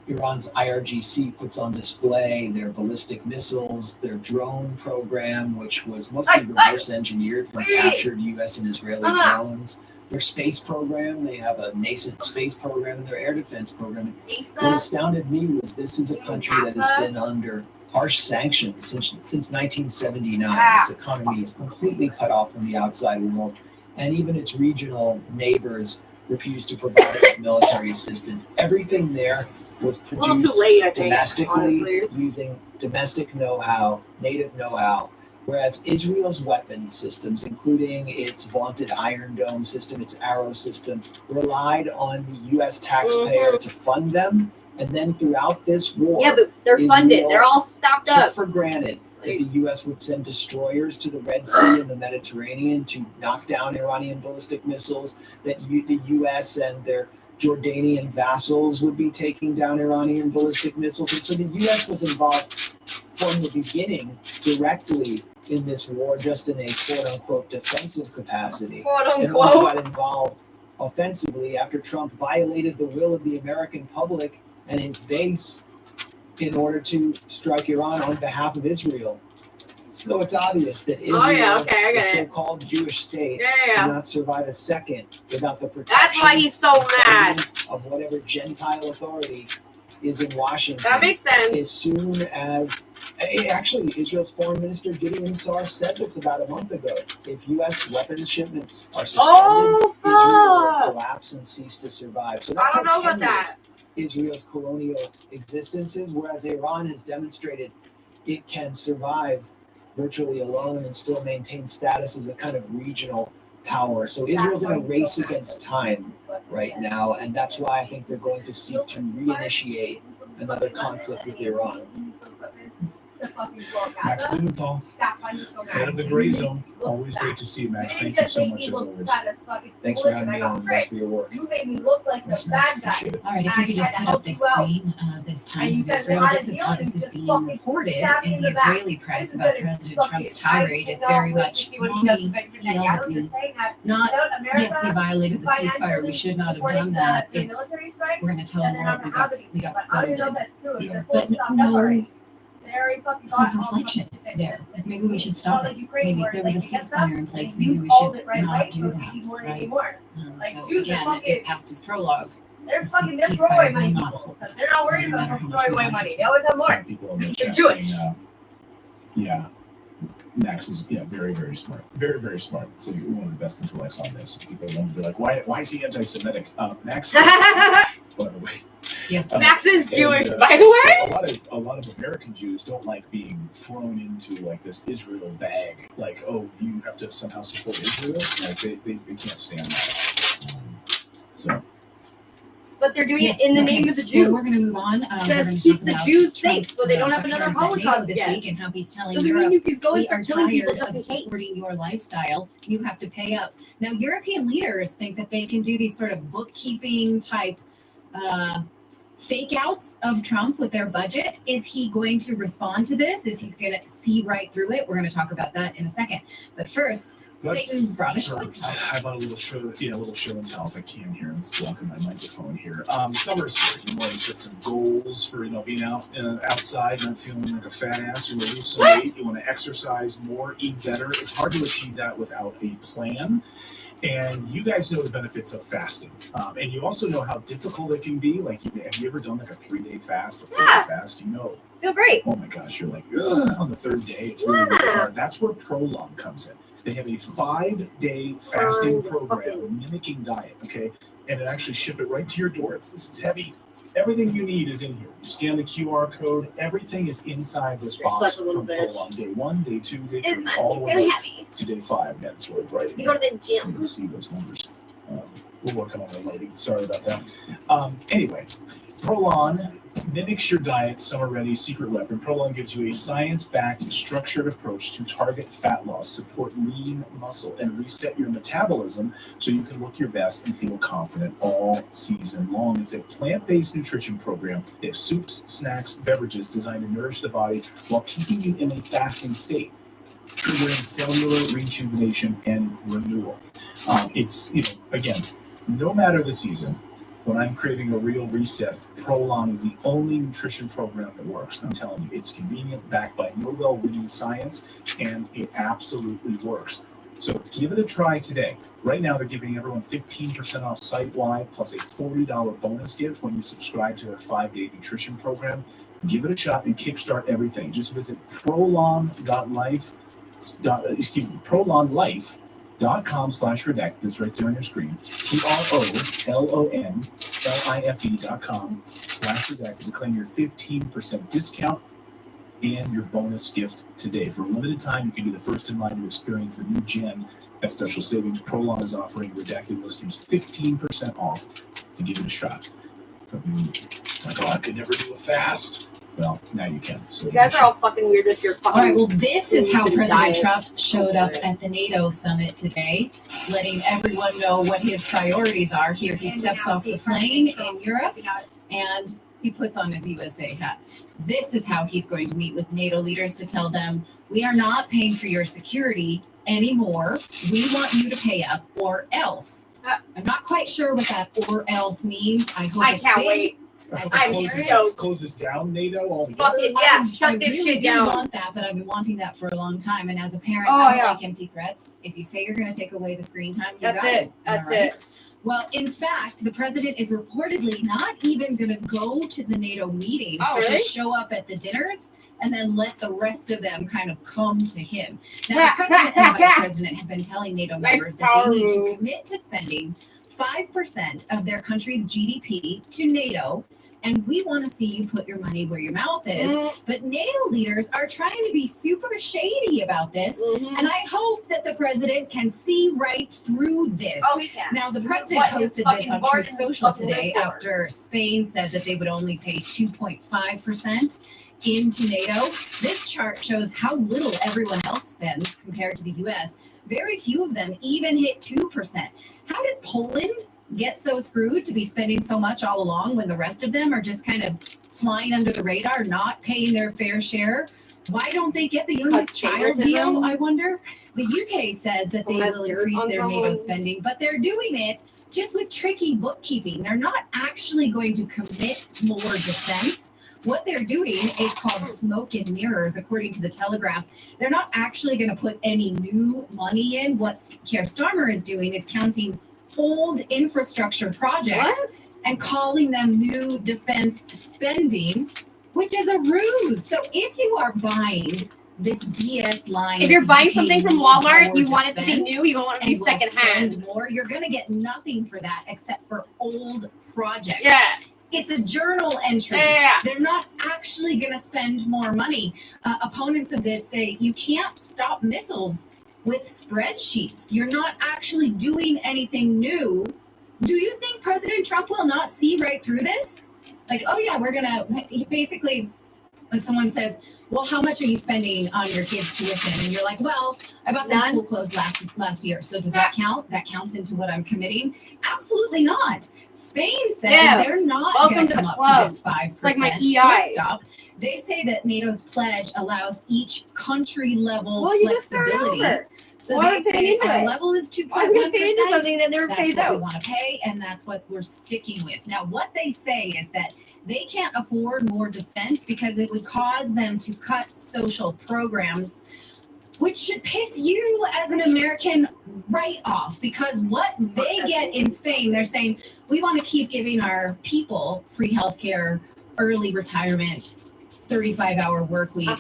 Iran's IRGC puts on display their ballistic missiles, their drone program, which was mostly reverse engineered from captured U.S. and Israeli drones. Their space program, they have a nascent space program, and their air defense program. What astounded me was this is a country that has been under harsh sanctions since 1979. Its economy is completely cut off from the outside world, and even its regional neighbors refuse to provide it with military assistance. Everything there was little too produced late, I think, domestically honestly. using domestic know-how, native know-how, whereas Israel's weapon systems, including its vaunted Iron Dome system, its Arrow system, relied on the U.S. taxpayer to fund them. And then throughout this war, Yeah, but they're funded. Israel They're all stocked took up. for granted that the U.S. would send destroyers to the Red Sea and the Mediterranean to knock down Iranian ballistic missiles, that the U.S. and their Jordanian vassals would be taking down Iranian ballistic missiles. And so the U.S. was involved from the beginning directly in this war, just in a quote-unquote defensive capacity. And only got involved offensively after Trump violated the will of the American public and his base in order to strike Iran on behalf of Israel. So it's obvious that Israel, the so-called Jewish state, cannot survive a second without the protection. That's why he's so mad. Of whatever Gentile authority is in Washington. That makes sense. As soon as, actually, Israel's foreign minister Gideon Sar said this about a month ago. If U.S. weapons shipments are suspended, Israel will collapse and cease to survive. So that's how tenuous Israel's colonial existence is, whereas Iran has demonstrated it can survive virtually alone and still maintain status as a kind of regional power. So Israel's in a race against time right now, and that's why I think they're going to seek to reinitiate another conflict with Iran. Max Blumenthal, head of the Gray Zone. Always great to see you, Max. Thank you so much as always. Thanks for having me on, and thanks for your work. All right, if you could just put up this screen, this Times of Israel. This is how this is being reported in the Israeli press about President Trump's tirade. It's very much, mommy yelled at me. Not, yes, we violated the ceasefire. We should not have done that. It's, we're going to tell the world we got scolded. But no self-reflection there. Maybe we should stop it. Maybe there was a ceasefire in place. Maybe we should not do that, right? So again, if past his prologue, They're throwing money. They're not worried about throwing away money. They always have more. People in the They're chat Jewish. saying, Max is very, very smart. Very, very smart. So you're one of the best intellects on this. People are like, why is he anti-Semitic? Max, by the way. Yes, Max is Jewish, by the way. A lot of American Jews don't like being thrown into like this Israel bag. Like, oh, you have to somehow support Israel. Like they can't stand that. So. But they're doing it in the name of the Jews. Well, we're going to move on. Just keep the Jews safe so they don't have another Holocaust this again. week, and how he's telling So Europe, if he's going we for are killing people tired of just in case. supporting your lifestyle. You have to pay up. Now, European leaders think that they can do these sort of bookkeeping type fake outs of Trump with their budget. Is he going to respond to this? Is he going to see right through it? We're going to talk about that in a second. But first, Clayton brought a show. How about a little show? Yeah, a little show and tell if I can here. Let's blocking my microphone here. Summer's here. You want to set some goals for being outside, not feeling like a fat ass. You want to lose some weight. You want to exercise more, eat better. It's hard to achieve that without a plan. And you guys know the benefits of fasting. And you also know how difficult it can be. Like, have you ever done like a 3-day fast, a 4-day fast? You know. Feel great. Oh my gosh, you're like, ugh, on the third day, it's really, really hard. That's where Prolong comes in. They have a 5-day fasting program mimicking diet, okay? And it actually ship it right to your door. This is heavy. Everything you need is in here. You scan the QR code. Everything is inside this box from Prolong. Day 1, day 2, day 3, all the way to day 5. Yeah, it's really bright. You go to the gym. You can see those numbers. We'll work on it later. Sorry about that. Anyway, Prolong mimics your diet, summer ready, secret weapon. Prolong gives you a science-backed, structured approach to target fat loss, support lean muscle, and reset your metabolism so you can look your best and feel confident all season long. It's a plant-based nutrition program. They have soups, snacks, beverages designed to nourish the body while keeping you in a fasting state, triggering cellular rejuvenation and renewal. It's, again, no matter the season, when I'm craving a real reset, Prolong is the only nutrition program that works. I'm telling you, it's convenient, backed by Nobel-winning science, and it absolutely works. So give it a try today. Right now, they're giving everyone 15% off site-wide, plus a $40 bonus gift when you subscribe to their 5-day nutrition program. Give it a shot and kickstart everything. Just visit prolonglife.com/redact. That's right there on your screen. prolonglife.com/redact to claim your 15% discount and your bonus gift today. For a limited time, you can be the first in line to experience the new gen at special savings. Prolong is offering Redacted listeners 15% off to give it a shot. Like, oh, I could never do a fast. Well, now you can. So You guys are all fucking weird with your All fucking. right, well, this is how President diet. Trump showed up at the NATO summit today, letting everyone know what his priorities are. Here he steps off the plane in Europe and he puts on his USA hat. This is how he's going to meet with NATO leaders to tell them, we are not paying for your security anymore. We want you to pay up or else. I'm not quite sure what that or else means. I hope I it's can't big. wait. As I'm the stoked. Closes down NATO altogether. Fucking yeah, I shut this really shit do down. want that, but I've been wanting that for a long time. And as a parent, Oh, I don't yeah. like empty threats. If you say you're going to take away the screen time, you That's got it. That's All right? it. Well, in fact, the president is reportedly not even going to go to the NATO meetings, Oh, but really? just show up at the dinners and then let the rest of them kind of come to him. Now, the president and vice president have been telling NATO Nice members that they need power to commit to spending 5% of their country's GDP to NATO. And we want to see you put your money where your mouth is. Mhm. But NATO leaders are trying to be super shady about this. Mhm. And I hope that the president can see right through this. Oh, he can. Now, the This is president what his posted fucking this on bargain Truth Social fucking today live for. after Spain said that they would only pay 2.5% into NATO. This chart shows how little everyone else spends compared to the US. Very few of them even hit 2%. How did Poland get so screwed to be spending so much all along when the rest of them are just kind of flying under the radar, not paying their fair share? Why don't they get the youngest child deal, I wonder? The UK says that they will increase their NATO spending, but they're doing it just with tricky bookkeeping. They're not actually going to commit more defense. What they're doing is called smoke and mirrors, according to the Telegraph. They're not actually going to put any new money in. What Keir Starmer is doing is counting old infrastructure projects and calling them new defense spending, which is a ruse. So if you are buying this BS line, If you're that buying you something pay from more Walmart, you want it to be defense new, you don't want it to be and will secondhand. spend more, you're going to get nothing for that except for old projects. Yeah. It's a journal entry. Yeah. They're not actually going to spend more money. Opponents of this say you can't stop missiles with spreadsheets. You're not actually doing anything new. Do you think President Trump will not see right through this? Like, oh yeah, we're going to basically, if someone says, well, how much are you spending on your kids' tuition? And you're like, well, I bought them school clothes last year. So does that count? That counts into what I'm committing? Absolutely not. Spain says they're not Welcome going to to come the up club. to this 5% Like my EI. stop. They say that NATO's pledge allows each country level Well, you just start flexibility. over. So Why they would they say into our it? level is Why would they pay into 2.1%. something that never That's pays what we out? want to pay, and that's what we're sticking with. Now, what they say is that they can't afford more defense because it would cause them to cut social programs, which should piss you as an American right off, because what they get in Spain, they're saying, we want to keep giving our people free healthcare, early retirement, 35-hour work week.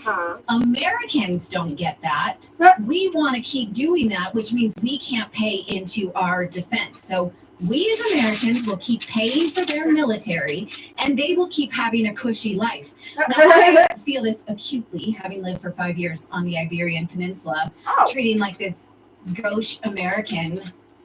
Americans don't get that. We want to keep doing that, which means we can't pay into our defense. So we as Americans will keep paying for their military, and they will keep having a cushy life. Now, I feel this acutely, having lived for 5 years on the Iberian Peninsula, treating like this gauche American.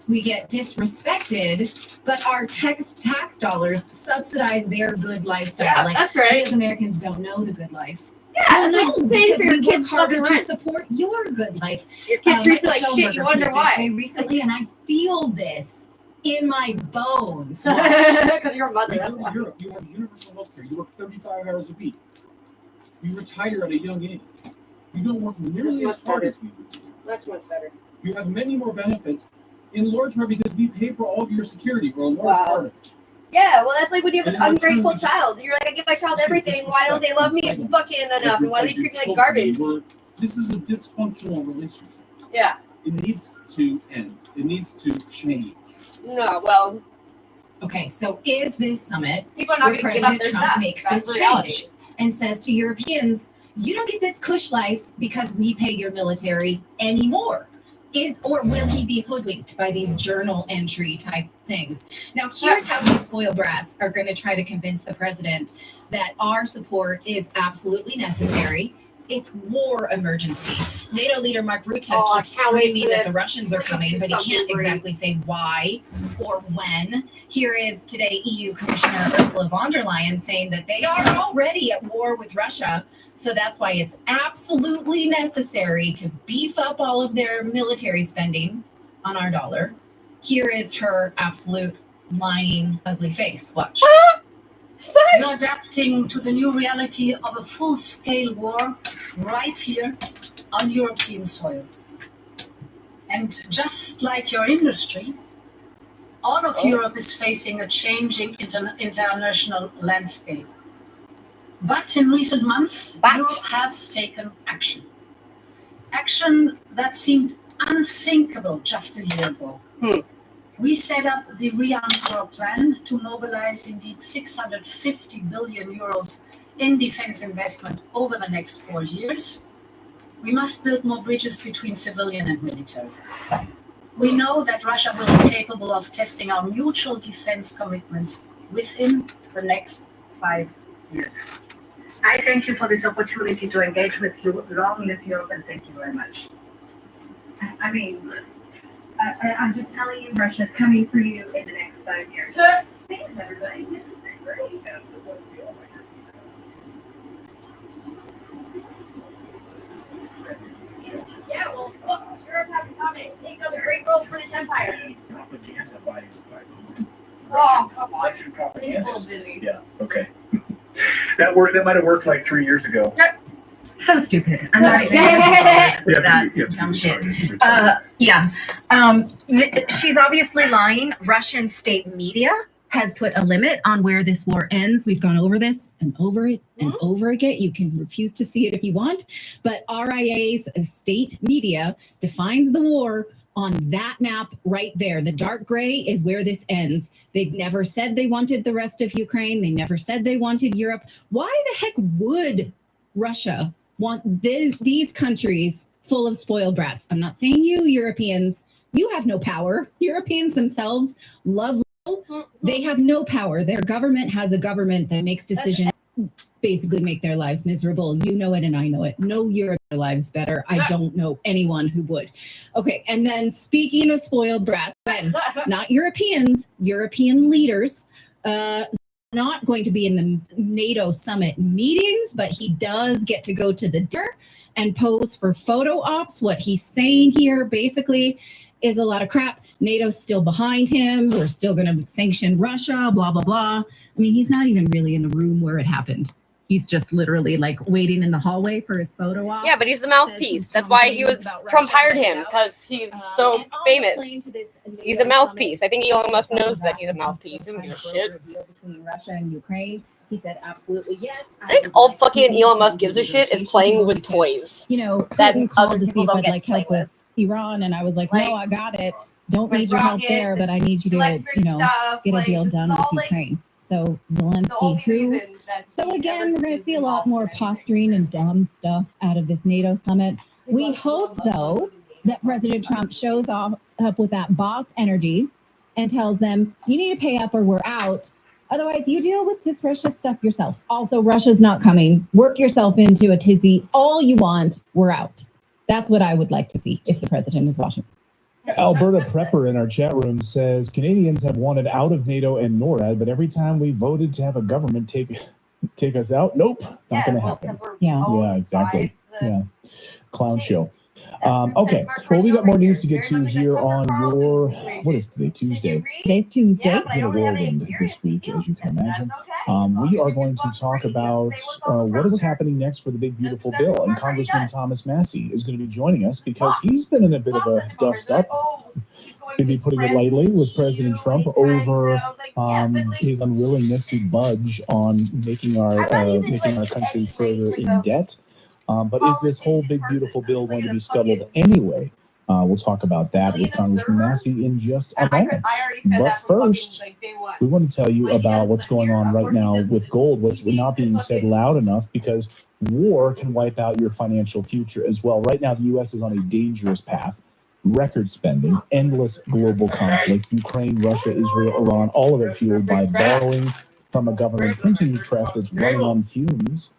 We get disrespected, but our tax dollars subsidize their good lifestyle. Yeah, like, that's right. we as Americans don't know the good life. Yeah, Well, it's like no, paying because for your we work kids' harder fucking to rent. support your good life. Your kids treat you Michael like shit, you Schoenberger wonder put it why. this way recently, and I feel this in my bones. Because you're a mother, You that's go why. to Europe, you have universal health care. You work 35 hours a week. You retire at a young age. You don't work nearly as hard as we do. Much better. You have many more benefits, in large part because we pay for all of your security, or a large Wow. part of it. Yeah, well, that's like when you have an And in ungrateful return, child. You're like, I give my child This is everything. Why don't they love me disrespect. fucking enough? And why do they treat me like garbage? This is a dysfunctional relationship. Yeah. It needs to end. It needs to change. No, well, Okay, so is this summit people are not where going to give up President their Trump stuff. makes That's this reality. change and says to Europeans, you don't get this cush life because we pay your military anymore? Or will he be hoodwinked by these journal entry type things? Now, here's how these spoiled brats are going to try to convince the president that our support is absolutely necessary. It's war emergency. NATO leader Mark Rutte Oh, I keeps can't wait screaming for that this. the Russians are Please coming, do but he something can't great. exactly say why or when. Here is today EU Commissioner Ursula von der Leyen saying that they are already at war with Russia. So that's why it's absolutely necessary to beef up all of their military spending on our dollar. Here is her absolute lying, ugly face. Watch. We're adapting to the new reality of a full-scale war right here on European soil. And just like your industry, all of Europe is facing a changing international landscape. But in recent months, Europe has taken action. Action that seemed unthinkable just a year ago. We set up the Rearm War plan to mobilize indeed 650 billion euros in defense investment over the next 4 years. We must build more bridges between civilian and military. We know that Russia will be capable of testing our mutual defense commitments within the next 5 years. I thank you for this opportunity to engage with you. Long live Europe, and thank you very much. I mean, I'm just telling you, Russia's coming for you in the next 5 years. Thanks, everybody. This has been great. Yeah, well, look, Europe has a comment. Take down the Great World British Empire. Oh, come on. He's a little busy. Yeah. Okay. That might have worked like 3 years ago. So stupid. I'm not even bothered with that dumb shit. She's obviously lying. Russian state media has put a limit on where this war ends. We've gone over this and over it and over again. You can refuse to see it if you want, but RIA's state media defines the war on that map right there. The dark gray is where this ends. They never said they wanted the rest of Ukraine. They never said they wanted Europe. Why the heck would Russia want these countries full of spoiled brats? I'm not saying you Europeans, you have no power. Europeans themselves love, they have no power. Their government has a government that makes decisions, basically make their lives miserable. You know it and I know it. No Europe lives better. I don't know anyone who would. Okay, and then speaking of spoiled brats, not Europeans, European leaders, not going to be in the NATO summit meetings, but he does get to go to the dinner and pose for photo ops. What he's saying here basically is a lot of crap. NATO's still behind him. We're still going to sanction Russia, blah, blah, blah. I mean, he's not even really in the room where it happened. He's just literally like waiting in the hallway for his photo op. Yeah, but he's the mouthpiece. That's why Trump hired him, because he's so famous. He's a mouthpiece. I think Elon Musk knows that he's a mouthpiece. He doesn't give a shit. Between Russia and Ukraine, he said absolutely yes. I think all fucking Elon Musk gives a shit is playing with toys. You know, that Putin other called to see people if don't I'd get like to play help with Iran, and I was like, no, I got it. Don't need your help there, but I need you to, get a deal done with Ukraine. So Zelensky, who? So again, we're going to see a lot more posturing and dumb stuff out of this NATO summit. We hope, though, that President Trump shows up with that boss energy and tells them, you need to pay up or we're out. Otherwise, you deal with this Russia stuff yourself. Also, Russia's not coming. Work yourself into a tizzy all you want. We're out. That's what I would like to see if the president is watching. Alberta Prepper in our chat room says Canadians have wanted out of NATO and NORAD, but every time we voted to have a government take us out, nope, not going to happen. Yeah, exactly. Yeah, clown show. Okay, well, we got more news to get to here on your, what is today, Tuesday? Today's Tuesday. It's been a whirlwind this week, as you can imagine. We are going to talk about what is happening next for the big, beautiful bill. And Congressman Thomas Massey is going to be joining us because he's been in a bit of a dust-up. Going to be putting it lightly with President Trump over his unwillingness to budge on making our country further in debt. But is this whole big, beautiful bill going to be scuttled anyway? We'll talk about that with Congressman Massey in just a moment. But first, we want to tell you about what's going on right now with gold, what's not being said loud enough, because war can wipe out your financial future as well. Right now, the U.S. is on a dangerous path. Record spending, endless global conflict, Ukraine, Russia, Israel, Iran, all of it fueled by borrowing from a government printing press that's running on fumes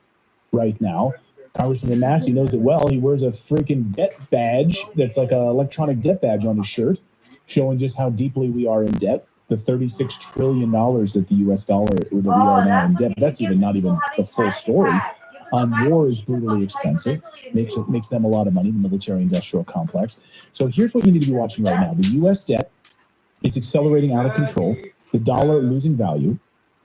right now. Congressman Massey knows it well. He wears a freaking debt badge that's like an electronic debt badge on his shirt, showing just how deeply we are in debt. The $36 trillion that the U.S. dollar that we are now in debt. That's not even the full story. War is brutally expensive. Makes them a lot of money, the military-industrial complex. So here's what you need to be watching right now. The U.S. debt, it's accelerating out of control. The dollar losing value.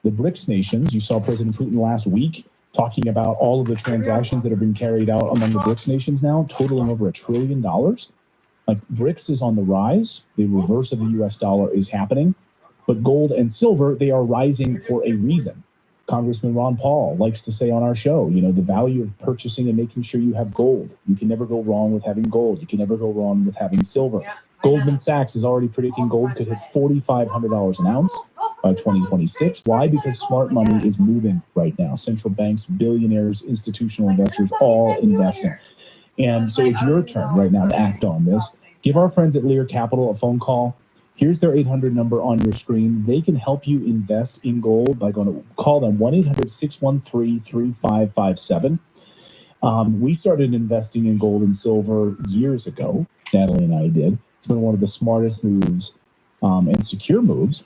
The BRICS nations, you saw President Putin last week talking about all of the transactions that have been carried out among the BRICS nations now, totaling over $1 trillion. Like BRICS is on the rise. The reverse of the U.S. dollar is happening. But gold and silver, they are rising for a reason. Congressman Ron Paul likes to say on our show, the value of purchasing and making sure you have gold. You can never go wrong with having gold. You can never go wrong with having silver. Goldman Sachs is already predicting gold could hit $4,500 an ounce by 2026. Why? Because smart money is moving right now. Central banks, billionaires, institutional investors, all investing. And so it's your turn right now to act on this. Give our friends at Lear Capital a phone call. Here's their 800 number on your screen. They can help you invest in gold by going to call them 1-800-613-3557. We started investing in gold and silver years ago. Natalie and I did. It's been one of the smartest moves and secure moves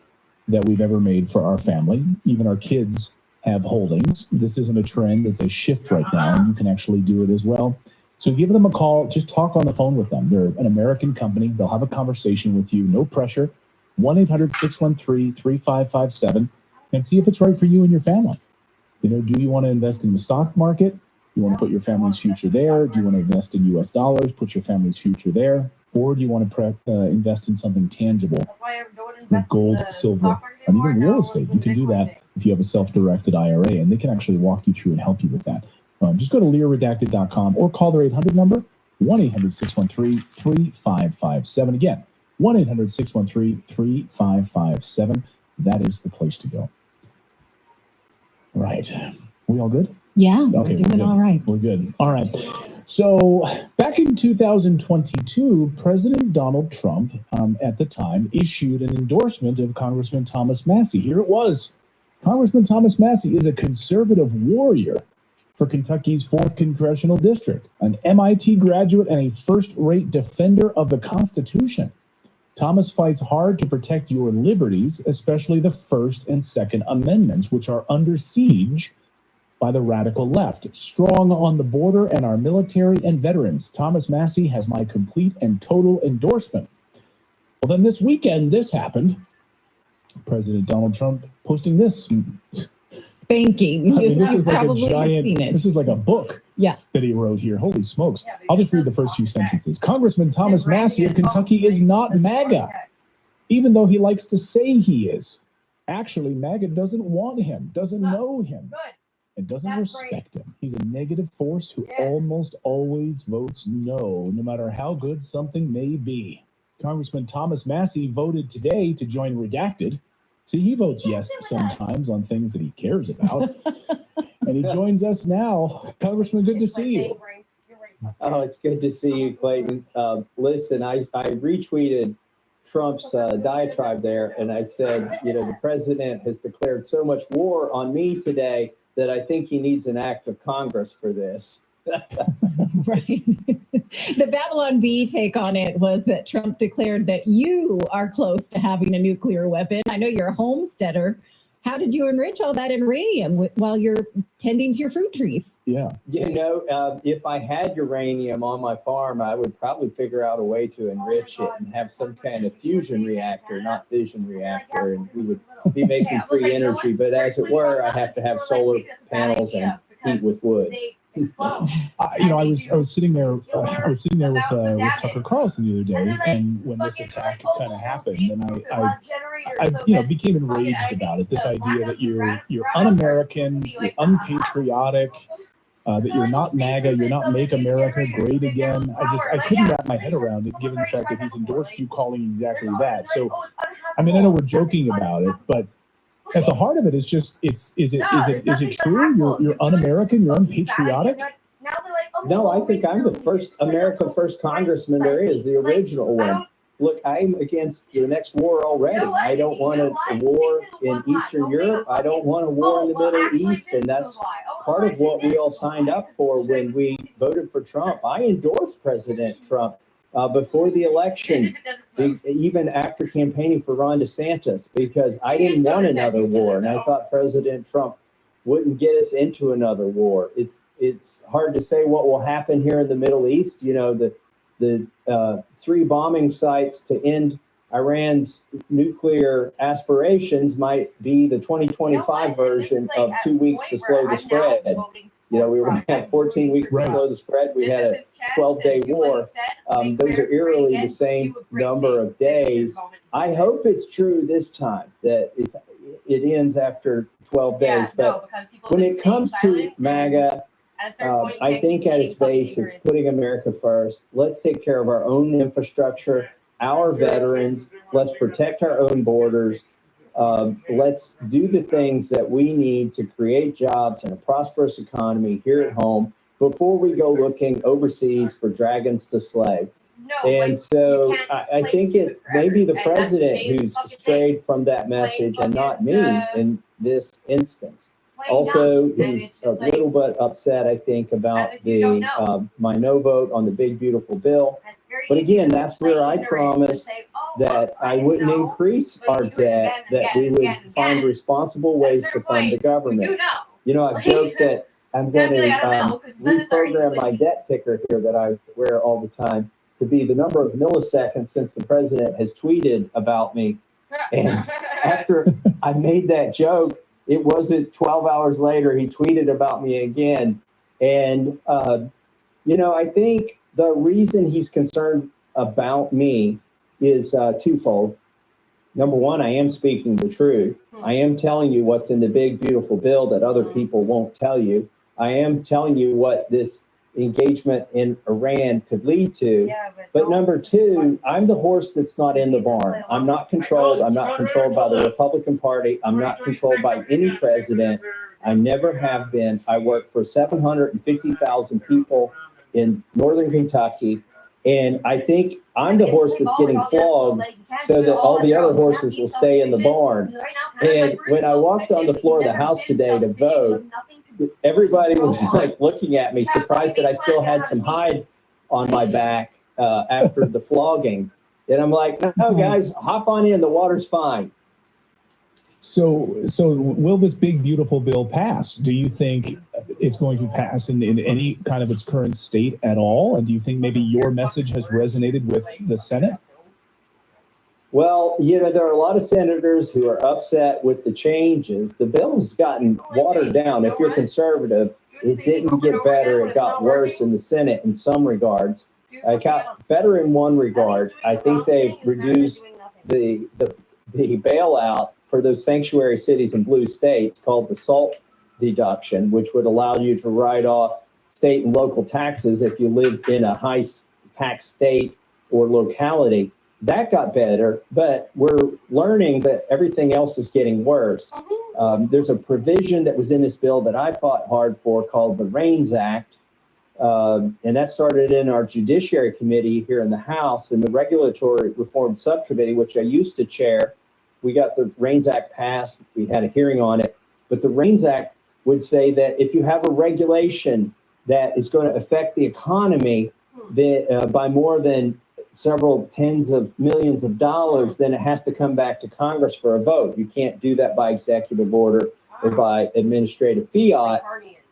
that we've ever made for our family. Even our kids have holdings. This isn't a trend. It's a shift right now, and you can actually do it as well. So give them a call. Just talk on the phone with them. They're an American company. They'll have a conversation with you. No pressure. 1-800-613-3557 and see if it's right for you and your family. Do you want to invest in the stock market? Do you want to put your family's future there? Do you want to invest in U.S. dollars, put your family's future there? Or do you want to invest in something tangible with gold, silver, and even real estate? You can do that if you have a self-directed IRA, and they can actually walk you through and help you with that. Just go to learredacted.com or call their 800 number, 1-800-613-3557. Again, 1-800-613-3557. That is the place to go. Right. We all good? Yeah, Okay, we're doing all right. We're good. All right. So back in 2022, President Donald Trump, at the time, issued an endorsement of Congressman Thomas Massie. Here it was. Congressman Thomas Massie is a conservative warrior for Kentucky's 4th Congressional District, an MIT graduate and a first-rate defender of the Constitution. Thomas fights hard to protect your liberties, especially the First and Second Amendments, which are under siege by the radical left. Strong on the border and our military and veterans, Thomas Massie has my complete and total endorsement. Well, then this weekend, this happened. President Donald Trump posting this. Spanking. This is like a probably giant, seen it. this is like a book that he wrote here. Holy smokes. I'll just read the first few sentences. Congressman Thomas Massie of Kentucky is not MAGA, even though he likes to say he is. Actually, MAGA doesn't want him, doesn't know him, and doesn't respect him. He's a negative force who almost always votes no matter how good something may be. Congressman Thomas Massie voted today to join Redacted. See, he votes yes sometimes on things that he cares about. And he joins us now. Congressman, good to see you. Oh, it's good to see you, Clayton. Listen, I retweeted Trump's diatribe there, and I said, the president has declared so much war on me today that I think he needs an act of Congress for this. Right. The Babylon Bee take on it was that Trump declared that you are close to having a nuclear weapon. I know you're a homesteader. How did you enrich all that uranium while you're tending to your fruit trees? Yeah. If I had uranium on my farm, I would probably figure out a way to enrich it and have some kind of fusion reactor, not fission reactor, and we would be making free energy. But as it were, I have to have solar panels and heat with wood. I was sitting there. I was sitting there with Tucker Carlson the other day, and when this attack kind of happened, and I became enraged about it. This idea that you're un-American, you're unpatriotic, that you're not MAGA, you're not Make America Great Again. I couldn't wrap my head around it, given the fact that he's endorsed you calling exactly that. So, I mean, I know we're joking about it, but at the heart of it is just is it true? You're un-American, you're unpatriotic? No, I think I'm the first America First Congressman there is, the original one. look, I'm against the next war already. I don't want a war in Eastern Europe. I don't want a war in the Middle East. And that's part of what we all signed up for when we voted for Trump. I endorsed President Trump before the election, even after campaigning for Ron DeSantis, because I didn't want another war. And I thought President Trump wouldn't get us into another war. It's hard to say what will happen here in the Middle East. You know, the 3 bombing sites to end Iran's nuclear aspirations might be the 2025 version of 2 weeks to slow the spread. You know, we were going to have 14 weeks to slow the spread. We had a 12-day war. Those are eerily the same number of days. I hope it's true this time that it ends after 12 days. But when it comes to MAGA, I think at its base, it's putting America first. Let's take care of our own infrastructure, our veterans. Let's protect our own borders. Let's do the things that we need to create jobs and a prosperous economy here at home before we go looking overseas for dragons to slay. And so I think it may be the president who's strayed from that message and not me in this instance. Also, he's a little bit upset, I think, about the my no vote on the big, beautiful bill. But again, that's where I promised that I wouldn't increase our debt, that we would find responsible ways to fund the government. You know, I've joked that I'm going to reprogram my debt ticker here that I wear all the time to be the number of milliseconds since the president has tweeted about me. And after I made that joke, it wasn't 12 hours later, he tweeted about me again. And, you know, I think the reason he's concerned about me is twofold. Number one, I am speaking the truth. I am telling you what's in the big, beautiful bill that other people won't tell you. I am telling you what this engagement in Iran could lead to. But number two, I'm the horse that's not in the barn. I'm not controlled. I'm not controlled by the Republican Party. I'm not controlled by any president. I never have been. I work for 750,000 people in Northern Kentucky. And I think I'm the horse that's getting flogged so that all the other horses will stay in the barn. And when I walked on the floor of the House today to vote, everybody was like looking at me, surprised that I still had some hide on my back after the flogging. And I'm like, no, guys, hop on in. The water's fine. So will this big, beautiful bill pass? Do you think it's going to pass in any kind of its current state at all? And do you think maybe your message has resonated with the Senate? Well, you know, there are a lot of senators who are upset with the changes. The bill's gotten watered down. If you're conservative, it didn't get better. It got worse in the Senate in some regards. It got better in one regard. I think they've reduced the bailout for those sanctuary cities in blue states called the SALT deduction, which would allow you to write off state and local taxes if you lived in a high tax state or locality. That got better, but we're learning that everything else is getting worse. There's a provision that was in this bill that I fought hard for called the REINS Act. And that started in our Judiciary Committee here in the House and the Regulatory Reform Subcommittee, which I used to chair. We got the REINS Act passed. We had a hearing on it. But the REINS Act would say that if you have a regulation that is going to affect the economy by more than several tens of millions of dollars, then it has to come back to Congress for a vote. You can't do that by executive order or by administrative fiat.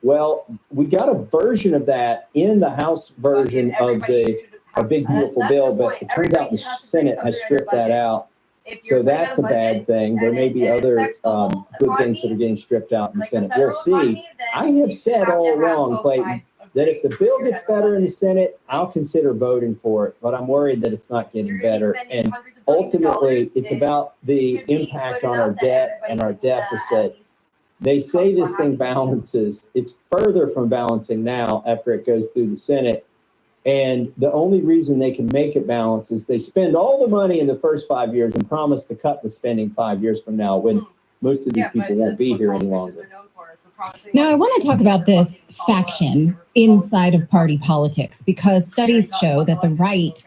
Well, we got a version of that in the House version of the Big Beautiful Bill, but it turns out the Senate has stripped that out. So that's a bad thing. There may be other good things that are getting stripped out in the Senate. We'll see. I have said all along, Clayton, that if the bill gets better in the Senate, I'll consider voting for it. But I'm worried that it's not getting better. And ultimately, it's about the impact on our debt and our deficit. They say this thing balances. It's further from balancing now after it goes through the Senate. And the only reason they can make it balance is they spend all the money in the first 5 years and promise to cut the spending 5 years from now when most of these people won't be here any longer. Now, I want to talk about this faction inside of party politics because studies show that the right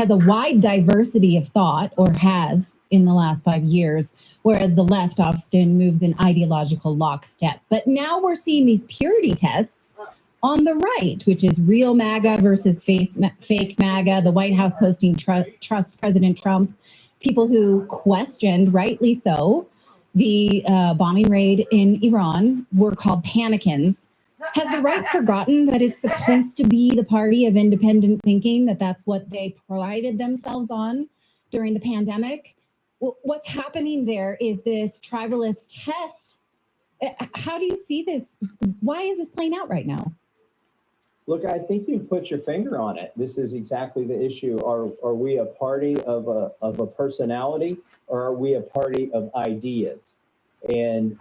has a wide diversity of thought, or has in the last 5 years, whereas the left often moves in ideological lockstep. But now we're seeing these purity tests on the right, which is real MAGA versus fake MAGA, the White House posting trust President Trump, people who questioned, rightly so, the bombing raid in Iran were called panicans. Has the right forgotten that it's supposed to be the party of independent thinking, that that's what they prided themselves on during the pandemic? What's happening there is this tribalist test. How do you see this? Why is this playing out right now? Look, I think you put your finger on it. This is exactly the issue. Are we a party of a personality, or are we a party of ideas? And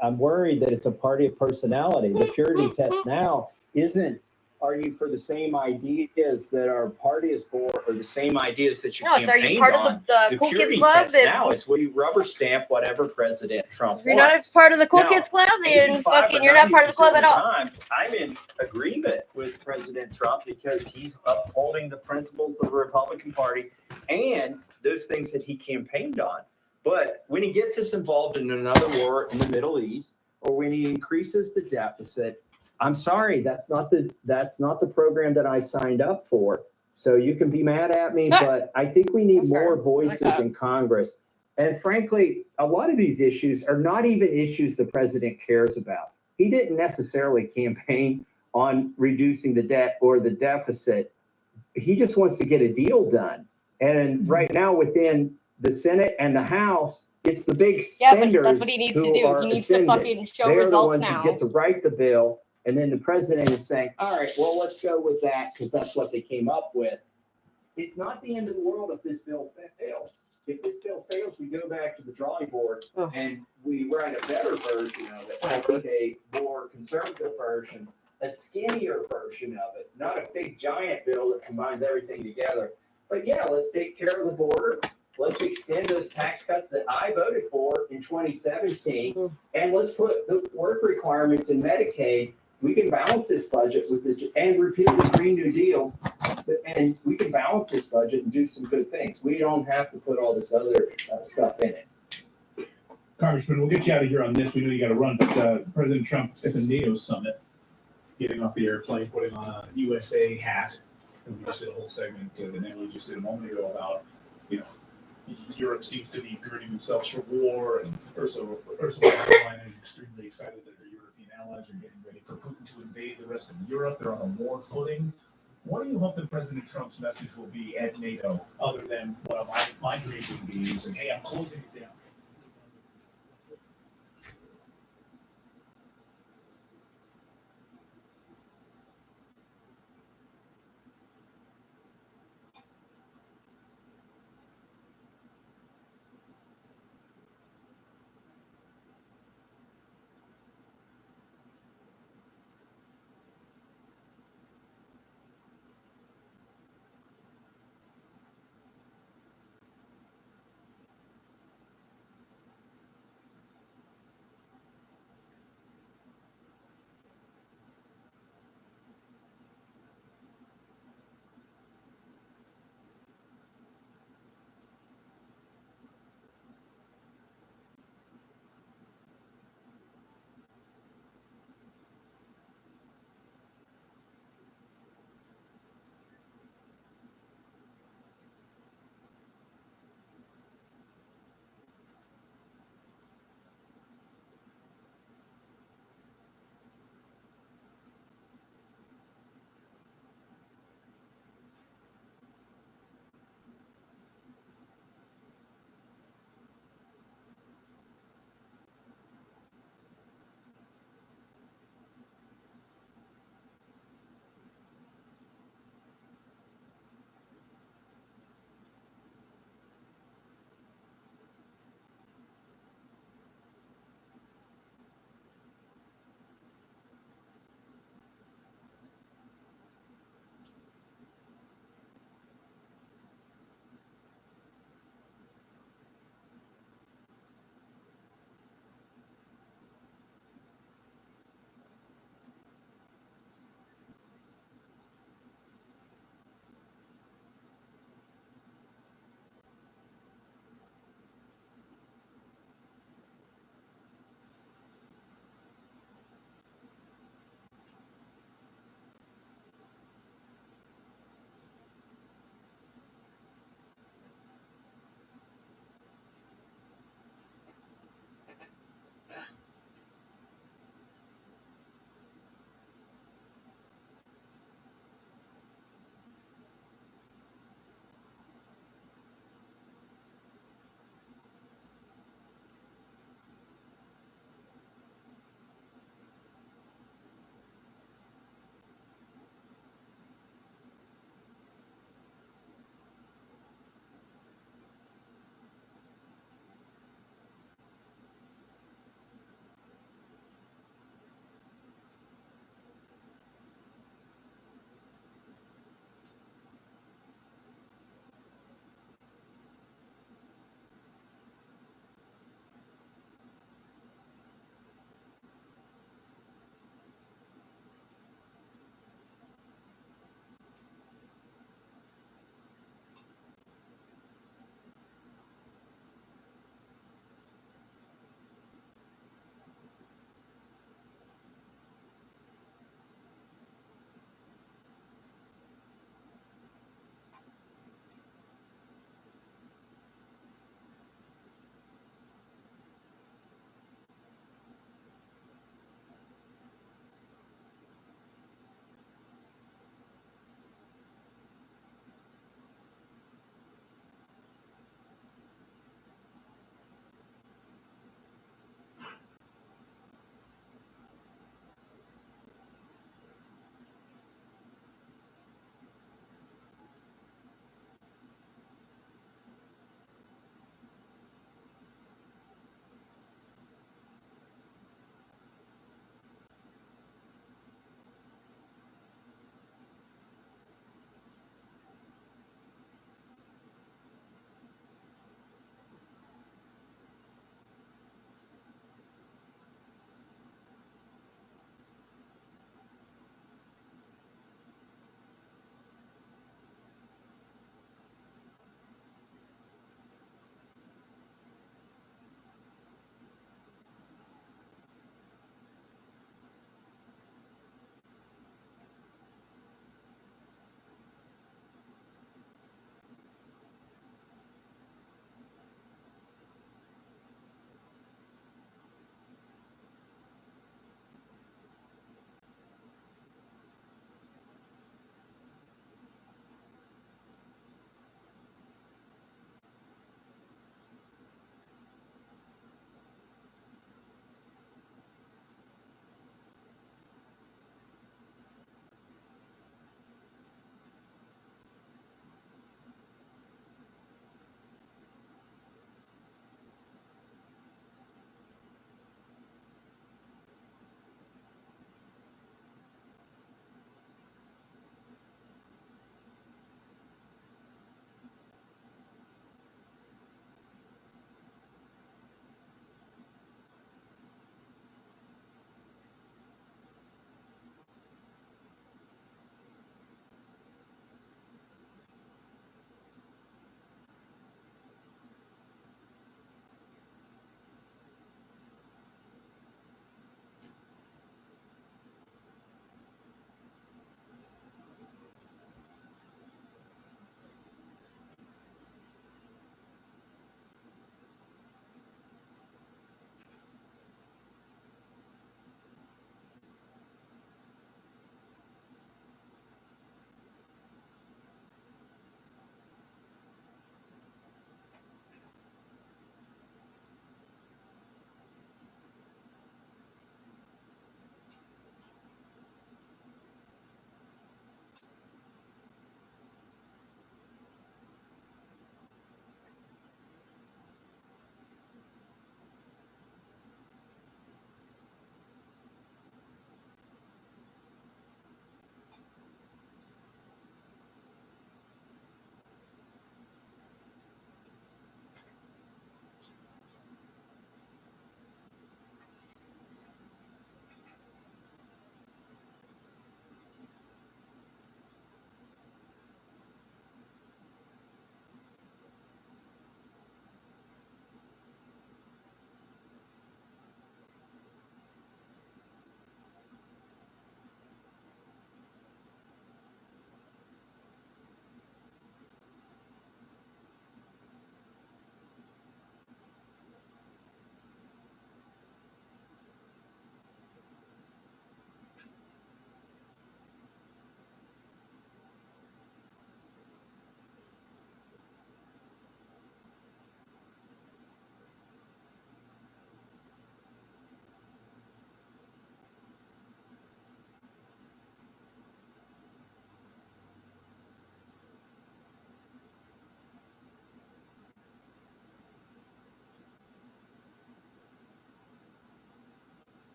I'm worried that it's a party of personality. The purity test now isn't, are you for the same ideas that our party is for, or the same ideas that you No, it's, are you campaigned part on? of the Cool purity Kids Club? test now is will you rubber stamp whatever President Trump If you're not wants. a part of the Cool Now, Kids Club, then 85 fucking or you're not part of the club at 90% all. time, I'm in agreement with President Trump because he's upholding the principles of the Republican Party and those things that he campaigned on. But when he gets us involved in another war in the Middle East, or when he increases the deficit, I'm sorry, that's not the program that I signed up for. So you can be mad at me, but I think we need more voices in Congress. And frankly, a lot of these issues are not even issues the president cares about. He didn't necessarily campaign on reducing the debt or the deficit. He just wants to get a deal done. And right now within the Senate and the House, it's the big spenders. Yeah, but that's what he needs to who do. are He needs to ascending. fucking show They're results the ones now. who get to write the bill, and then the president is saying, all right, well, let's go with that because that's what they came up with. It's not the end of the world if this bill fails. If this bill fails, we go back to the drawing board and we write a better version of it. I think a more conservative version, a skinnier version of it, not a big giant bill that combines everything together. But yeah, let's take care of the border. Let's extend those tax cuts that I voted for in 2017, and let's put the work requirements in Medicaid. We can balance this budget with and repeal the Green New Deal, and we can balance this budget and do some good things. We don't have to put all this other stuff in it. Congressman, we'll get you out of here on this. We know you got to run, but President Trump at the NATO summit, getting off the airplane, putting on a USA hat, and we just did a whole segment that Emily just did a moment ago about, Europe seems to be girding themselves for war, and Ursula von der Leyen is extremely excited that her European allies are getting ready for Putin to invade the rest of Europe. They're on a war footing. What do you hope that President Trump's message will be at NATO, other than what my dream would be, is like, hey, I'm closing it down.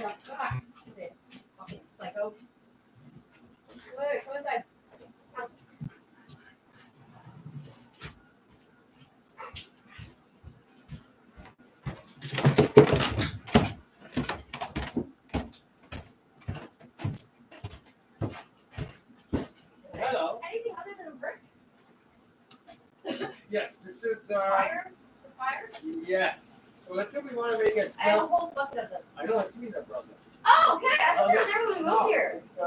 Come on. Fucking psycho. Wait, come inside. Come. Hello. Anything other than a brick? Yes, this is Fire? The fire? yes. So let's say we want to make a I have a smell. whole bucket of them. I know I've seen that, brother. Oh, okay. I thought they were there when we moved No, here. It's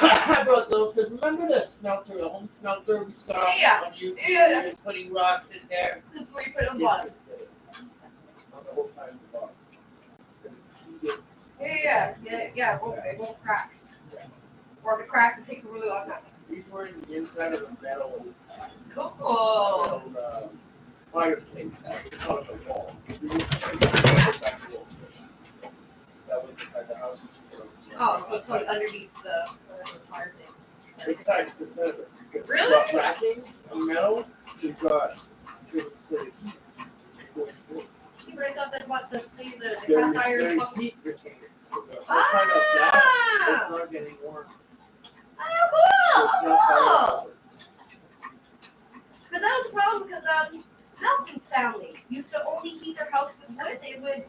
I brought those because remember the smelter, the home smelter we saw Yeah. on YouTube? Yeah. He was putting rocks in there. This is where you put them This bottom. is it. On the whole side of the bar. It's heated. Yeah. It won't crack. Or if it cracks, it takes a really long time. These were in the inside of a metal, Cool. fireplace that was out of the wall. That was inside the house. Oh, so it's like underneath the fire thing. Inside, it's inside of it. You've Really? got rackings of metal. You've got it's for the heat. You break up the sleeve, the They're cast iron fucking. heat retainers. So the outside of that is not getting warm. Oh, It's not cool. Because that was the problem because Nelson's family used to only heat their house with wood. They would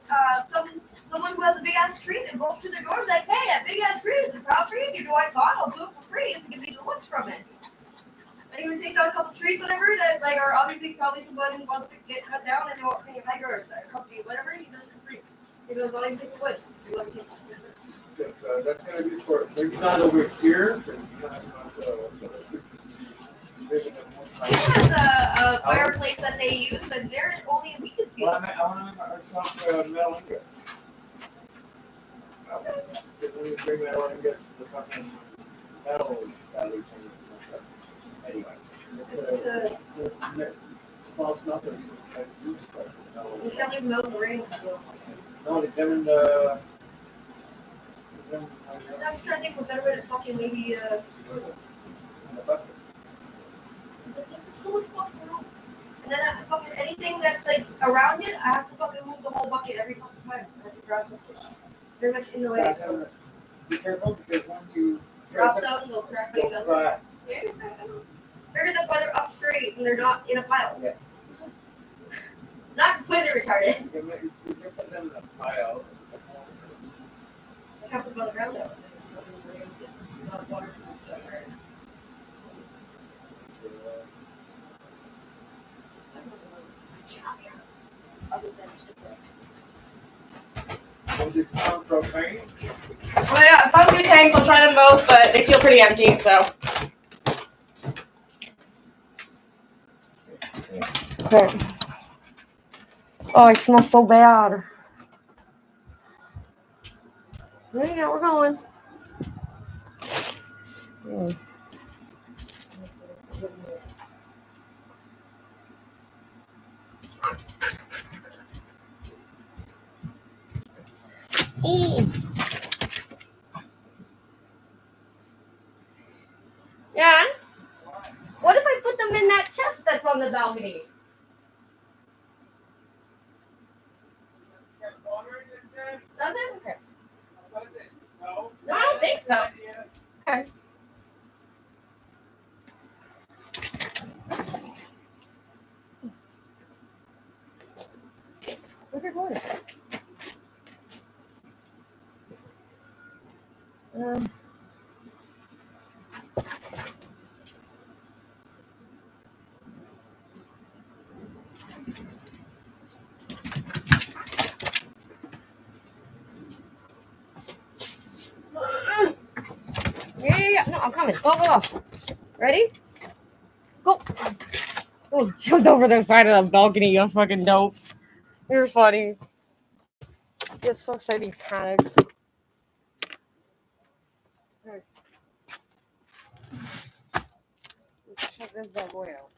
someone who has a big ass tree, they go up to their door like, hey, that big ass tree is a proud tree. If you want God, I'll do it for free if you give me the wood from it. And he would take down a couple trees, whatever, that like are obviously probably someone who wants to get cut down and they won't pay a hydro or a company, whatever, he does it for free. He goes, I'll even take the wood. So you want to take it. Yes, that's gonna be for maybe not over here, but it's not He has a fireplace that they use, and they're only we can see. Well, I want to make myself metal ingots. Because when you bring metal ingots to the fucking metal battery thing, it's not that. Anyway, it's small smelters that do stuff. You can't leave them out in the rain. No, they come in the. I'm just trying to think of a better way to fucking maybe In the bucket. so much fucking around. And then fucking anything that's like around it, I have to fucking move the whole bucket every fucking time. I have to grab something. Very much in the way. Be careful because when you Drop down and they'll crack each other. crack. Yeah, figure that's why they're up straight and they're not in a pile. Yes. Not completely retarded. You can put them in a pile. I can't put them on the ground though. It's not water. Was it on propane? Oh yeah, I found 2 tanks. I'll try them both, but they feel pretty empty. So. Okay. Oh, I smell so bad. Yeah, we're going. Yeah. What if I put them in that chest that's on the balcony? Does it? Okay. No, I don't think so. Okay. Where's your going? Yeah. No, I'm coming. Go. Ready? Go. Oh, jumped over the side of the balcony, you fucking dope. You're funny. It's so excited he panics. Let's check this bad boy out.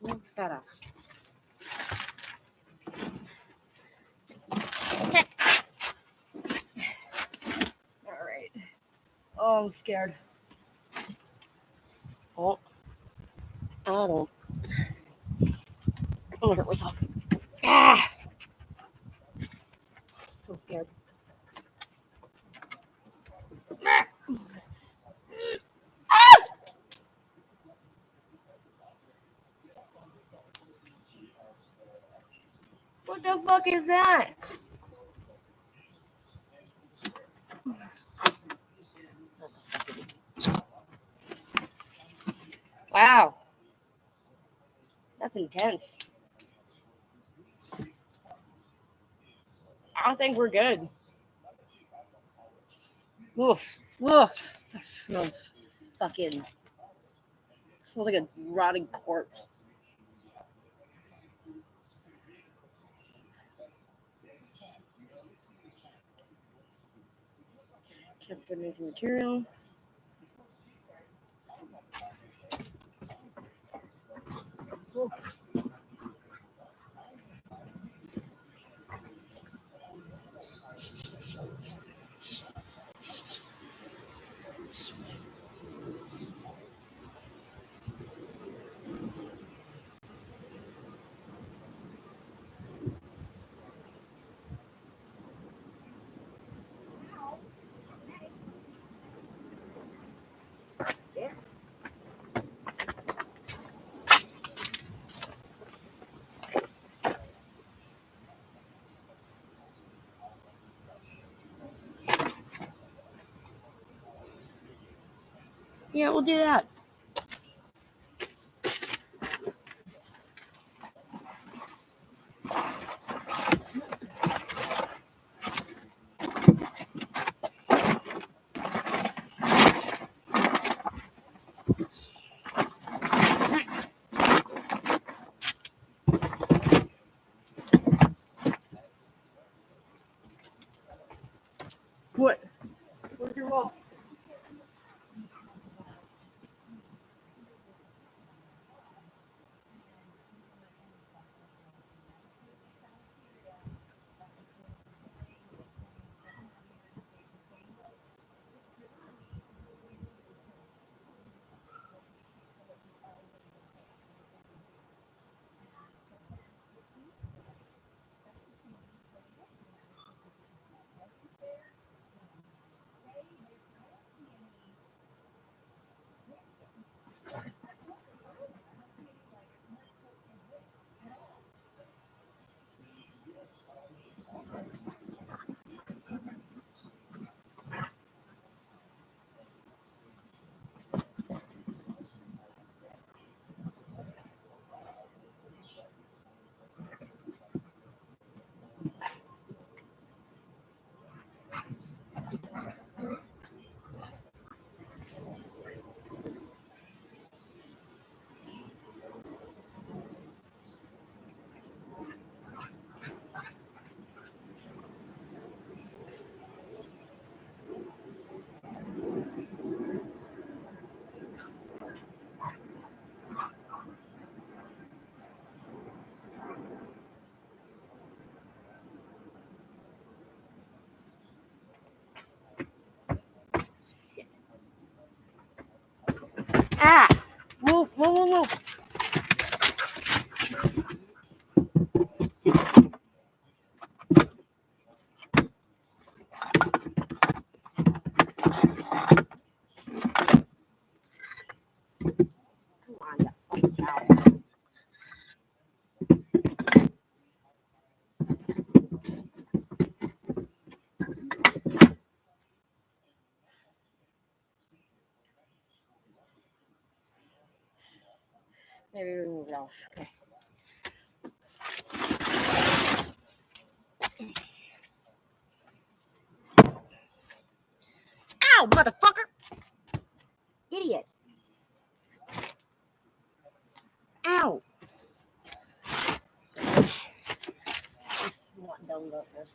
Move that up. All right. Oh, I'm scared. Oh, I don't. I'm gonna hurt myself. Ah! So scared. Ah! What the fuck is that? Wow. That's intense. I think we're good. Woof. Woof. That smells fucking. Smells like a rotting corpse. Can't put anything material. Woof. Yeah, we'll do that. What? Where's your wall? Ah! Move, move, move, move. Come on, you fucking cow. Maybe we move it off. Okay. Ow, motherfucker! Idiot. Ow. Not done about this.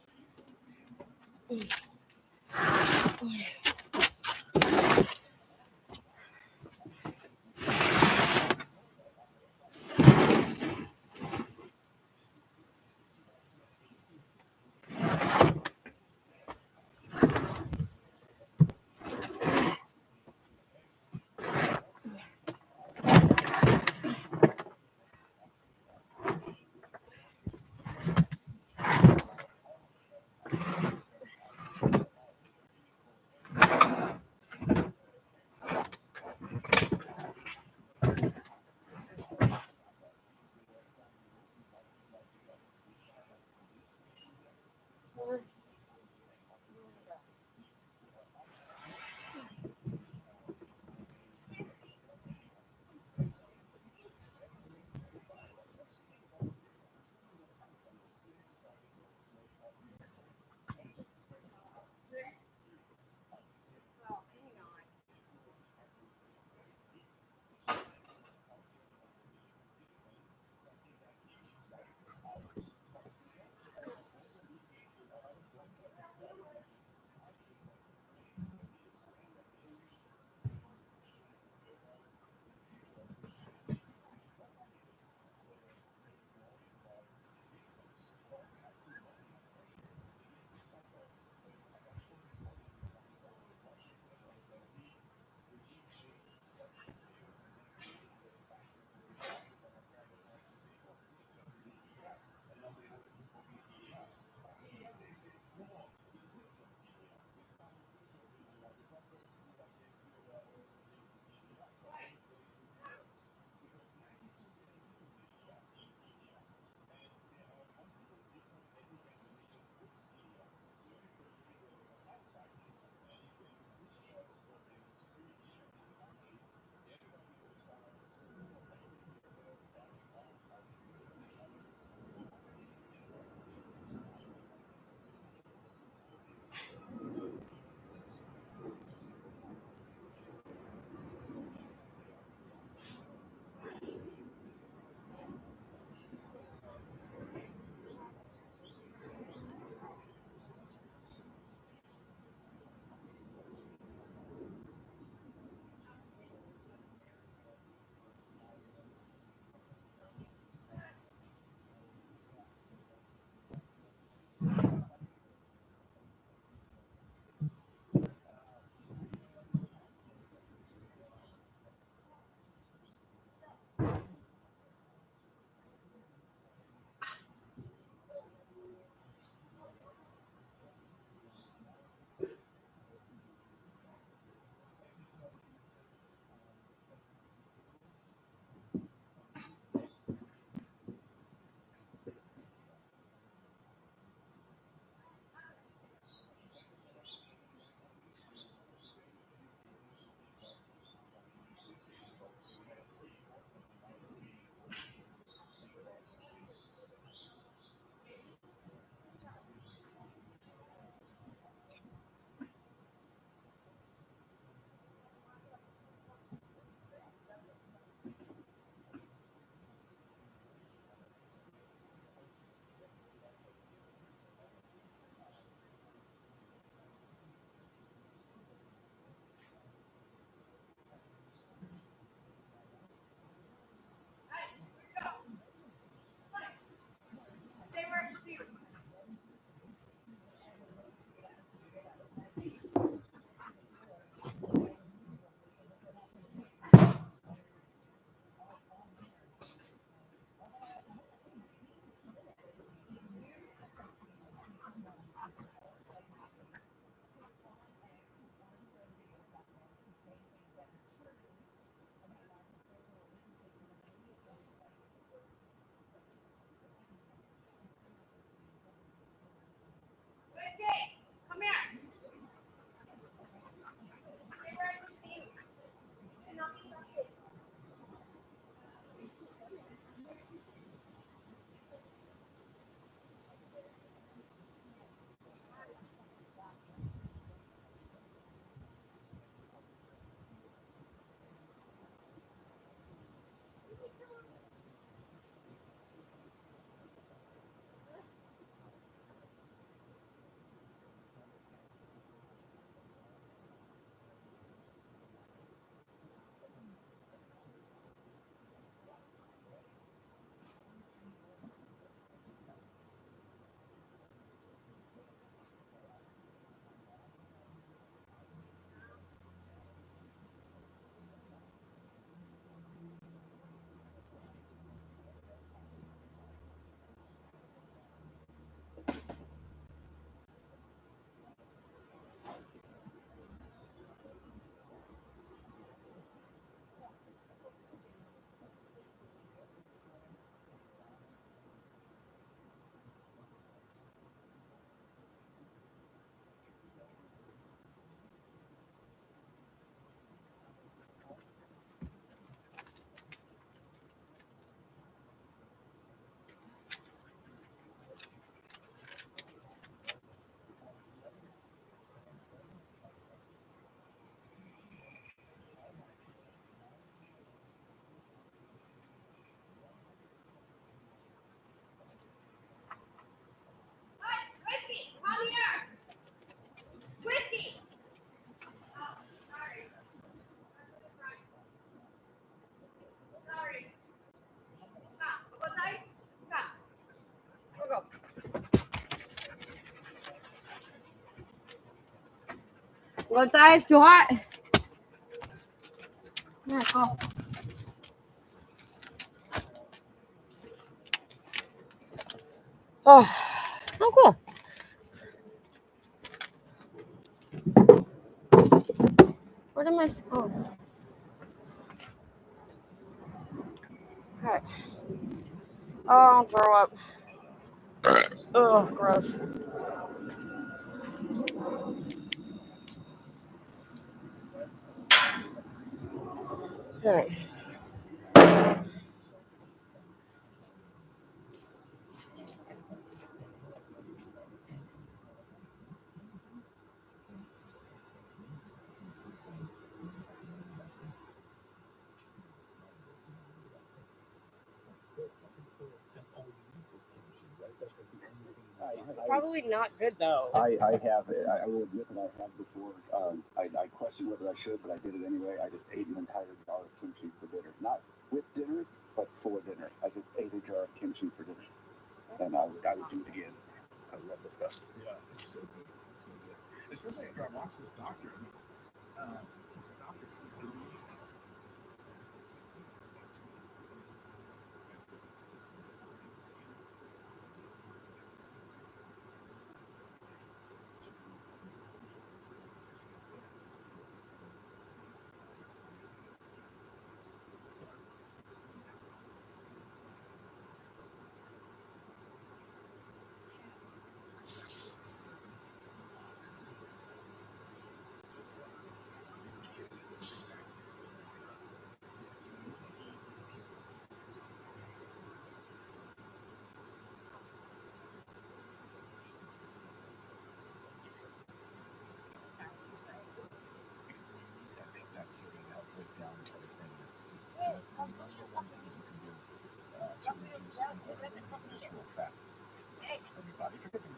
Outside is too hot. Yeah, cool. Oh, cool. What am I? Oh. Okay. Oh, I'll throw up. Oh, gross. Okay. Probably not good though. I have, I will admit that I have before. I questioned whether I should, but I did it anyway. I just ate an entire jar of kimchi for dinner. Not with dinner, but for dinner. I just ate a jar of kimchi for dinner. And I would do it again. I love this stuff. Yeah, it's so good. It's so good. Especially after I watched this doctor.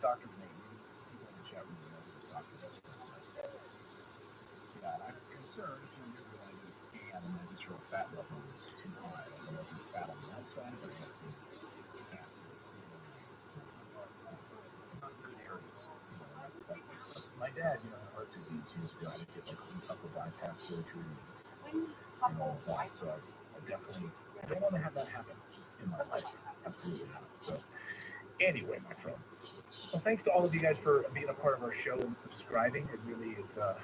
Doctor's name. People in the chat room know who this doctor is. Yeah, and I was concerned when you realized the scan and the visceral fat level was too high. It wasn't fat on the outside, but it was fat. Not good areas. My dad, had heart disease years ago. I had to get upper bypass surgery and all of that. So I definitely don't want to have that happen in my life. Absolutely not. So anyway, my friend. Well, thanks to all of you guys for being a part of our show and subscribing. It really is, I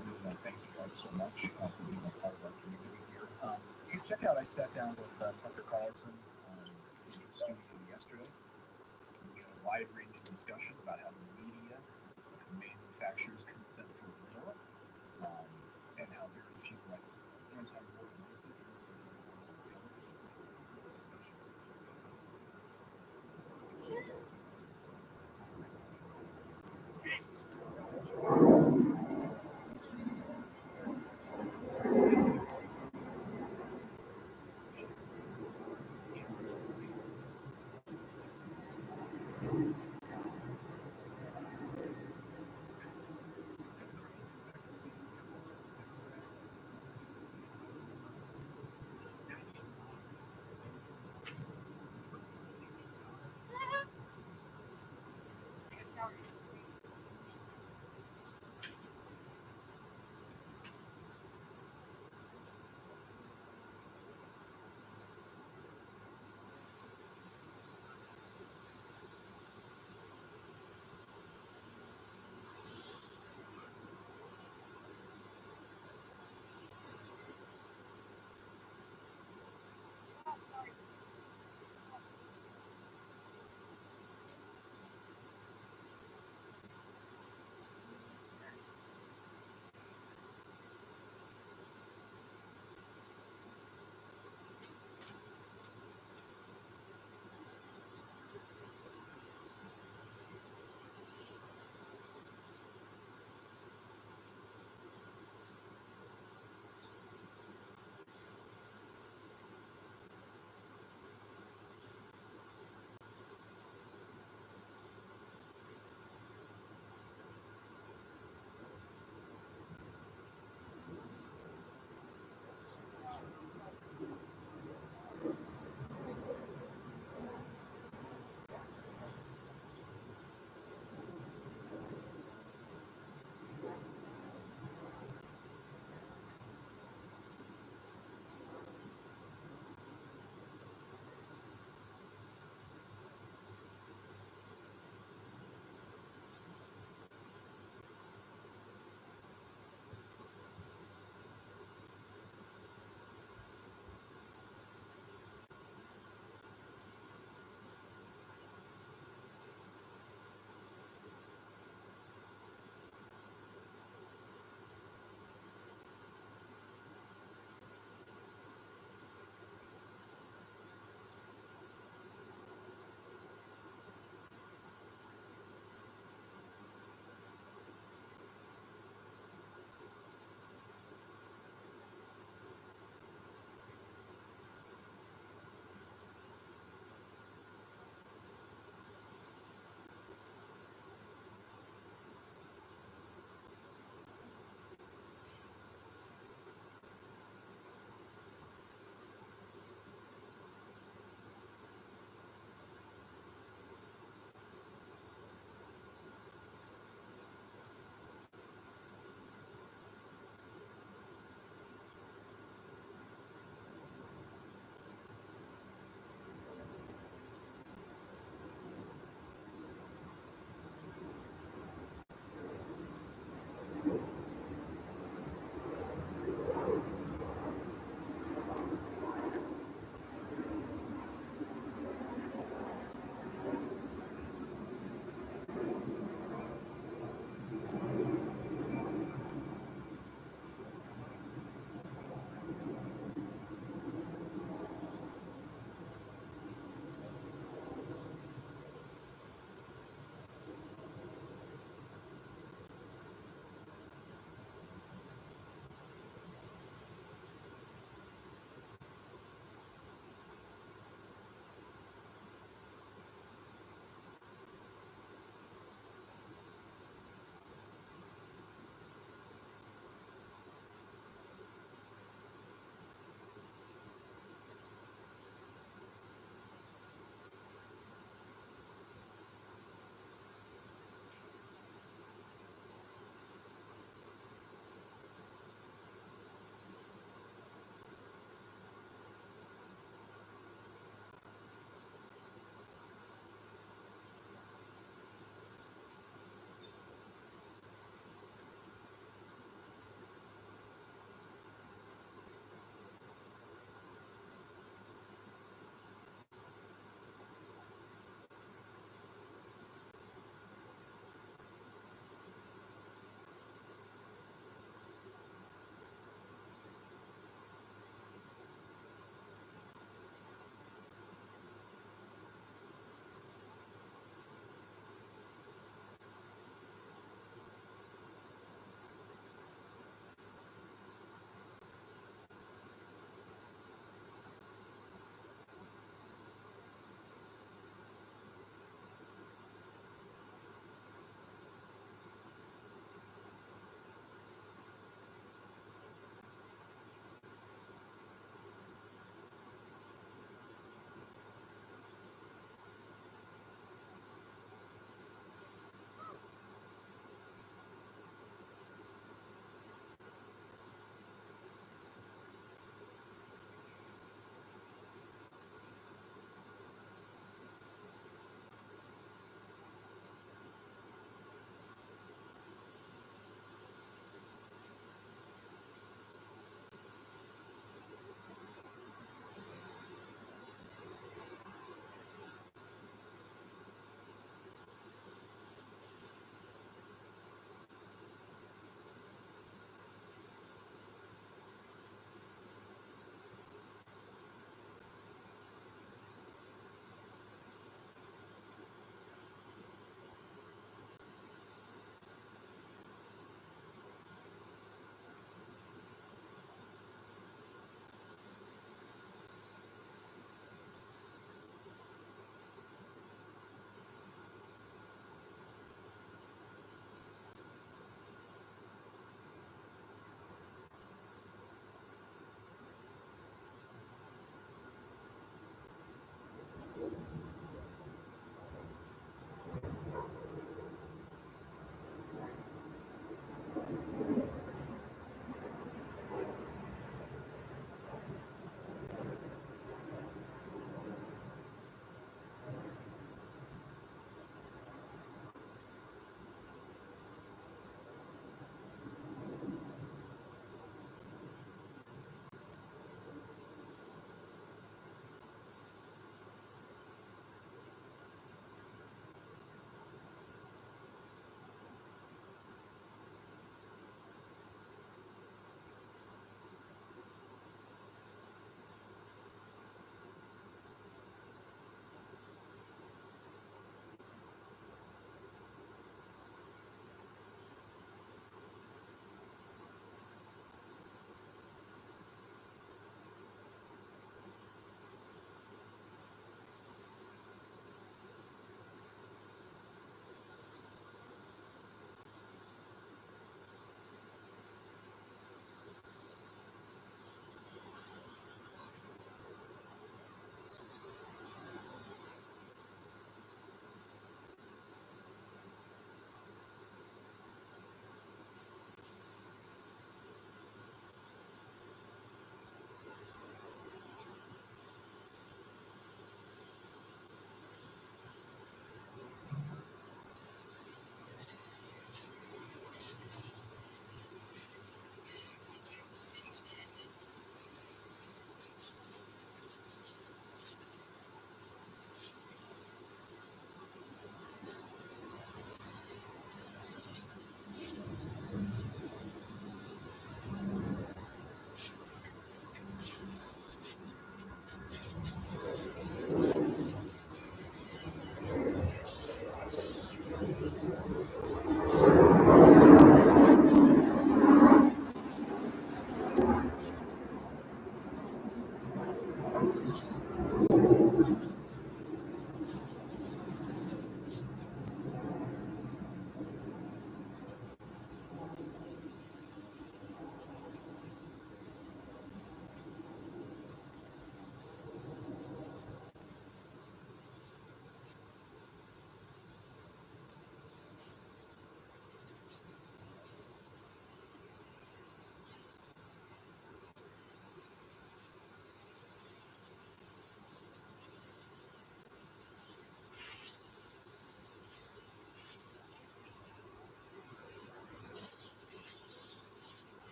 really want to thank you guys so much for being a part of our community here. You check out, I sat down with Tucker Carlson in the studio yesterday. We had a wide-ranging discussion about how the media manufactures consent for war, and how very few anti-war voices.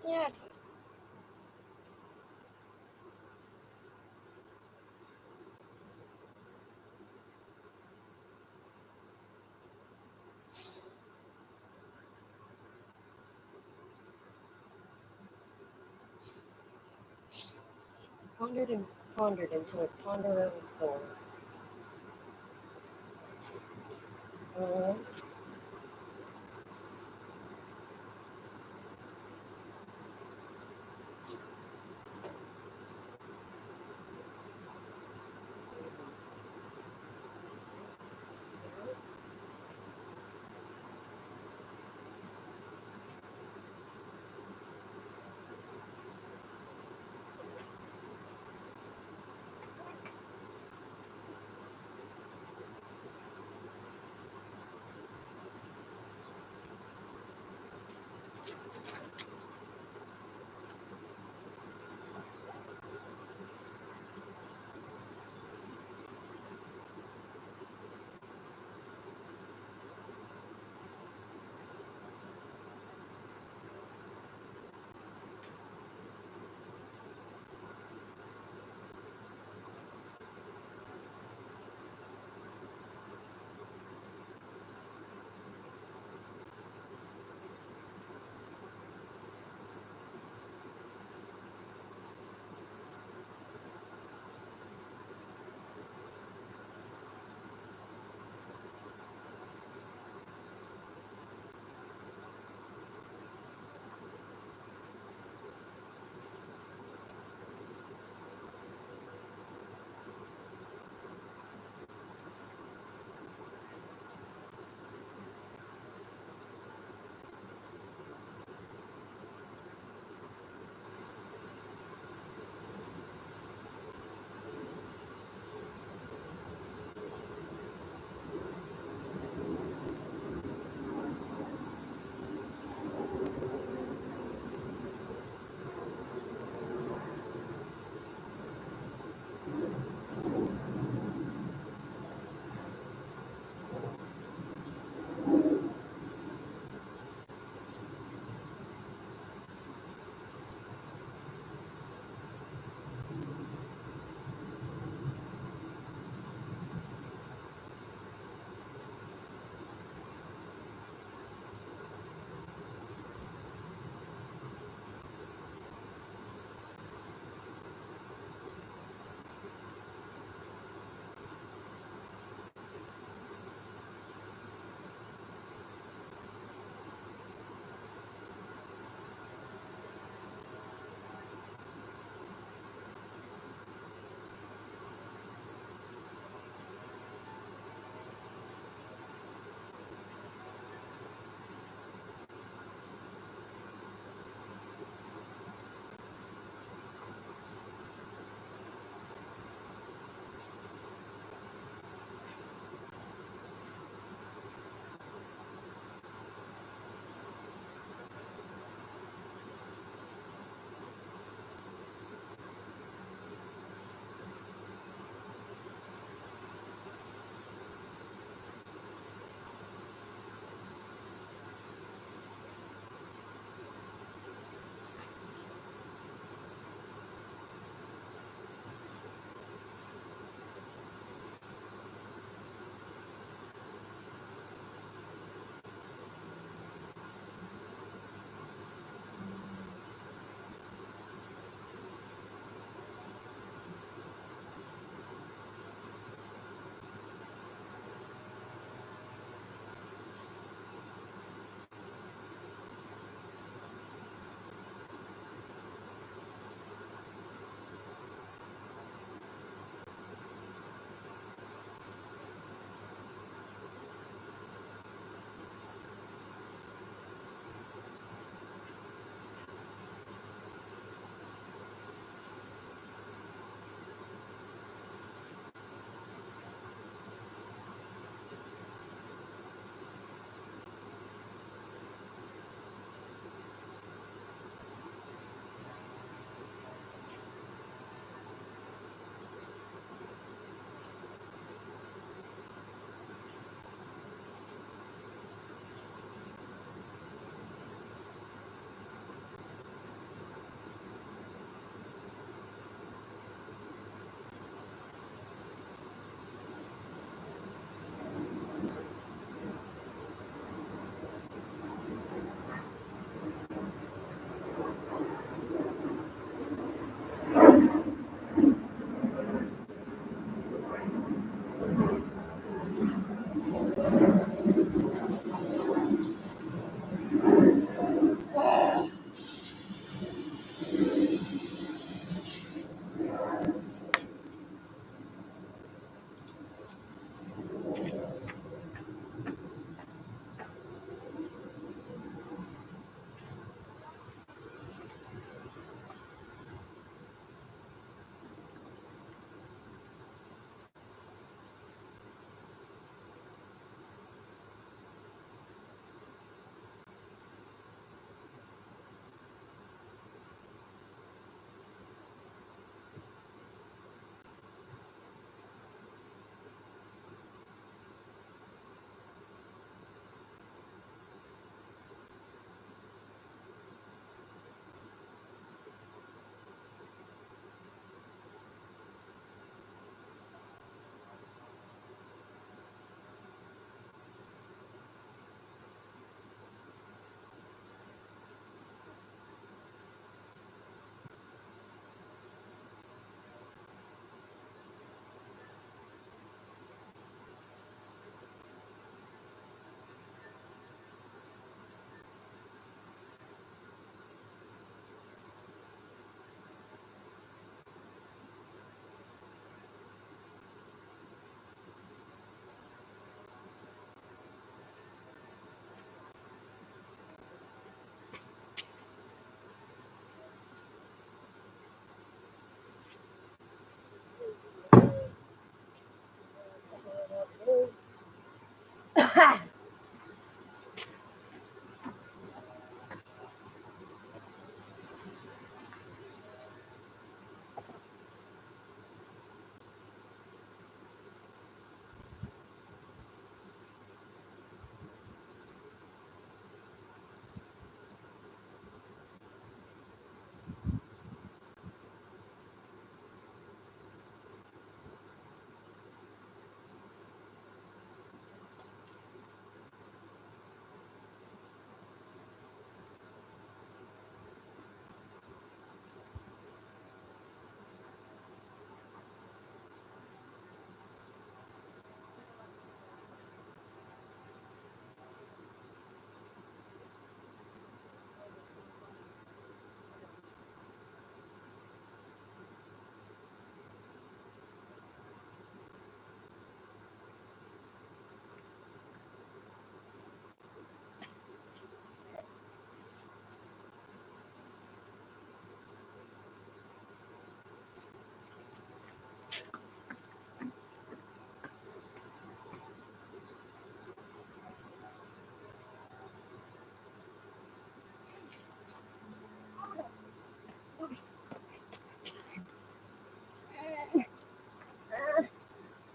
Yeah. Pondered and pondered until his ponderer was sore.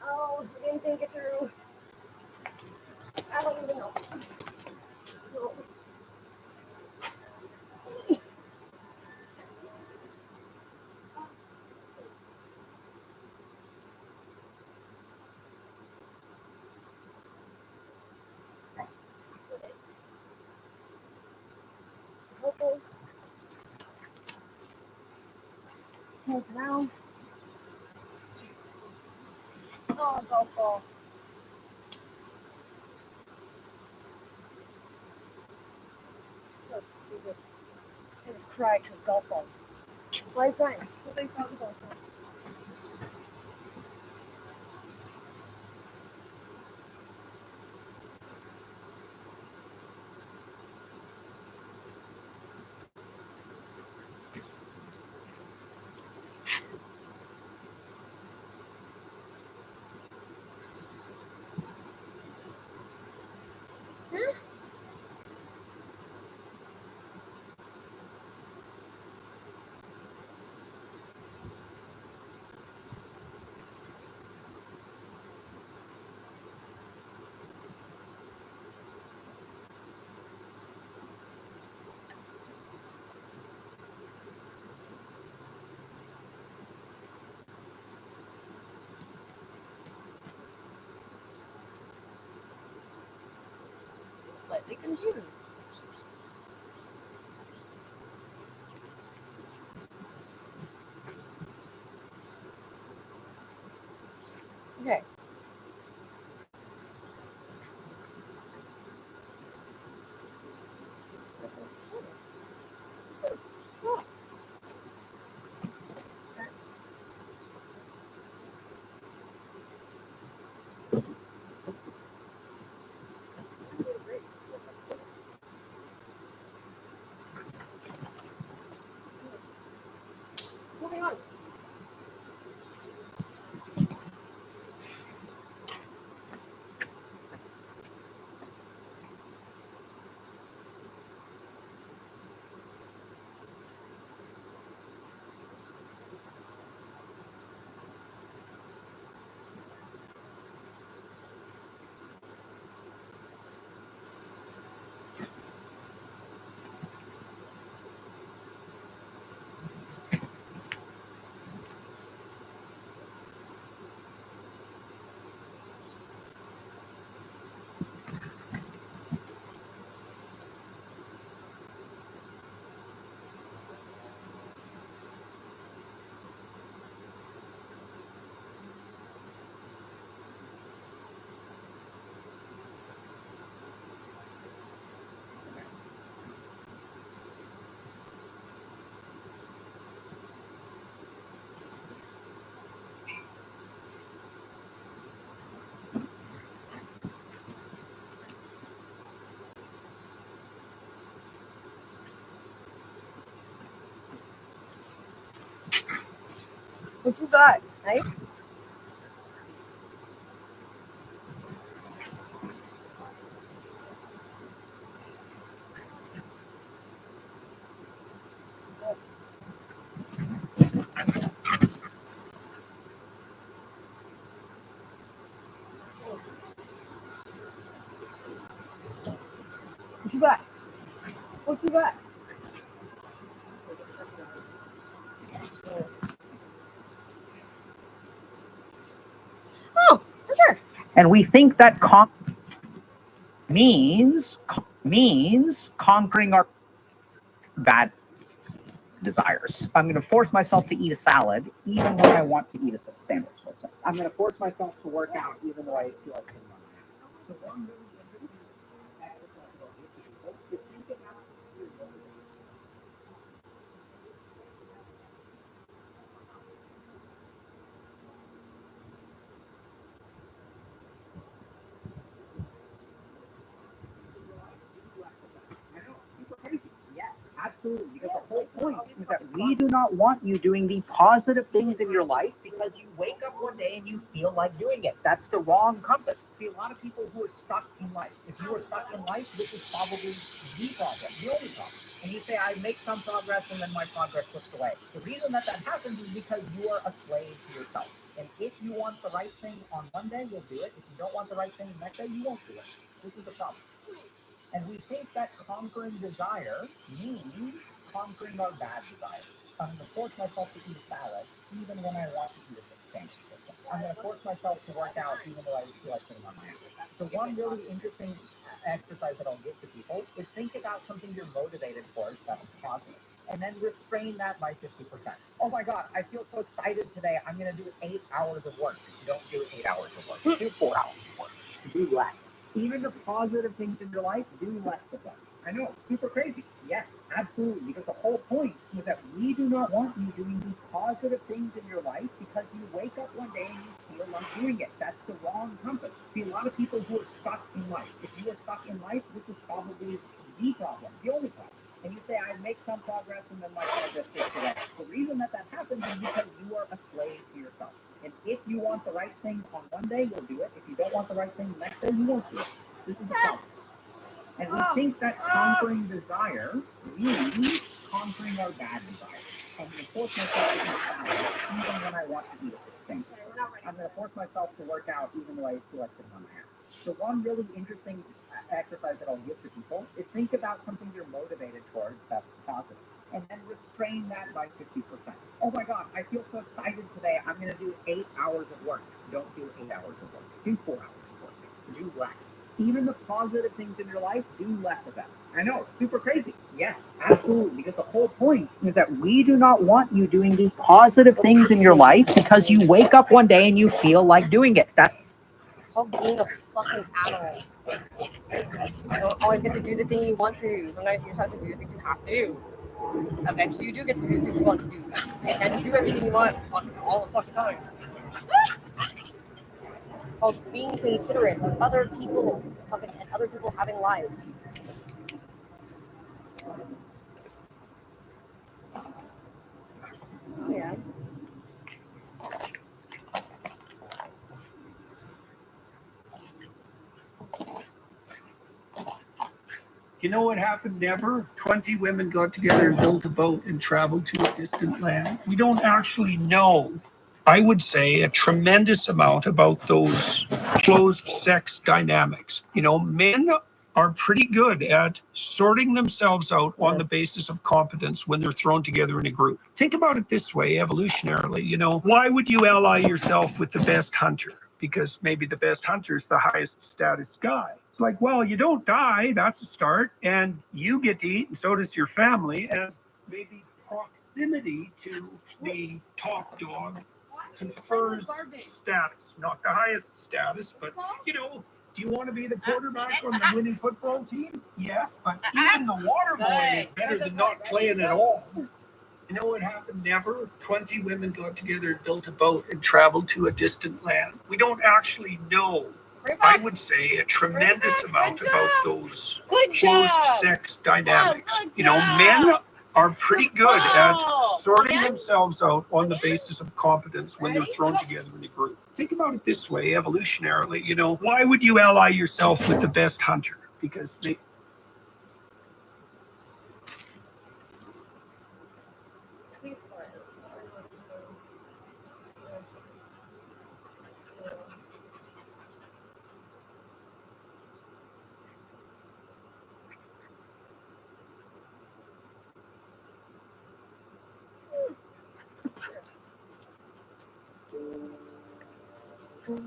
Oh, I didn't think it through. I don't even know. No. Okay. Hands around. Oh, golf ball. Look, I just cried to a golf ball. Why is that? What they found golf ball? Slightly confused. Okay. Moving on. What you got, right? you got? What you got? Oh, for sure. And we think that means conquering our bad desires. I'm going to force myself to eat a salad even when I want to eat a sandwich. Let's say. I'm going to force myself to work out even though I feel like sitting on my ass. Yes, absolutely. Because the whole point is that we do not want you doing the positive things in your life because you wake up one day and you feel like doing it. That's the wrong compass. See, a lot of people who are stuck in life, if you are stuck in life, this is probably the problem, the only problem. And you say, I make some progress and then my progress slips away. The reason that happens is because you are a slave to yourself. And if you want the right thing on one day, you'll do it. If you don't want the right thing the next day, you won't do it. This is the problem. And we think that conquering desire means conquering our bad desires. I'm going to force myself to eat a salad even when I want to eat a sandwich. I'm going to force myself to work out even though I feel like sitting on my ass. So one really interesting exercise that I'll give to people is think about something you're motivated for that's positive. And then restrain that by 50%. Oh my God, I feel so excited today. I'm going to do 8 hours of work. If you don't do 8 hours of work, do 4 hours of work. Do less. Even the positive things in your life, do less of them. I know, super crazy. Yes, absolutely. Because the whole point is that we do not want you doing these positive things in your life because you wake up one day and you feel like doing it. That's the wrong compass. See, a lot of people who are stuck in life, if you are stuck in life, this is probably the problem, the only problem. And you say, I make some progress and then my progress slips away. The reason that happens is because you are a slave to yourself. And if you want the right thing on one day, you'll do it. If you don't want the right thing the next day, you won't do it. This is the problem. And we think that conquering desire means conquering our bad desires. I'm going to force myself to eat salad even when I want to eat a thing. I'm going to force myself to work out even though I feel like sitting on my ass. So one really interesting exercise that I'll give to people is think about something you're motivated towards that's positive. And then restrain that by 50%. Oh my God, I feel so excited today. I'm going to do 8 hours of work. Don't do 8 hours of work. Do 4 hours of work. Do less. Even the positive things in your life, do less of them. I know, super crazy. Yes, absolutely. Because the whole point is that we do not want you doing these positive things in your life because you wake up one day and you feel like doing it. That's called being a fucking adult. You don't always get to do the thing you want to. Sometimes you just have to do the things you have to do. Eventually you do get to do the things you want to do. You can't do everything you want all the fucking time. Called being considerate of other people and other people having lives. Yeah. You know what happened never? 20 women got together and built a boat and traveled to a distant land. We don't actually know, I would say, a tremendous amount about those closed sex dynamics. You know, men are pretty good at sorting themselves out on the basis of competence when they're thrown together in a group. Think about it this way, evolutionarily, you know, why would you ally yourself with the best hunter? Because maybe the best hunter is the highest status guy. It's like, well, you don't die, that's a start, and you get to eat, and so does your family, and maybe proximity to the top dog confers status, not the highest status, but, you know, do you want to be the quarterback on the winning football team? Yes, but even the water boy is better than not playing at all. You know what happened never? 20 women got together and built a boat and traveled to a distant land. We don't actually know, I would say, a tremendous amount about those closed sex dynamics. You know, men are pretty good at sorting themselves out on the basis of competence when they're thrown together in a group. Think about it this way, evolutionarily, you know, why would you ally yourself with the best hunter? Because they Oh,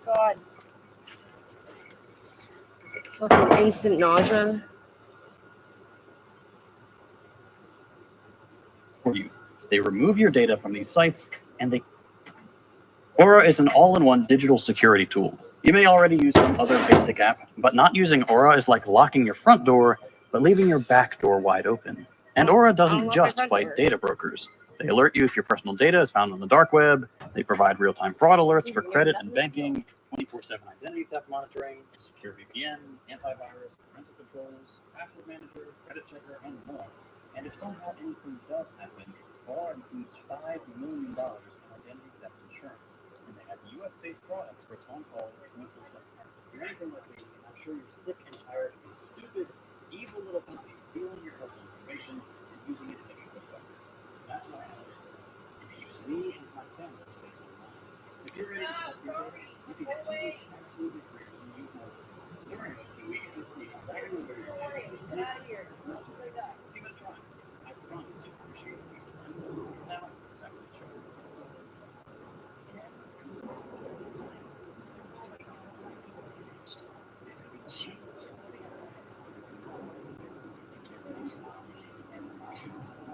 God. Fucking instant nausea. For you. They remove your data from these sites, and Aura is an all-in-one digital security tool. You may already use some other basic app, but not using Aura is like locking your front door, but leaving your back door wide open. And Aura doesn't just fight data brokers. They alert you if your personal data is found on the dark web. They provide real-time fraud alerts for credit and banking, 24/7 identity theft monitoring, secure VPN, antivirus, parental controls, password manager, credit checker, and more. And if somehow anything does happen, Aura includes $5 million in identity theft insurance. And they have US-based fraud experts on call 24/7. If you're anything like me, I'm sure you're sick and tired of these stupid, evil little companies stealing your personal information and using it to make you look better. That's why I was it keeps me and my family safe and alive. If you're ready to help people, you can get 2 weeks absolutely free when you use Aura. During those 2 weeks, you'll see exactly where you're going. Give it a try. I promise you'll appreciate the peace of mind. Now, back to the show.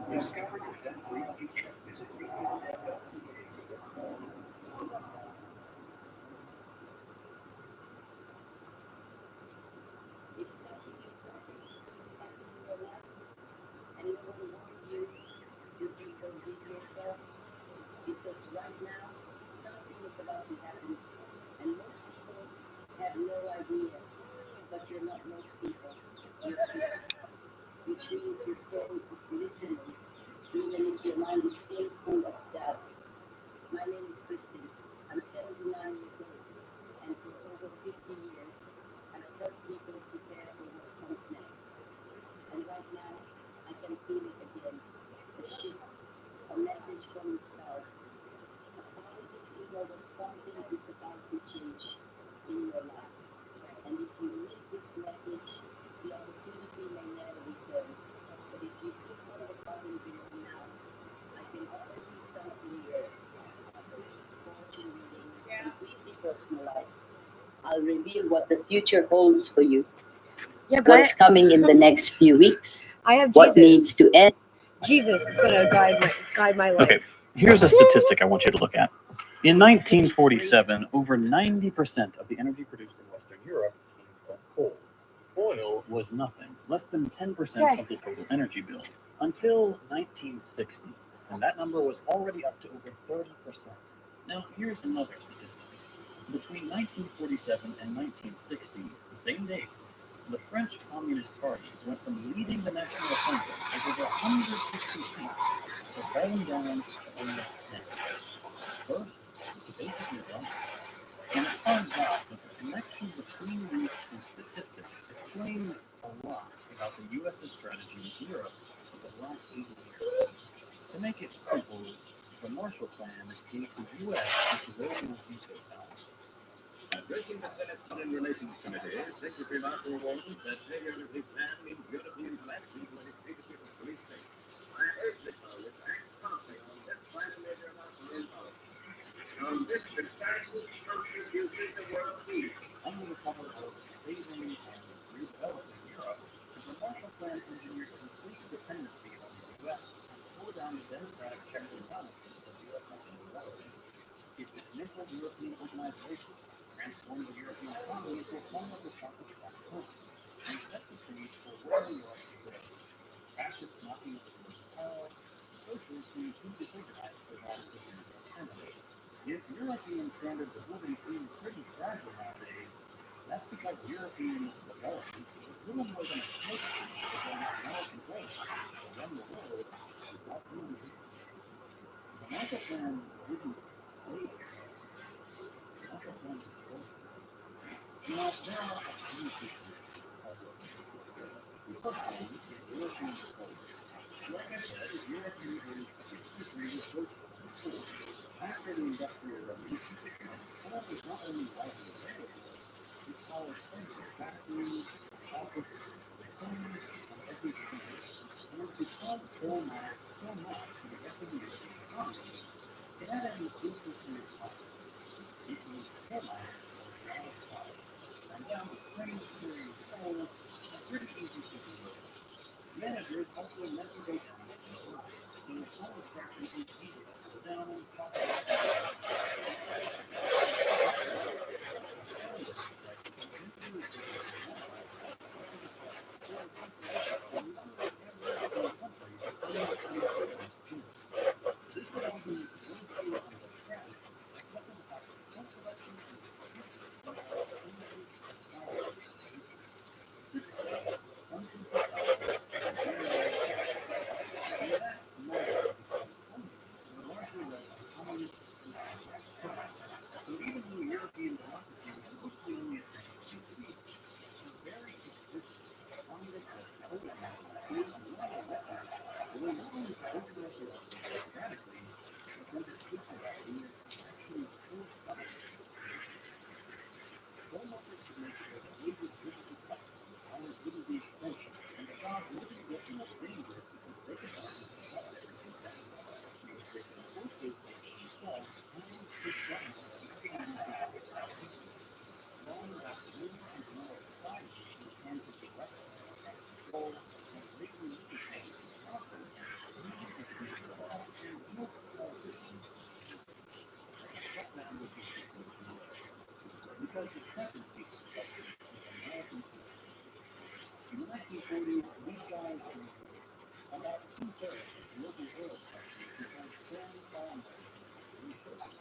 Discover your debt-free future. now, something is about to happen, and most people have no idea. But you're not most people. You're here, which means your soul is listening, even if your mind is still full of doubt. My name is Kristen. I'm 79 years old, and for over 50 years, I've helped people prepare for what comes next. And right now, I can feel it again. A shift, a message from the stars. A positive signal that something is about to change in your life. And if you miss this message, the opportunity may never return. But if you click on the button below now, I can offer you something rare. A free fortune reading, completely personalized. I'll reveal what the future holds for you. Yeah, but What's coming in the next few weeks. I have What Jesus. needs to end. Jesus is going to guide my life. Okay, here's a statistic I want you to look at. In 1947, over 90% of the energy produced in Western Europe came from coal. Oil was nothing, less than 10% of the total energy bill, until 1960, and that number was already up to over 30%. Now, here's another statistic. Between 1947 and 1960, the same date, the French Communist Party went from leading the National Assembly with over 160 seats to falling down to only 10. First, it's a basic result, and it finds out that the connection between these two statistics explains a lot about the U.S.'s strategy with Europe for the last 80 years. To make it simple, the Marshall Plan gave the U.S. its global veto power. Addressing the Senate Foreign Relations Committee, Secretary Marshall warned that failure of his plan means European collapse into a dictatorship of police state. I urge the Congress to act promptly on this final measure of our foreign policy. On this decisive social uses the world needs. Under the cover of saving and redeveloping Europe, the Marshall Plan engineered complete dependency on the U.S. and pull down the democratic checks and balances of U.S. national development. It dismantled European organization, transformed the European economy into a form of the Scottish platform, and set the stage for where Europe is today. Fascists knocking at the door of power, socialists being too disorganized to provide a system of enemy. If European standards of living seem pretty fragile nowadays, that's because European development is little more than a smoke screen for getting American growth to run the world without human beings. The Marshall Plan didn't save us. The Marshall Plan destroyed us. Now, there are a few pieces of what the first one is European development. Like I said, European history was built on coal. After the Industrial Revolution, coal was not only widely available, it powered every factory, office, homes, and every business. And because coal mattered so much to the rest of the European economy, it had an inclusive to its office. It was coal mine for a lot of power. And down the trains carrying coal, a pretty easy to do. Managers also measured their time and work, so the coal extraction is easy to slow down and talk about. So even though European democracy was mostly only a technical the very existence of Congress as coal is one of the records that will not only organize your democratically, but when the people that we are actually full government. Coal makers should make sure that wages wouldn't be cut, hours wouldn't be extension, and the jobs wouldn't get more dangerous because they could not be cut every consent. Because they can force those workers themselves and push buttons on every long enough living and moral society in the hands of the rest and control and greatly limitating the process, we can achieve the often most powerful because the second piece of culture is American culture. In the 1940s, these guys were about 2/3 of global oil prices because foreign farmers were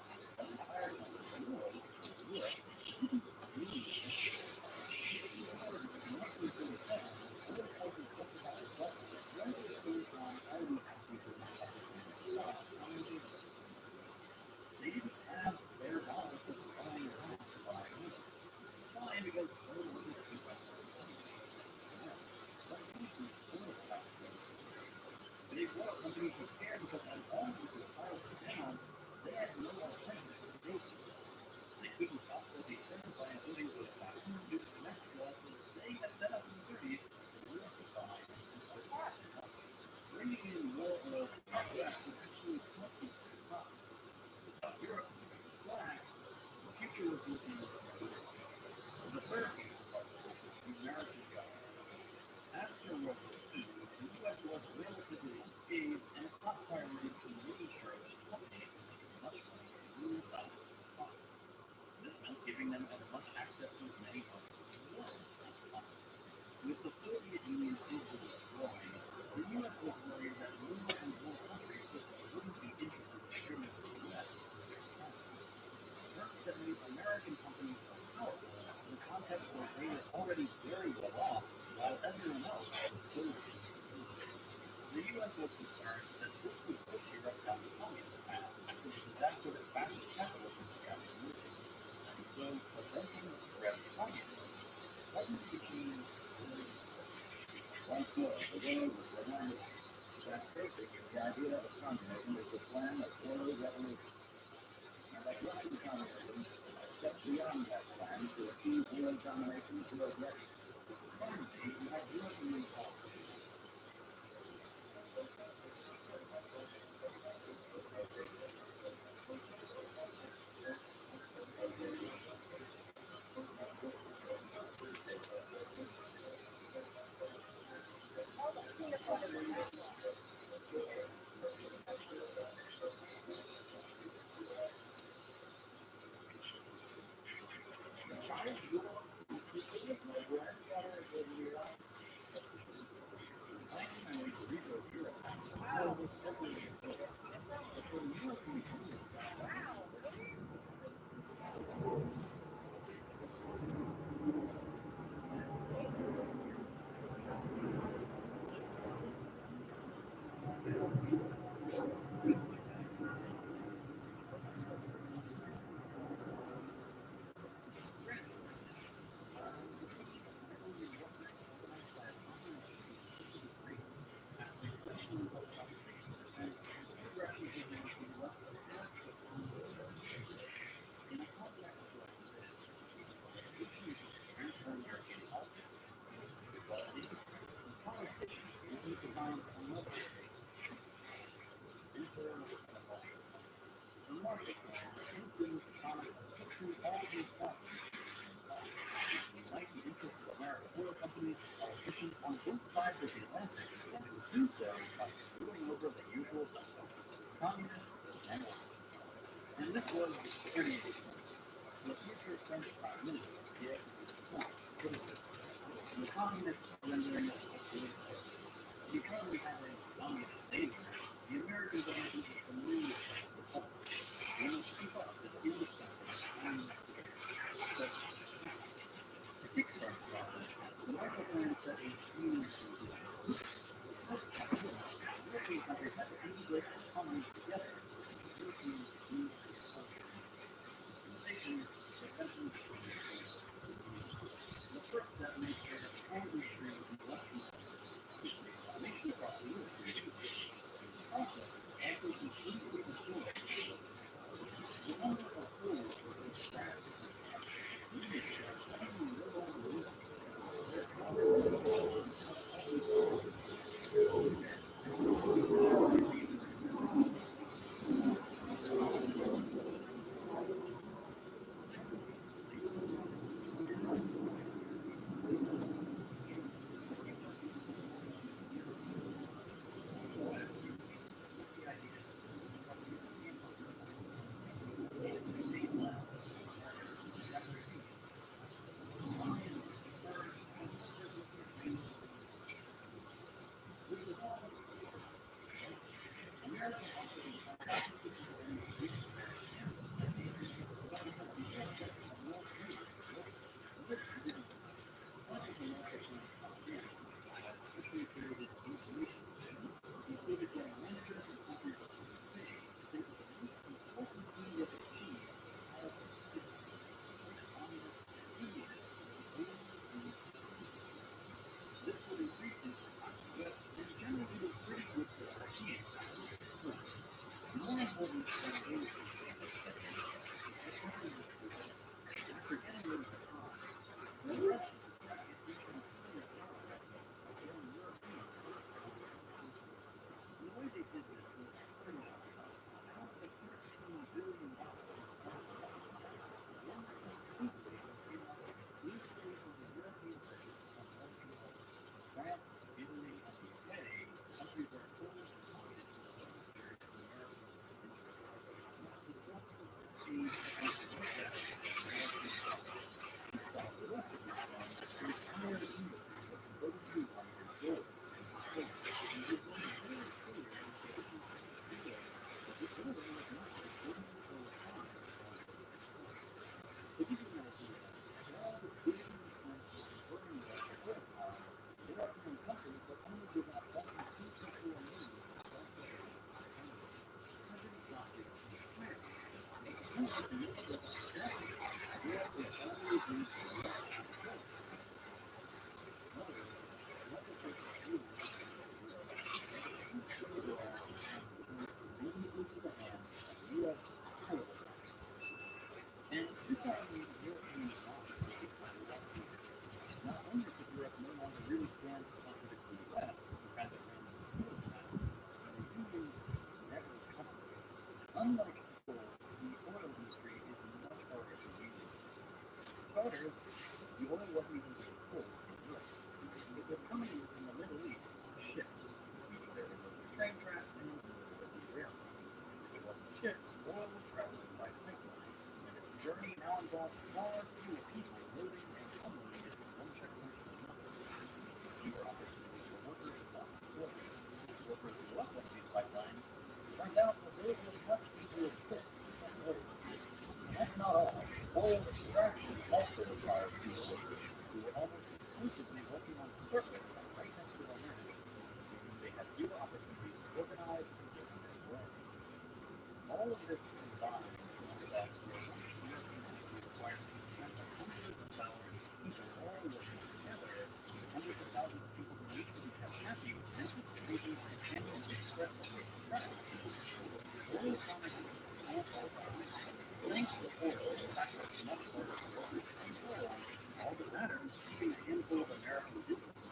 handful of American businesses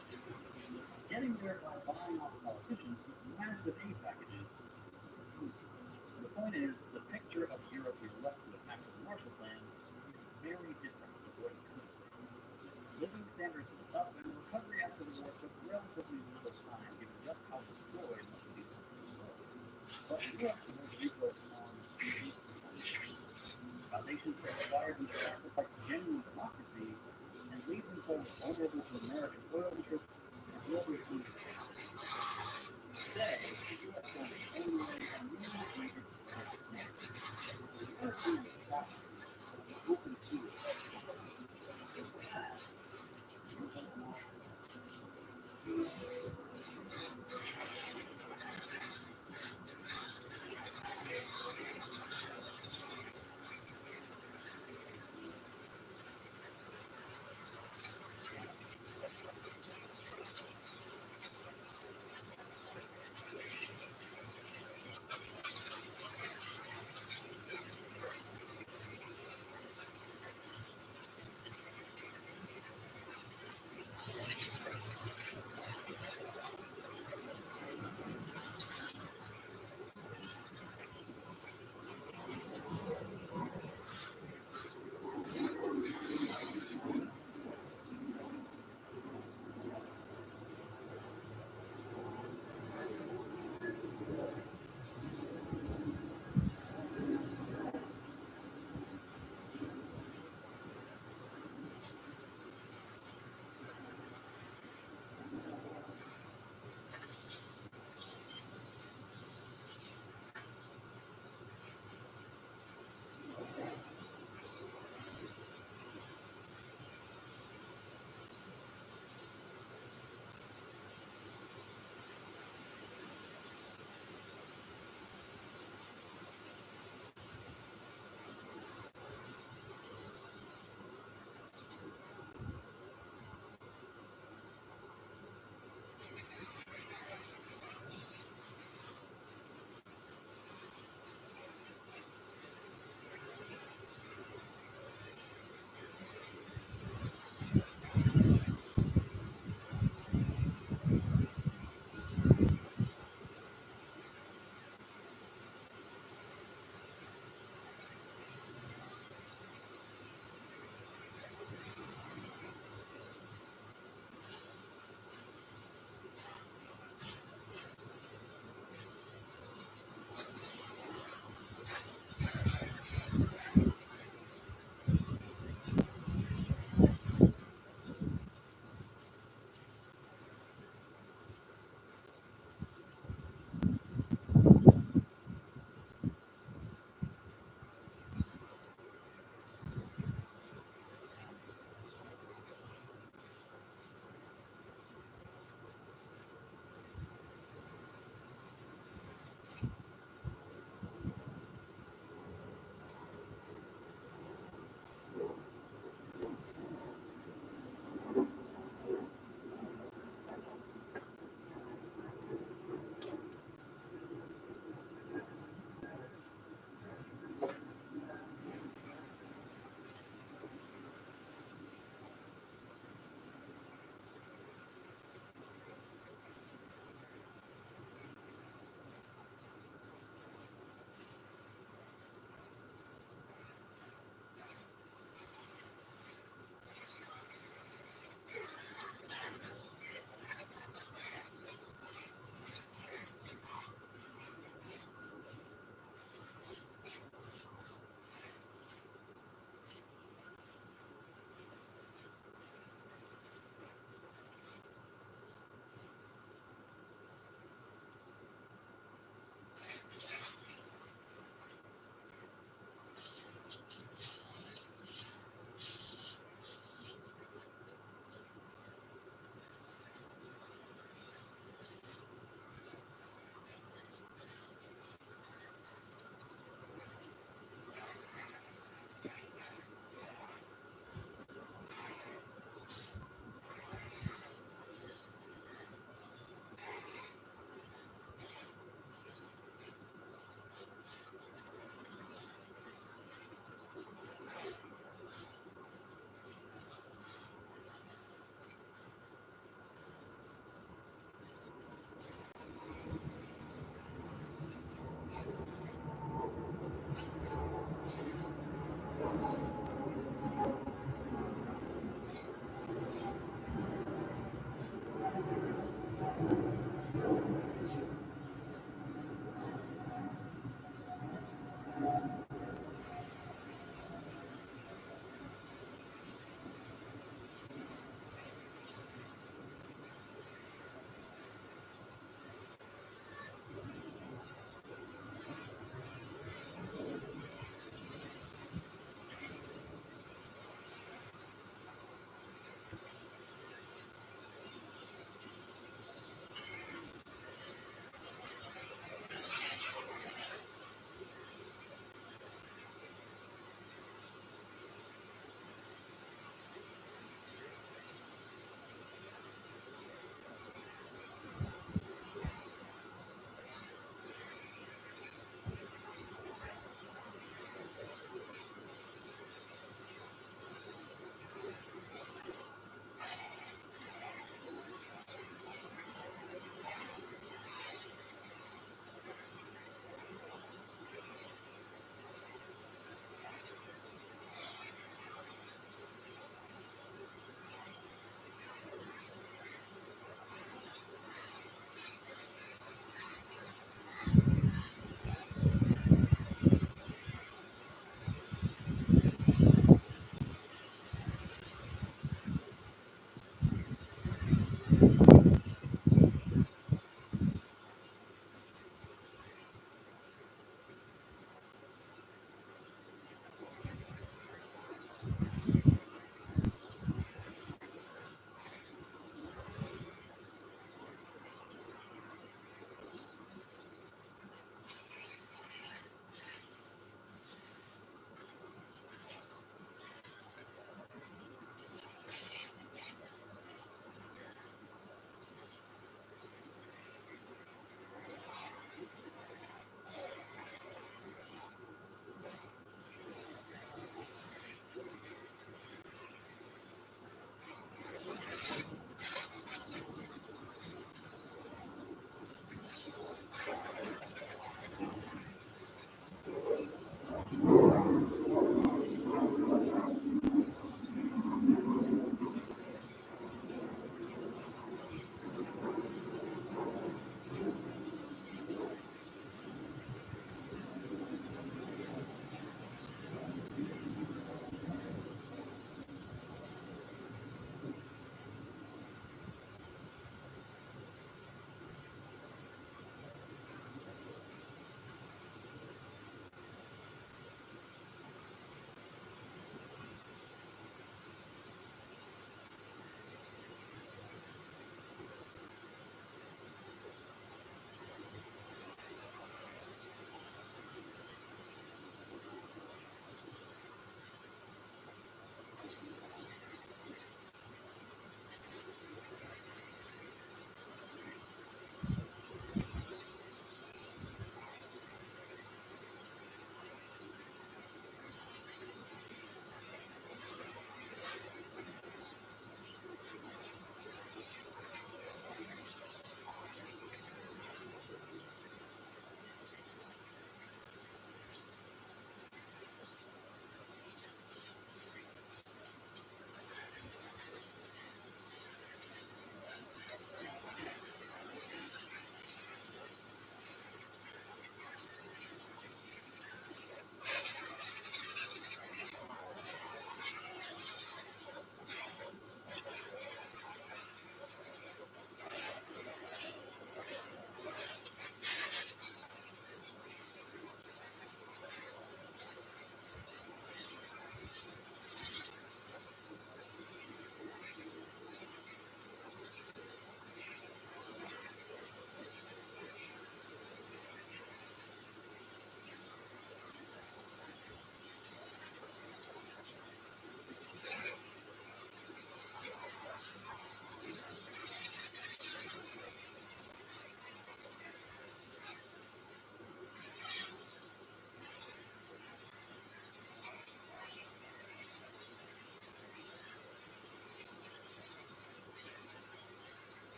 getting there by buying off politicians with massive aid packages. The point is, the picture of Europe you're left with after the Marshall Plan is very different from what it could be. Living standards went up, and recovery after the war took relatively little time, given just how destroyed much of these countries were. But Europe was rebuilt on these foundations that required them to sacrifice genuine democracy and leave themselves vulnerable to American oil interests and global food. Today, the U.S. goes the only way and really major the European capacity is open to it.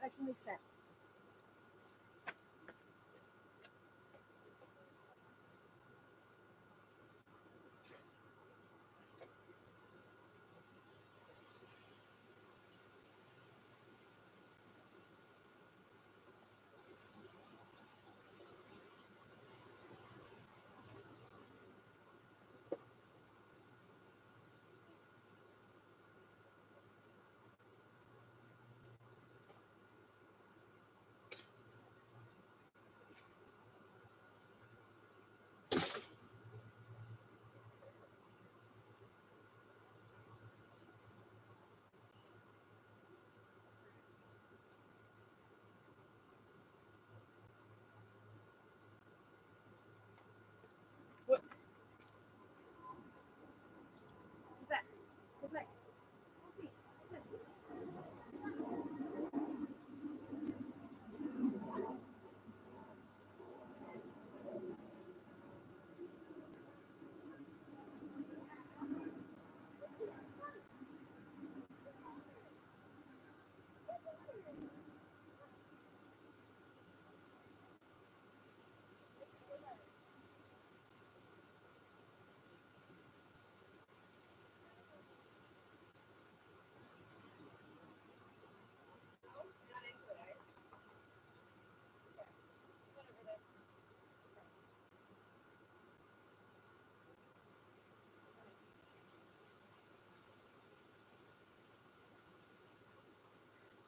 That actually makes sense. What? What's that? What's that?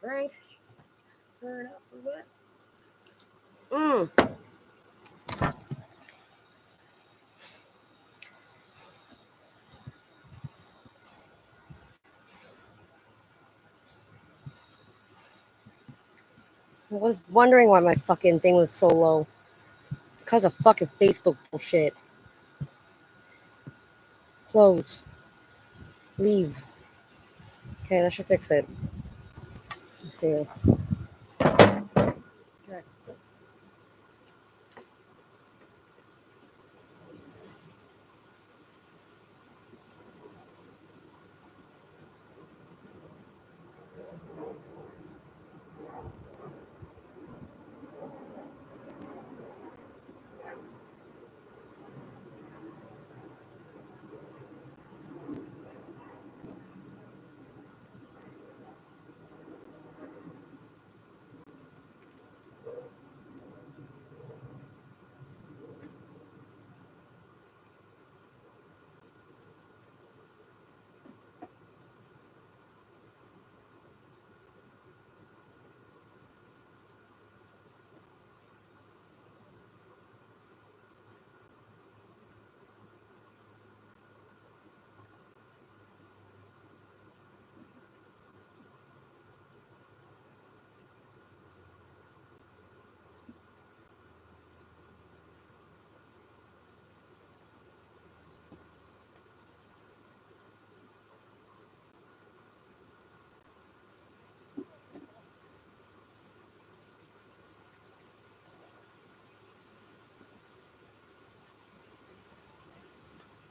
Right? Turn up for what? I was wondering why my fucking thing was so low. Because of fucking Facebook bullshit. Close. Leave. Okay, that should fix it. Let's see. Okay.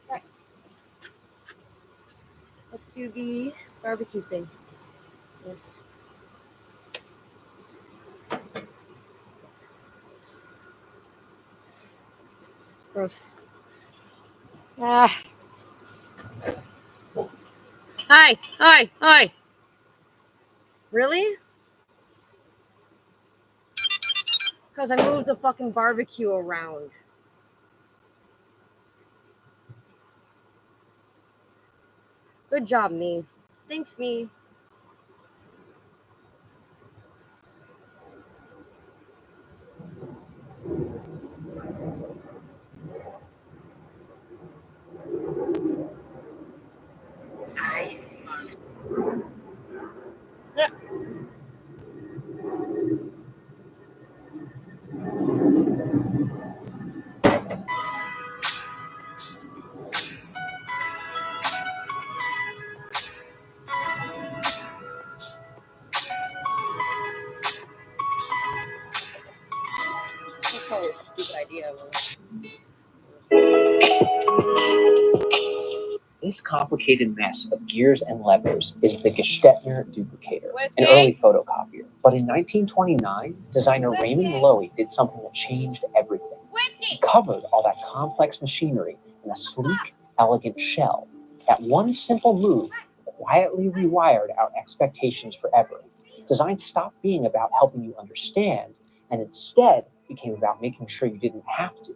Right. Let's do the barbecue thing. Yeah. Gross. Ah. Hi. Hi. Hi. Really? Because I moved the fucking barbecue around. Good job, me. Thanks, me. Yeah. That's probably a stupid idea. This complicated mess of gears and levers is the Gestetner duplicator, an Whiskey? early photocopier. But in 1929, designer Raymond Loewy did something that changed everything. He covered all that complex machinery in a sleek, elegant shell. That one simple move quietly rewired our expectations forever. Design stopped being about helping you understand and instead became about making sure you didn't have to.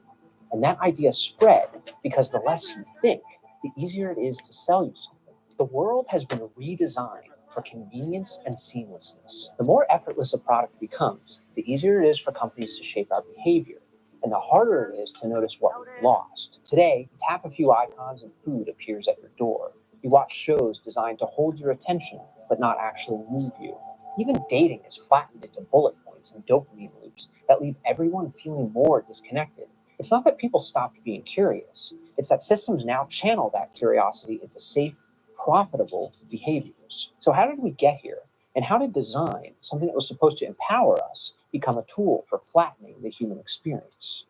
And that idea spread because the less you think, the easier it is to sell you something. The world has been redesigned for convenience and seamlessness. The more effortless a product becomes, the easier it is for companies to shape our behavior, and the harder it is to notice what we've lost. Today, tap a few icons and food appears at your door. You watch shows designed to hold your attention, but not actually move you. Even dating is flattened into bullet points and dopamine loops that leave everyone feeling more disconnected. It's not that people stopped being curious, it's that systems now channel that curiosity into safe, profitable behaviors. So how did we get here? And how did design, something that was supposed to empower us, become a tool for flattening the human experience?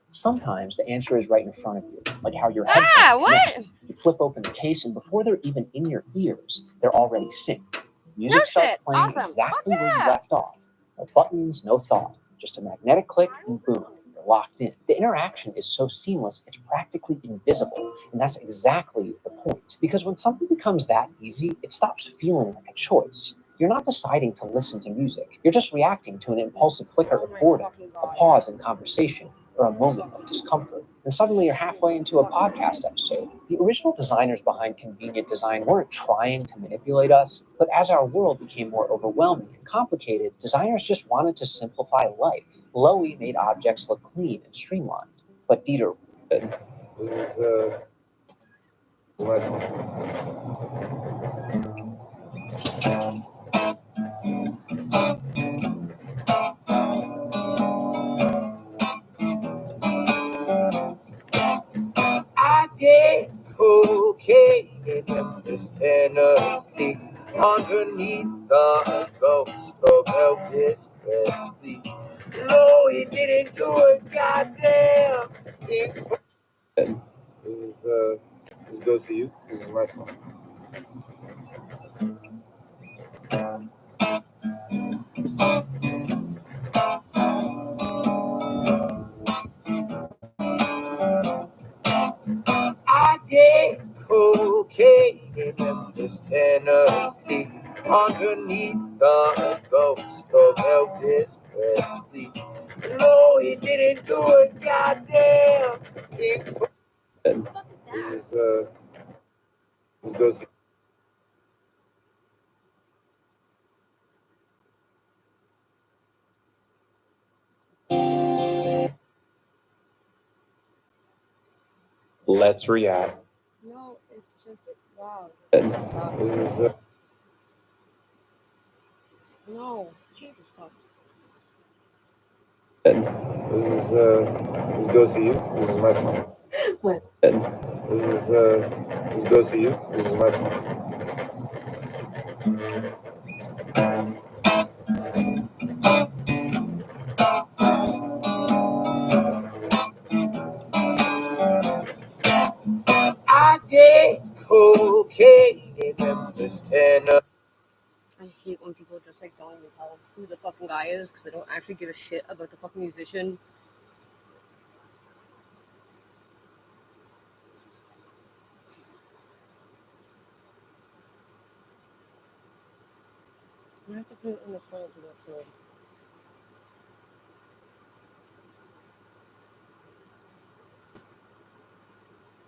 Sometimes the answer is right in front of you, like how your headphones connect. You flip open the case, and before they're even in your ears, they're already synced. Music starts playing exactly where you left off. No buttons, no thought, just a magnetic click, and boom, you're locked in. The interaction is so seamless, it's practically invisible, and that's exactly the point. Because when something becomes that easy, it stops feeling like a choice. You're not deciding to listen to music. You're just reacting to an impulsive flicker of boredom, a pause in conversation, or a moment of discomfort. And suddenly you're halfway into a podcast episode. The original designers behind convenient design weren't trying to manipulate us, but as our world became more overwhelming and complicated, designers just wanted to simplify life. Loewy made objects look clean and streamlined, but Dieter I did cocaine in Memphis, Tennessee, underneath the ghost of Elvis Presley. No, he didn't do a goddamn thing. This goes to you. This is my song. I did cocaine in Memphis, Tennessee, underneath the ghost of Elvis Presley. No, he didn't do a goddamn thing. This goes to Let's react. No, it's just wow. No, Jesus fuck. This goes to you. This is my song. What? This goes to you. This is my song. I did cocaine in Memphis, Tennessee. I hate when people just like don't even tell who the fucking guy is because they don't actually give a shit about the fucking musician. I have to put it in the front to that film.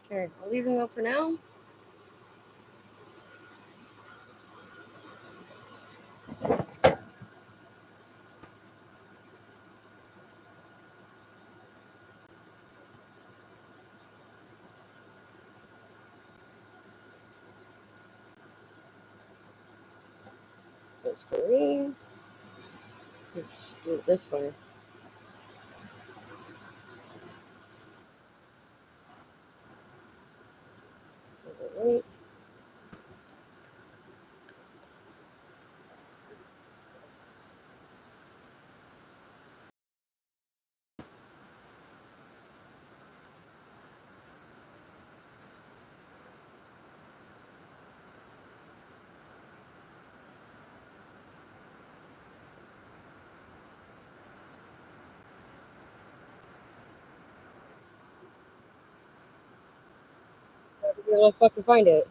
Okay, I'll leave them go for now. That's three. Let's do it this way. Wait. You're gonna fucking find it.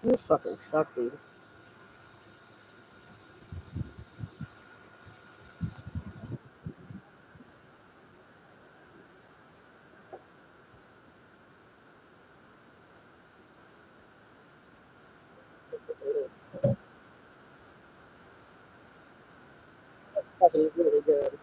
You fucking suck, dude. That's fucking really good.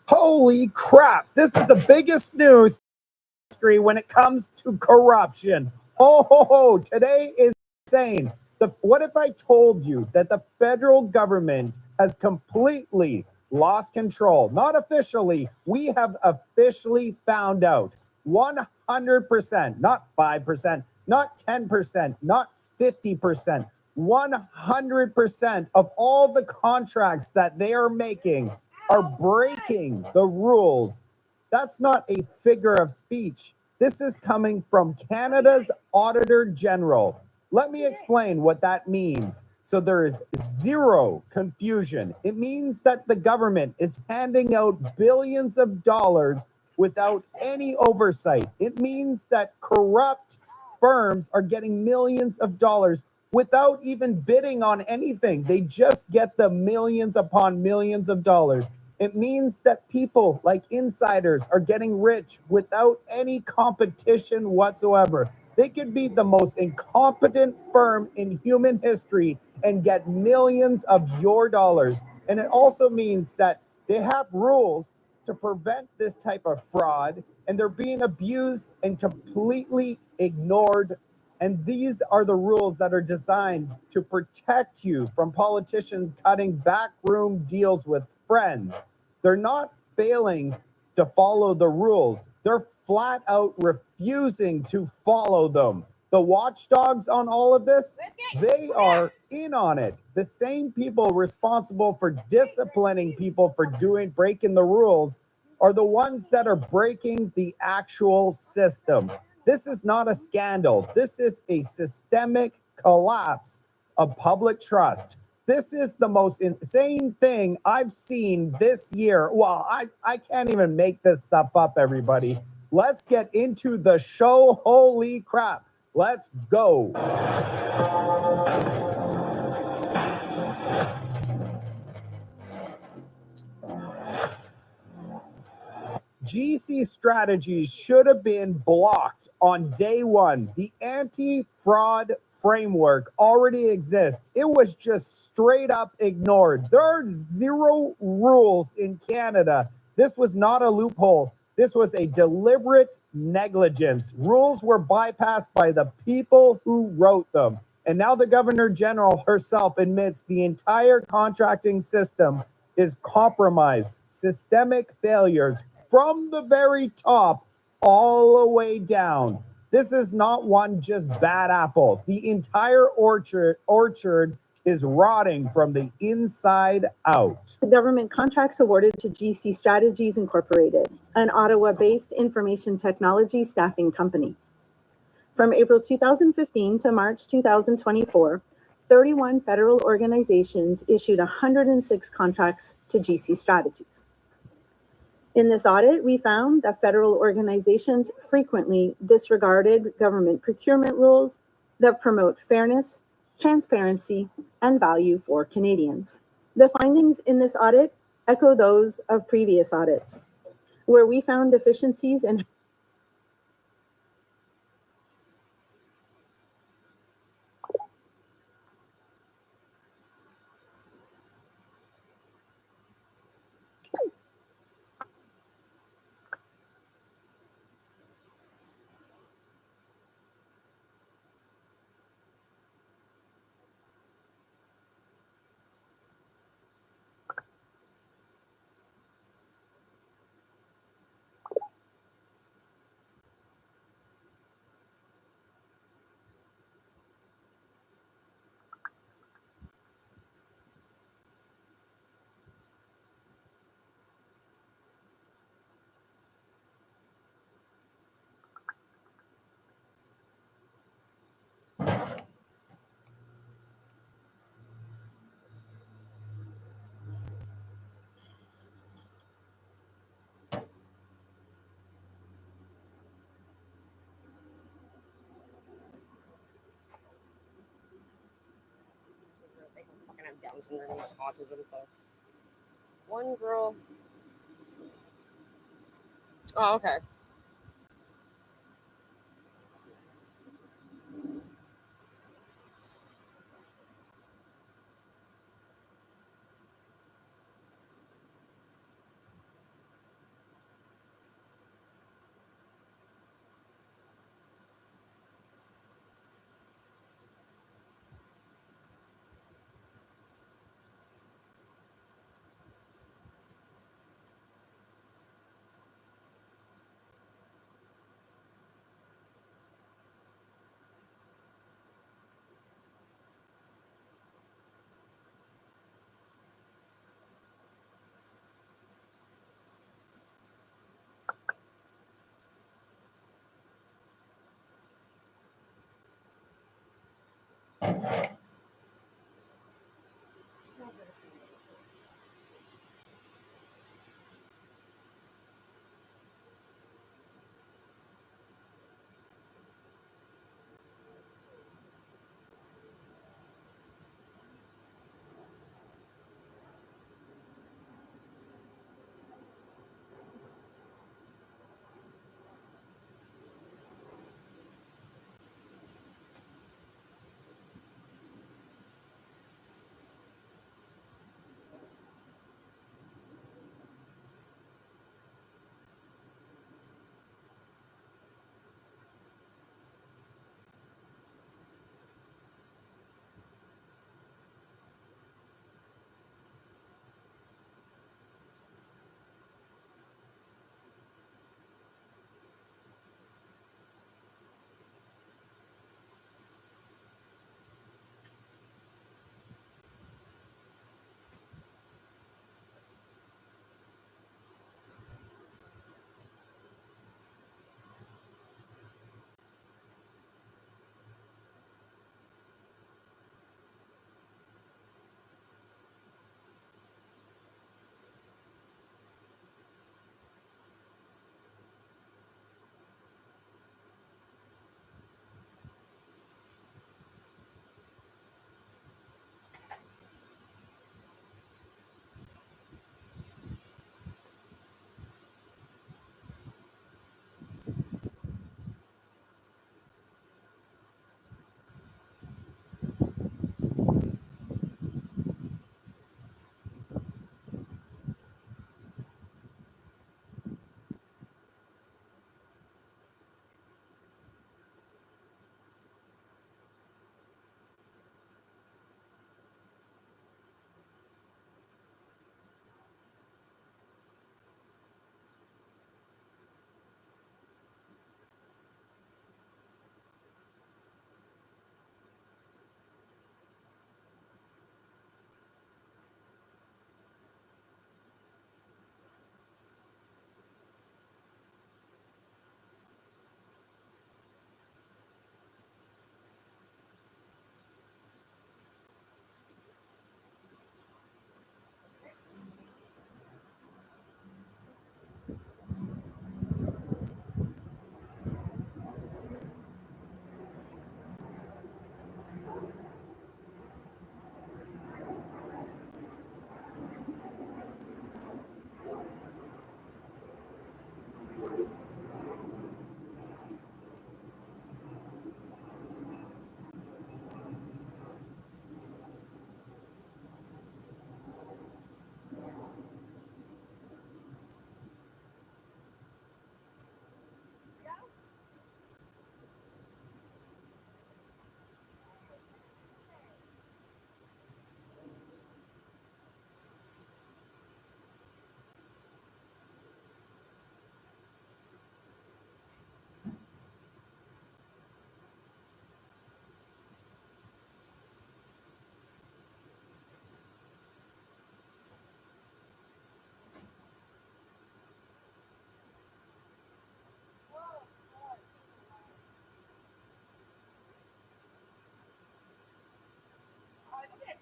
Holy crap. This is the biggest news when it comes to corruption. Oh, today is insane. What if I told you that the federal government has completely lost control? Not officially, we have officially found out 100%, not 5%, not 10%, not 50%, 100% of all the contracts that they are making are breaking the rules. That's not a figure of speech. This is coming from Canada's Auditor General. Let me explain what that means. So there is zero confusion. It means that the government is handing out billions of dollars without any oversight. It means that corrupt firms are getting millions of dollars without even bidding on anything. They just get the millions upon millions of dollars. It means that people like insiders are getting rich without any competition whatsoever. They could be the most incompetent firm in human history and get millions of your dollars. And it also means that they have rules to prevent this type of fraud, and they're being abused and completely ignored. And these are the rules that are designed to protect you from politicians cutting backroom deals with friends. They're not failing to follow the rules. They're flat out refusing to follow them. The watchdogs on all of this, they are in on it. The same people responsible for disciplining people for breaking the rules are the ones that are breaking the actual system. This is not a scandal. This is a systemic collapse of public trust. This is the most insane thing I've seen this year. Well, I can't even make this stuff up, everybody. Let's get into the show. Holy crap. Let's go. GC strategies should have been blocked on day one. The anti-fraud framework already exists. It was just straight up ignored. There are zero rules in Canada. This was not a loophole. This was a deliberate negligence. Rules were bypassed by the people who wrote them. And now the Governor General herself admits the entire contracting system is compromised. Systemic failures from the very top all the way down. This is not one just bad apple. The entire orchard is rotting from the inside out. The government contracts awarded to GC Strategies Incorporated, an Ottawa-based information technology staffing company. From April 2015 to March 2024, 31 federal organizations issued 106 contracts to GC Strategies. In this audit, we found that federal organizations frequently disregarded government procurement rules that promote fairness, transparency, and value for Canadians. The findings in this audit echo those of previous audits, where we found deficiencies in Down syndrome, like autism stuff. One girl. Oh, okay.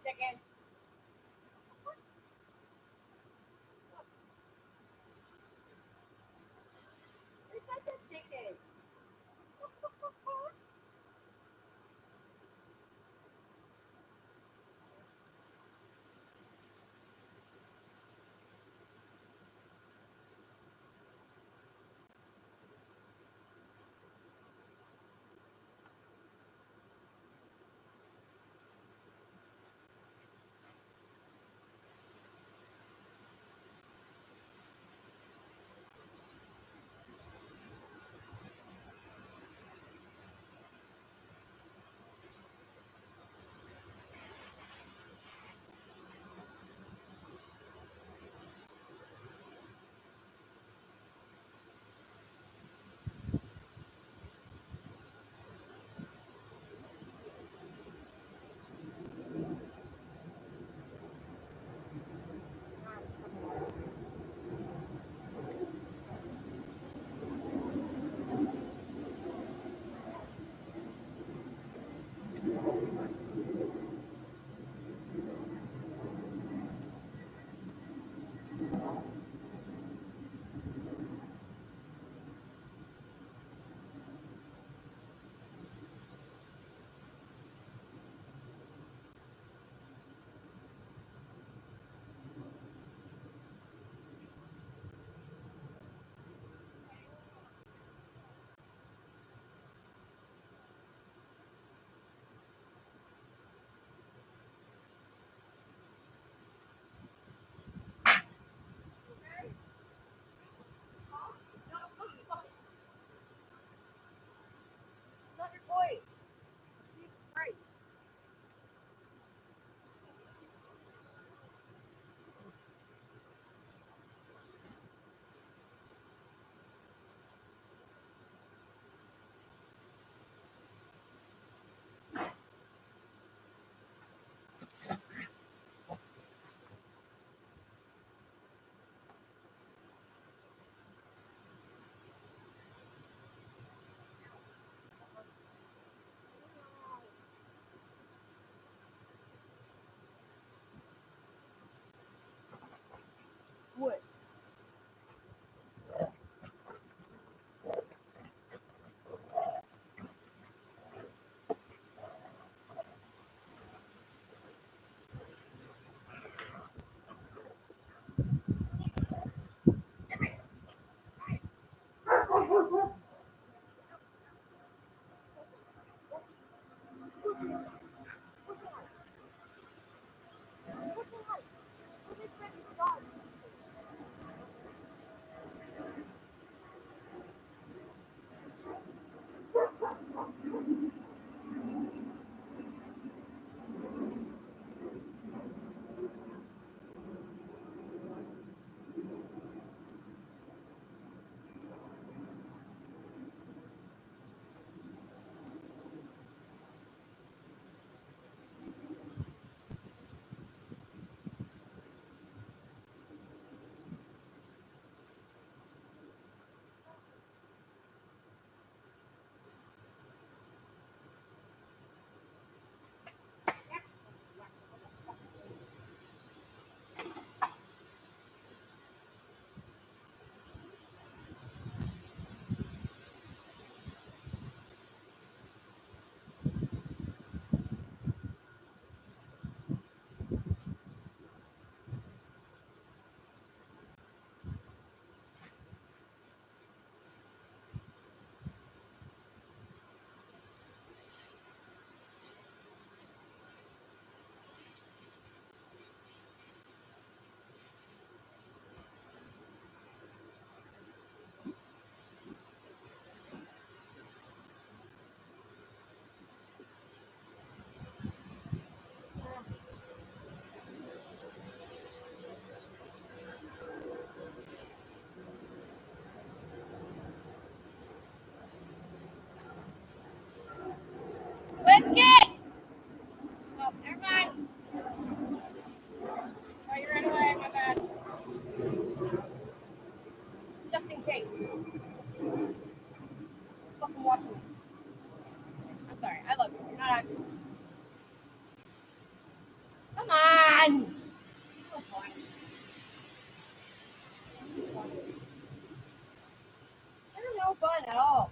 Chicken. It's such a chicken. I'm watching you. I'm sorry. I love you. You're not acting. Come on. So fun. They're no fun at all.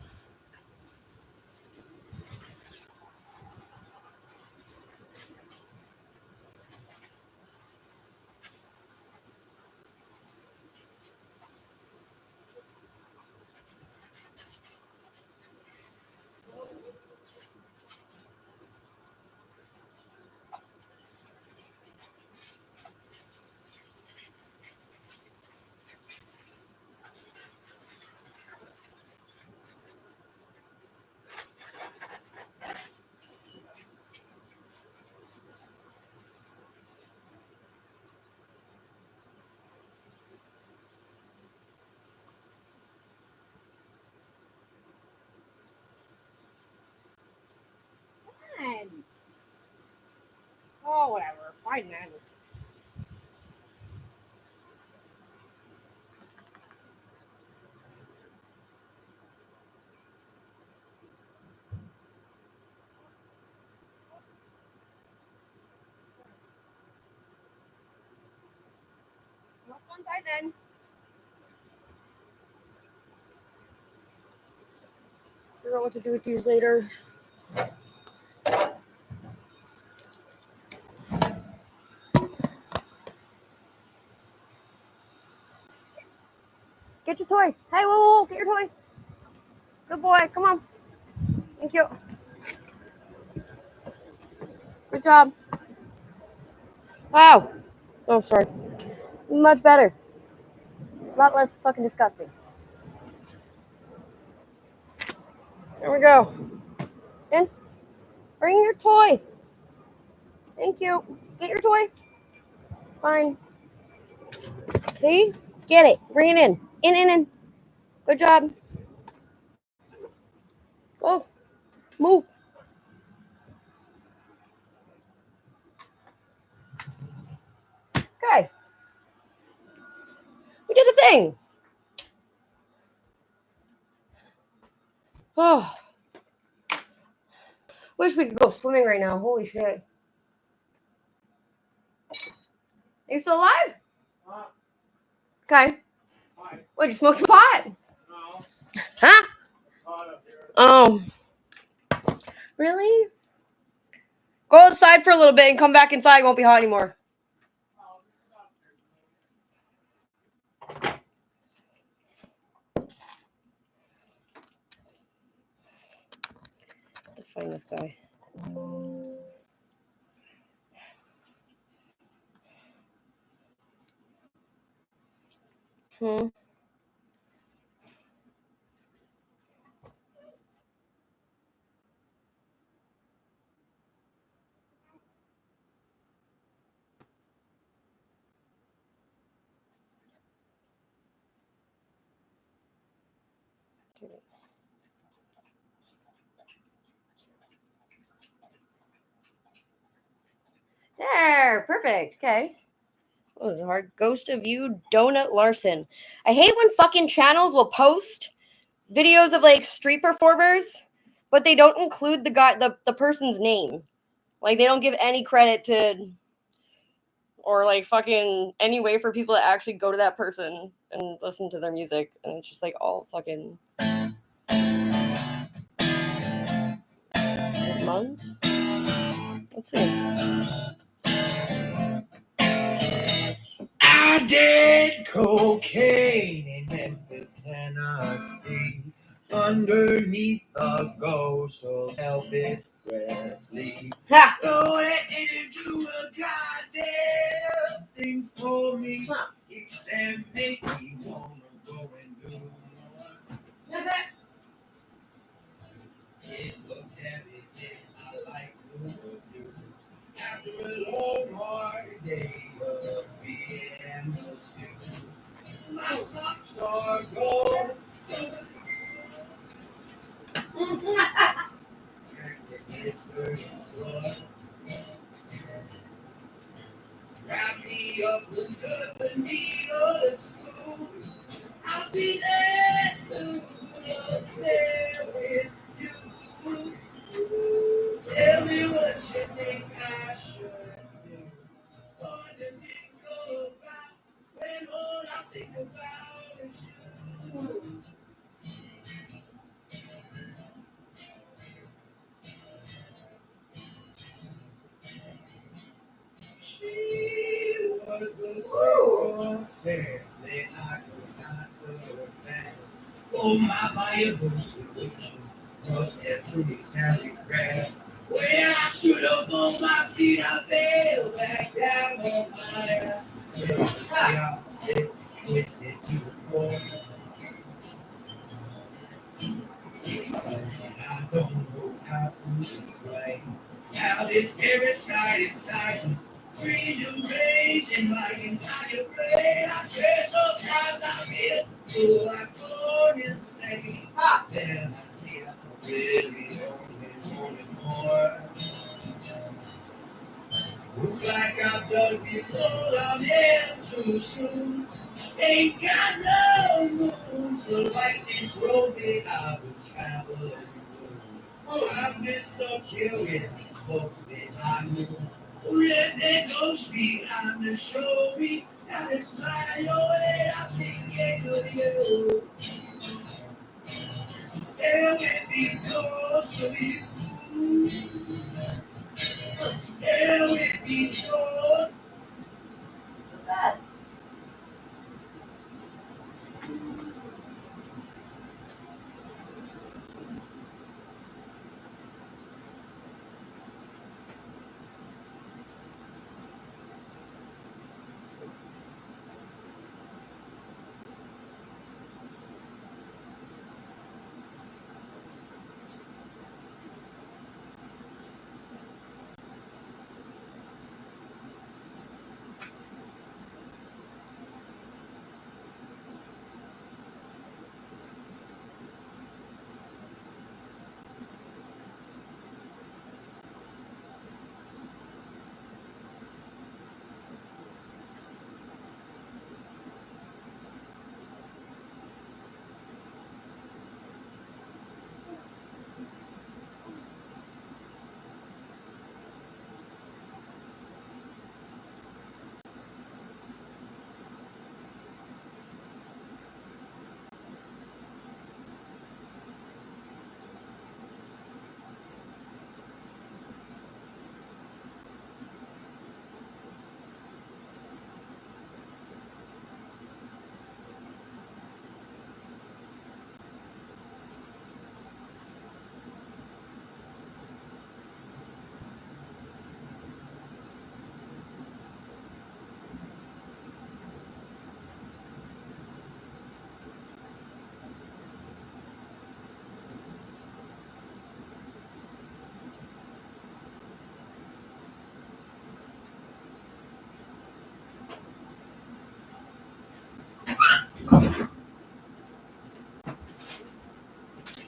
Fine. Oh, whatever. Fine, man. Have fun by then. Figure out what to do with these later. Get your toy. Hey, whoa, get your toy. Good boy. Come on. Thank you. Good job. Wow. Oh, sorry. Much better. A lot less fucking disgusting. There we go. In. Bring your toy. Thank you. Get your toy. Fine. See? Get it. Bring it in. In. Good job. Go. Move. Okay. We did a thing. Oh. Wish we could go swimming right now. Holy shit. Are you still alive? Okay. Wait, you smoked some pot? No. Huh? Hot up here. Oh. Really? Go outside for a little bit and come back inside. It won't be hot anymore. To find this guy. There, perfect. Okay. What was hard? Ghost of You, Donut Larson. I hate when fucking channels will post videos of like street performers, but they don't include the guy, the person's name. Like they don't give any credit to, or like fucking any way for people to actually go to that person and listen to their music, and it's just like all fucking months. Let's see. I did cocaine in Memphis, Tennessee, underneath the ghost of Elvis Presley. Ha! No, it didn't do a goddamn thing for me, except make me wanna go and do more. It's a heavy thing I like to do. After a long hard day of being the stew, my socks are gone. Wrap me up under the needle and spoon. I'll be there soon, up there with Stairs that I could not surpass. Oh, my viable solution was every sounding grass. When I stood up on my feet, I fell back down on my ass. The opposite, twisted to the core. I don't know how to explain how this terror-sided silence freedom raging like entire brain. I swear sometimes I feel so I go insane. Then I see I really only more. Looks like I've done this all I'm in too soon. Ain't got no moon, so like this road that I would travel. I've been stuck here with these folks that I knew. Who let their ghosts behind to show me how to slide away. I'm thinking of you. And with these ghosts of you. And with these ghosts.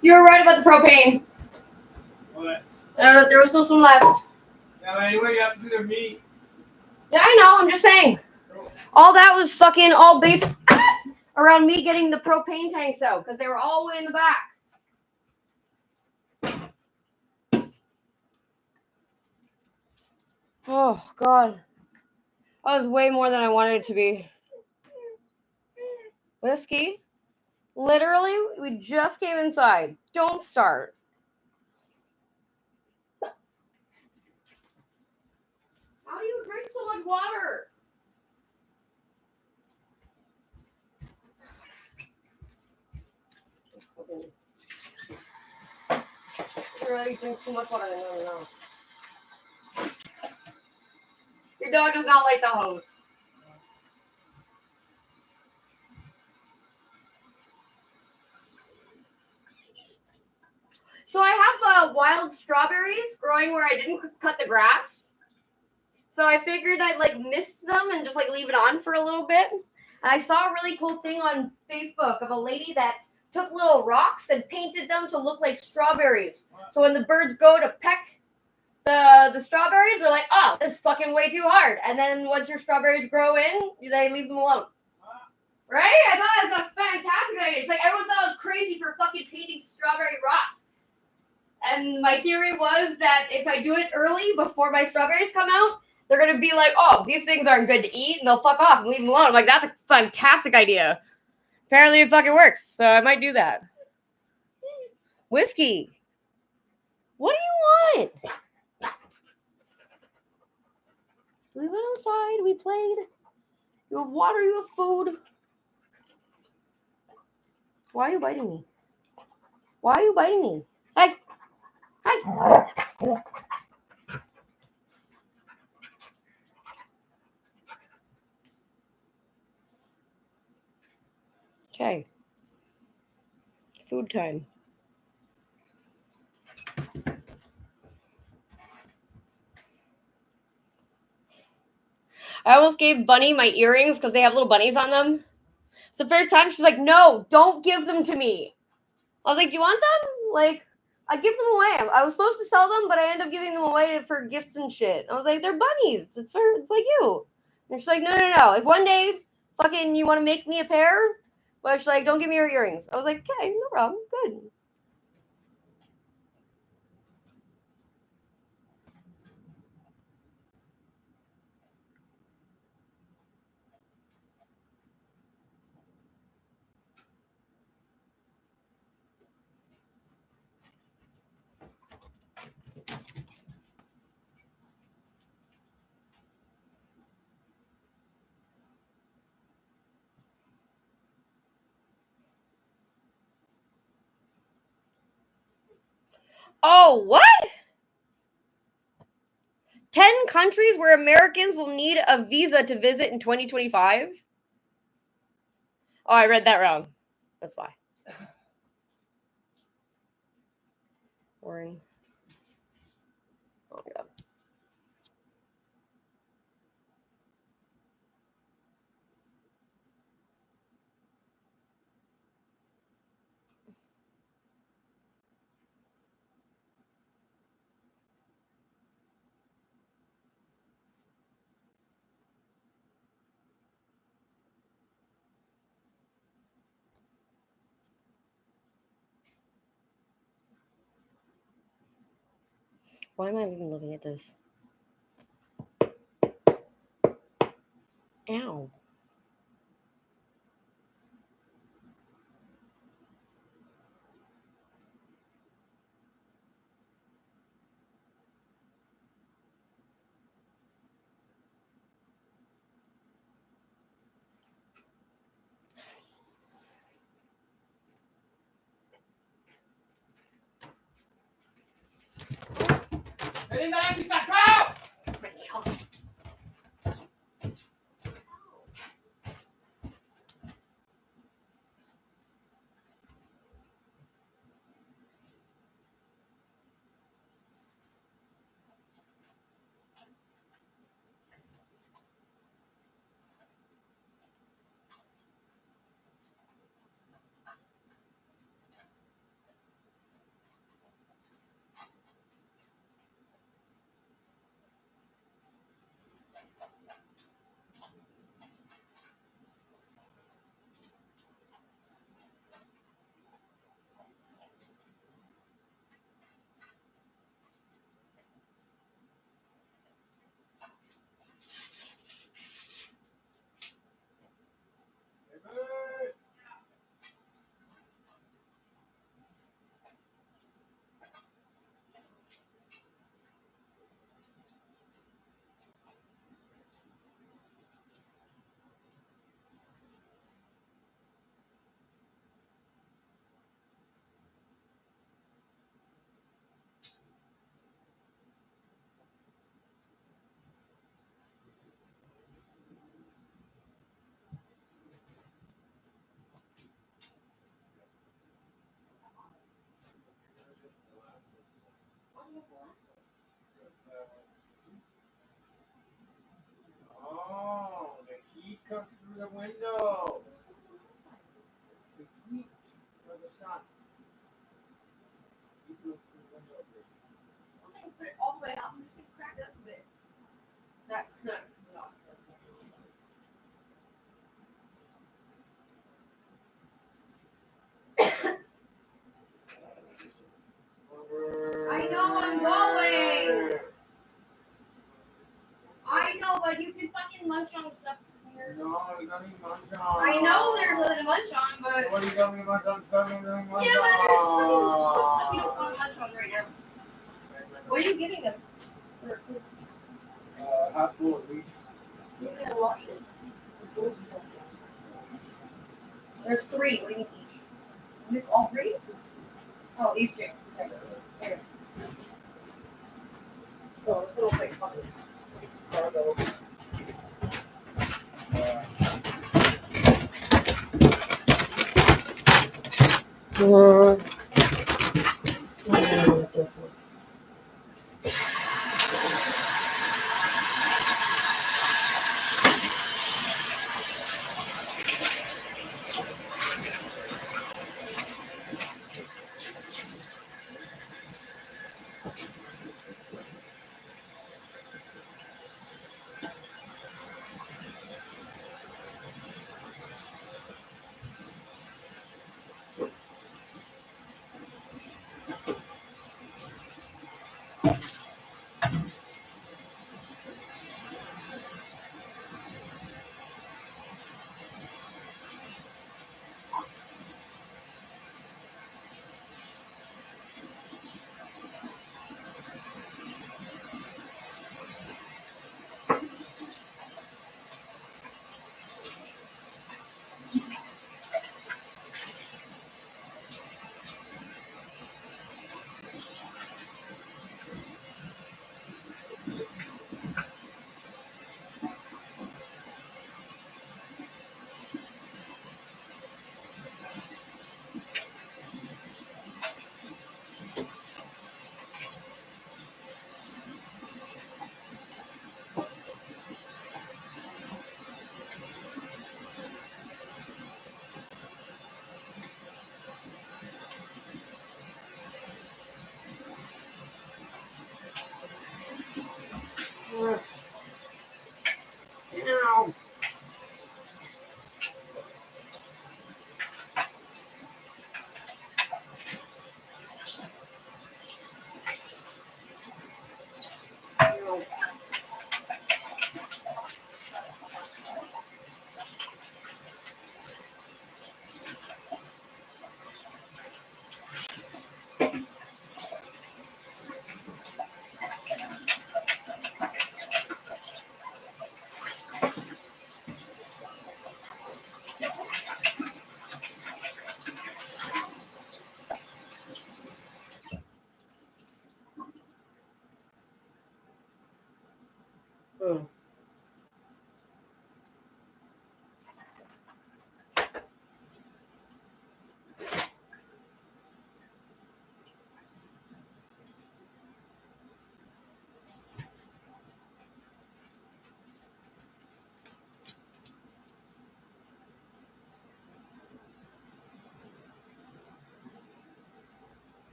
You were right about the propane. What? There was still some left. Now, anyway, you have to do their meat. Yeah, I know. I'm just saying. All that was fucking all based around me getting the propane tanks out because they were all the way in the back. Oh, God. That was way more than I wanted it to be. Whiskey? Literally, we just came inside. Don't start. How do you drink so much water? You really drink too much water. No. Your dog does not like the hose. So I have wild strawberries growing where I didn't cut the grass. So I figured I'd like mist them and just like leave it on for a little bit. And I saw a really cool thing on Facebook of a lady that took little rocks and painted them to look like strawberries. So when the birds go to peck the strawberries, they're like, oh, this is fucking way too hard. And then once your strawberries grow in, they leave them alone. Right? I thought it was a fantastic idea. It's like everyone thought I was crazy for fucking painting strawberry rocks. And my theory was that if I do it early before my strawberries come out, they're going to be like, oh, these things aren't good to eat, and they'll fuck off and leave them alone. I'm like, that's a fantastic idea. Apparently it fucking works, so I might do that. Whiskey. What do you want? We went outside, we played. You have water, you have food. Why are you biting me? Why are you biting me? Hey! Hey! Okay. Food time. I almost gave Bunny my earrings because they have little bunnies on them. It's the first time she's like, no, don't give them to me. I was like, do you want them? Like, I give them away. I was supposed to sell them, but I end up giving them away for gifts and shit. I was like, they're bunnies. It's like you. And she's like, no. If one day fucking you want to make me a pair, but she's like, don't give me your earrings. I was like, okay, no problem. Good. Oh, what? 10 countries where Americans will need a visa to visit in 2025? Oh, I read that wrong. That's why. Boring. Oh my god. Why am I even looking at this? Ow. Oh, the heat comes through the window. It's the heat for the sun. Heat goes through the window. I'm going to put it all the way up. I'm just going to crack it up a bit. That. I know I'm going. I know, but you can fucking munch on stuff here. No, there's nothing to munch on. I know there's nothing to munch on, but. What are you telling me to munch on stuff? Yeah, but there's fucking stuff you don't want to munch on right now. What are you getting them? Half full at least. You gotta wash it. There's 3. What do you need each? It's all 3? Oh, these 2. Okay. Here. Oh, this little thing. Cargo. Ow.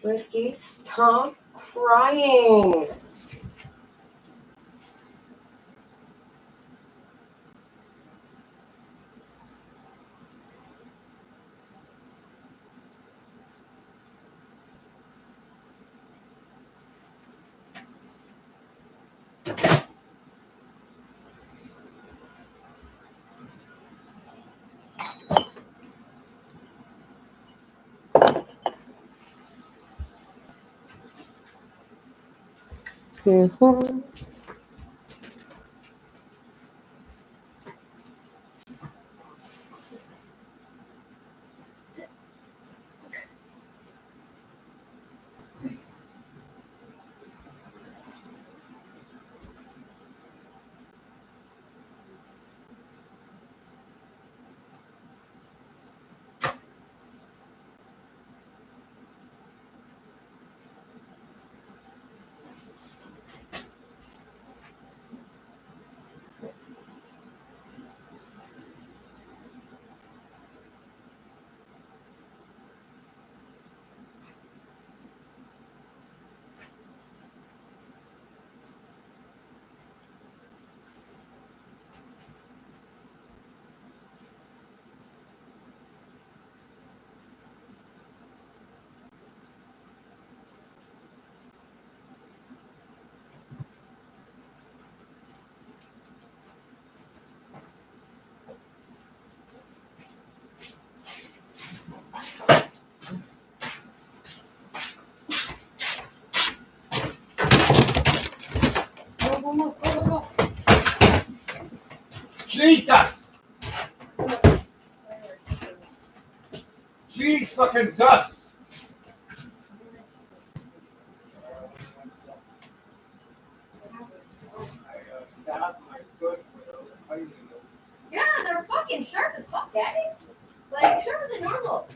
Frisky, stop crying. Mm-hmm. go. Jesus! Jesus! I stabbed my foot with a pine needle. Yeah, they're fucking sharp as fuck, Daddy. Like, sharper than normal.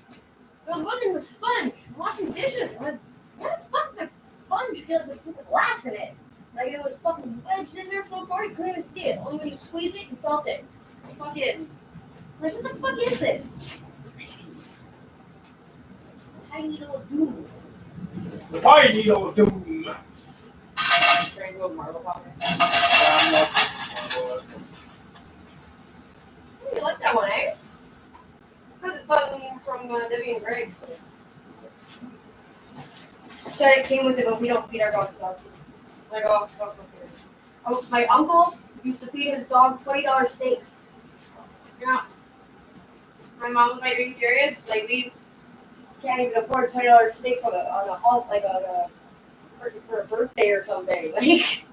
I was running the sponge, washing dishes. I'm like, what the fuck's my sponge feel like there's glass in it? Like, it was fucking wedged in there so far you couldn't even see it. Only when you squeeze it, you felt it. Fucking, like, what the fuck is this? Pine needle of doom. The pine needle of doom. Trying to go marble popper. You like that one, eh? Because it's fun from Debbie and Greg. Said it came with it, but we don't feed our dogs stuff. My dogs don't feed it. Oh, my uncle used to feed his dog $20 steaks. Yeah. My mom was like, "Are you serious? Like, we can't even afford $20 steaks on a for a birthday or something." Like,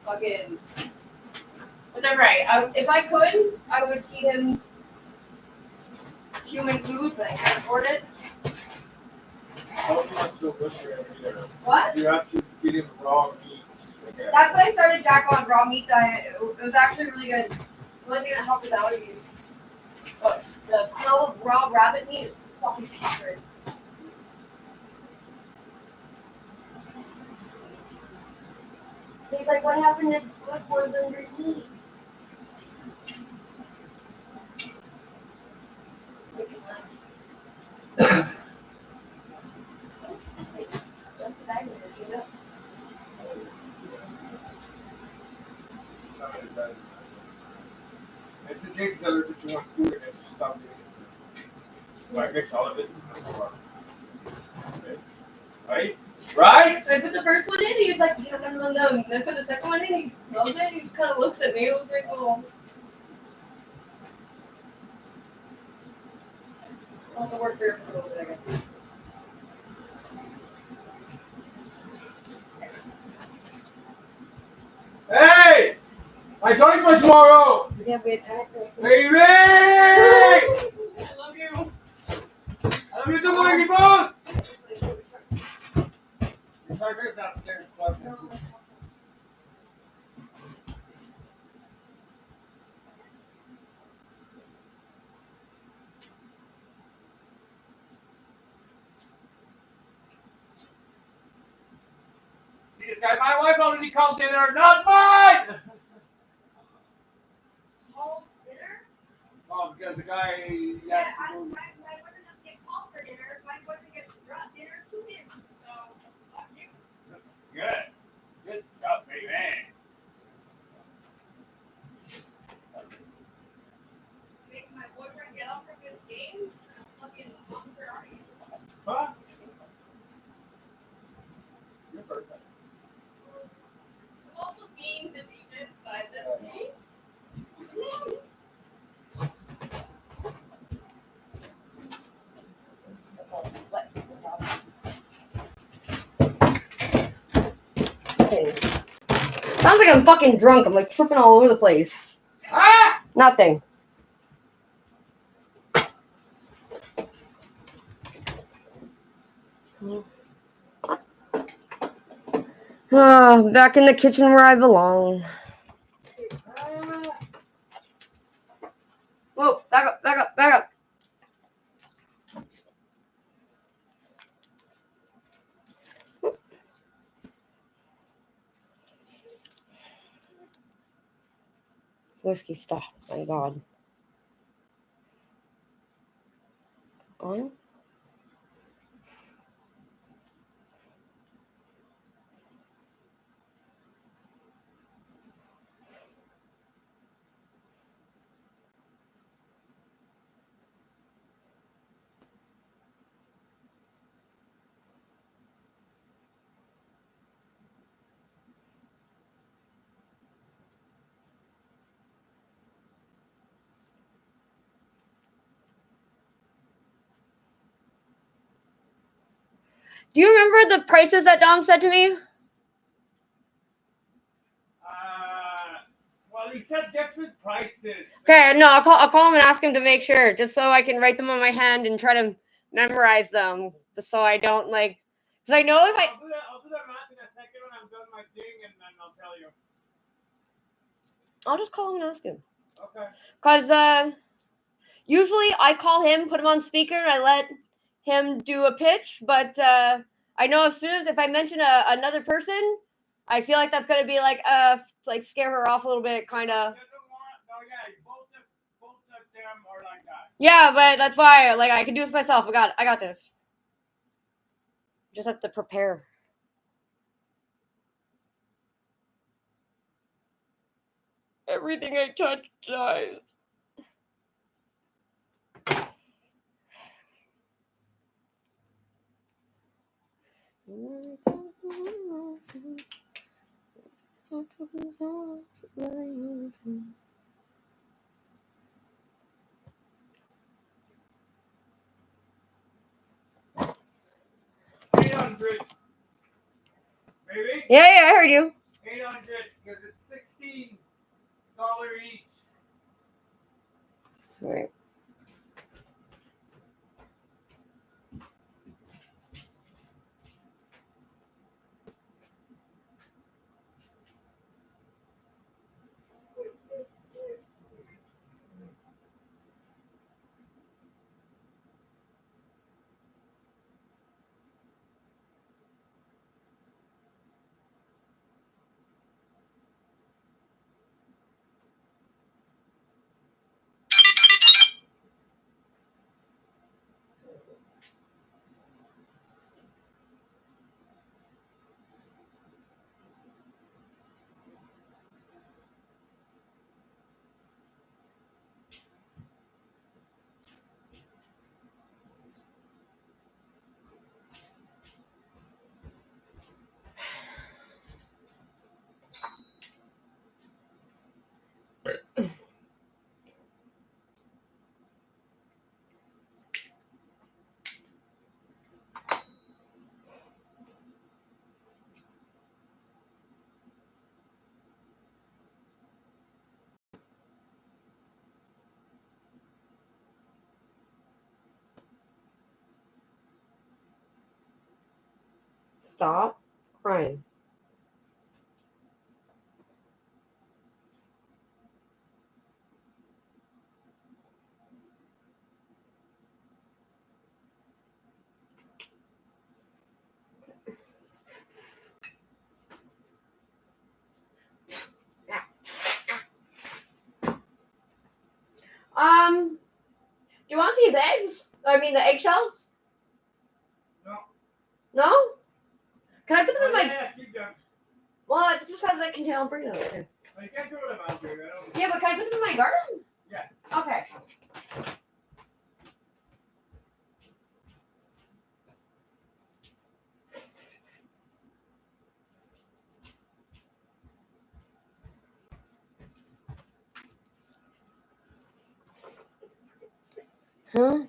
fucking. But they're right. If I could, I would feed him human food, but I can't afford it. That's not so good for him either. What? You have to feed him raw meat. Okay. That's why I started Jack on raw meat diet. It was actually really good. The only thing that helped his allergies. But the smell of raw rabbit meat is fucking putrid. He's like, what happened to good ones underneath? It's in case he's allergic to one food and it's stop doing it. So I mix all of it. Okay. Right? Right? So I put the first one in, he was like, nom. Then I put the second one in, he smells it, he just kind of looks at me, I was like, oh. I'll have to work for your food over there, I guess. Hey! My joints for tomorrow! Yeah, wait, Baby! I love you. love you too, Luigi Boot! Your charger's downstairs, plug. See this guy? My wife already called dinner, not mine! Called dinner? Oh, because the guy has to go. My boyfriend doesn't get called for dinner. My boyfriend gets brought dinner to him. So, fuck you. Good. Good job, baby. Make my boyfriend get up from his game? Fucking monster are you? Huh? Your birthday. I'm also being defeated by the. Sounds like I'm fucking drunk. I'm like tripping all over the place. Ah! Nothing. Back in the kitchen where I belong. Whoa, back up, back up, back up. Whiskey, stop. My God. On? Do you remember the prices that Dom said to me? Well, he said different prices. Okay, no, I'll call him and ask him to make sure, just so I can write them on my hand and try to memorize them, just so I don't like. Because I know if I. I'll do that math in a second when I'm done my thing, and then I'll tell you. I'll just call him and ask him. Okay. Because usually I call him, put him on speaker, and I let him do a pitch. But I know as soon as if I mention another person, I feel like that's gonna be like scare her off a little bit, kind of. Both of them are like that. Yeah, but that's why like I can do this myself. I got this. Just have to prepare. Everything I touch dies. $800. Maybe? Yeah, I heard you. 800 because it's $16 each. Right. Stop crying. Do you want these eggs? I mean the eggshells? No. No? Can I put them in my? Yeah, keep going. Well, it just has that container. I'll bring it over there. Well, you can't do it about it. I don't. Yeah, but can I put them in my garden? Yes. Okay. Huh?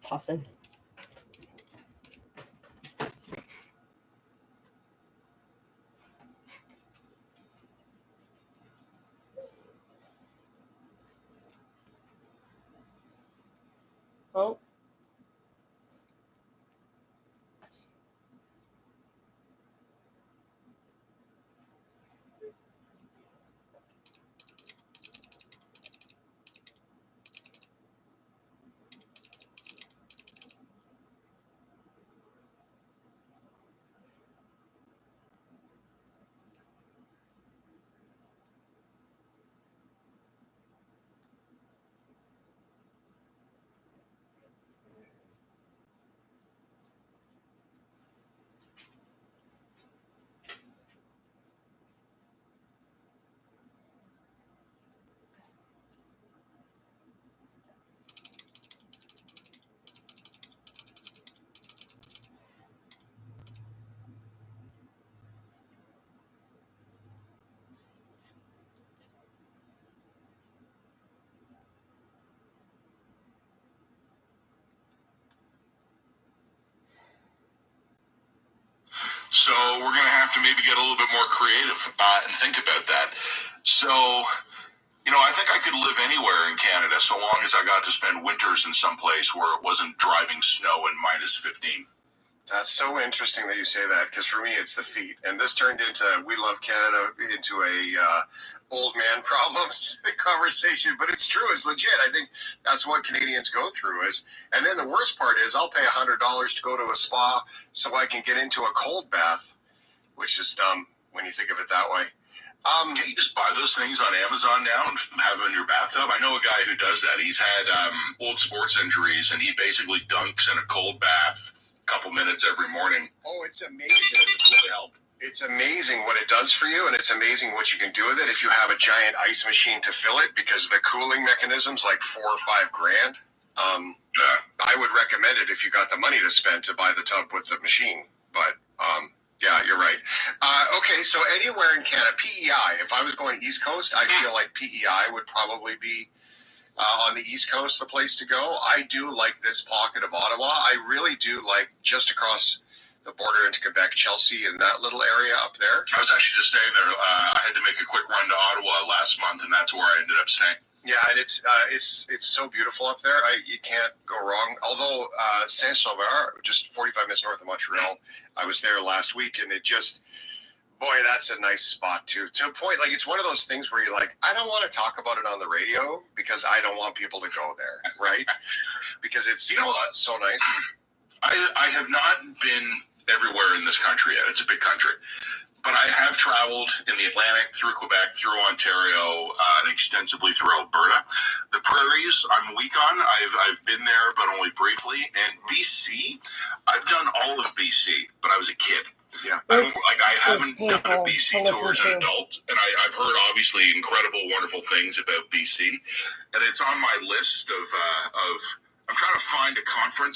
Puffin. Oh. So we're going to have to maybe get a little bit more creative and think about that. So, you know, I think I could live anywhere in Canada so long as I got to spend winters in some place where it wasn't driving snow and minus 15. That's so interesting that you say that, because for me it's the feet, and this turned into "We Love Canada" into a old man problems conversation. But it's true, it's legit. I think that's what Canadians go through. And then the worst part is, I'll pay $100 to go to a spa so I can get into a cold bath, which is dumb when you think of it that way. Can you just buy those things on Amazon now and have them in your bathtub? I know a guy who does that. He's had old sports injuries, and he basically dunks in a cold bath a couple minutes every morning. Oh, it's amazing. It's amazing what it does for you, and it's amazing what you can do with it if you have a giant ice machine to fill it, because the cooling mechanism's like $4 or $5 grand. I would recommend it if you got the money to spend to buy the tub with the machine. But yeah, you're right. Okay, so anywhere in Canada, PEI. If I was going East Coast, I feel like PEI would probably be on the East Coast the place to go. I do like this pocket of Ottawa. I really do like just across the border into Quebec, Chelsea, and that little area up there. I was actually just staying there. I had to make a quick run to Ottawa last month, and that's where I ended up staying. Yeah, and it's so beautiful up there. You can't go wrong. Although Saint-Sauveur, just 45 minutes north of Montreal, I was there last week, and it just, boy, that's a nice spot too. To a point, like, it's one of those things where you're like, I don't want to talk about it on the radio because I don't want people to go there, right? Because it's, you know, so nice. I have not been everywhere in this country yet. It's a big country. But I have traveled in the Atlantic, through Quebec, through Ontario, and extensively through Alberta. The prairies, I'm weak on. I've been there, but only briefly. And BC, I've done all of BC, but I was a kid. Yeah. I haven't done a BC tour as an adult, and I've heard obviously incredible, wonderful things about BC, and it's on my list of I'm trying to find a conference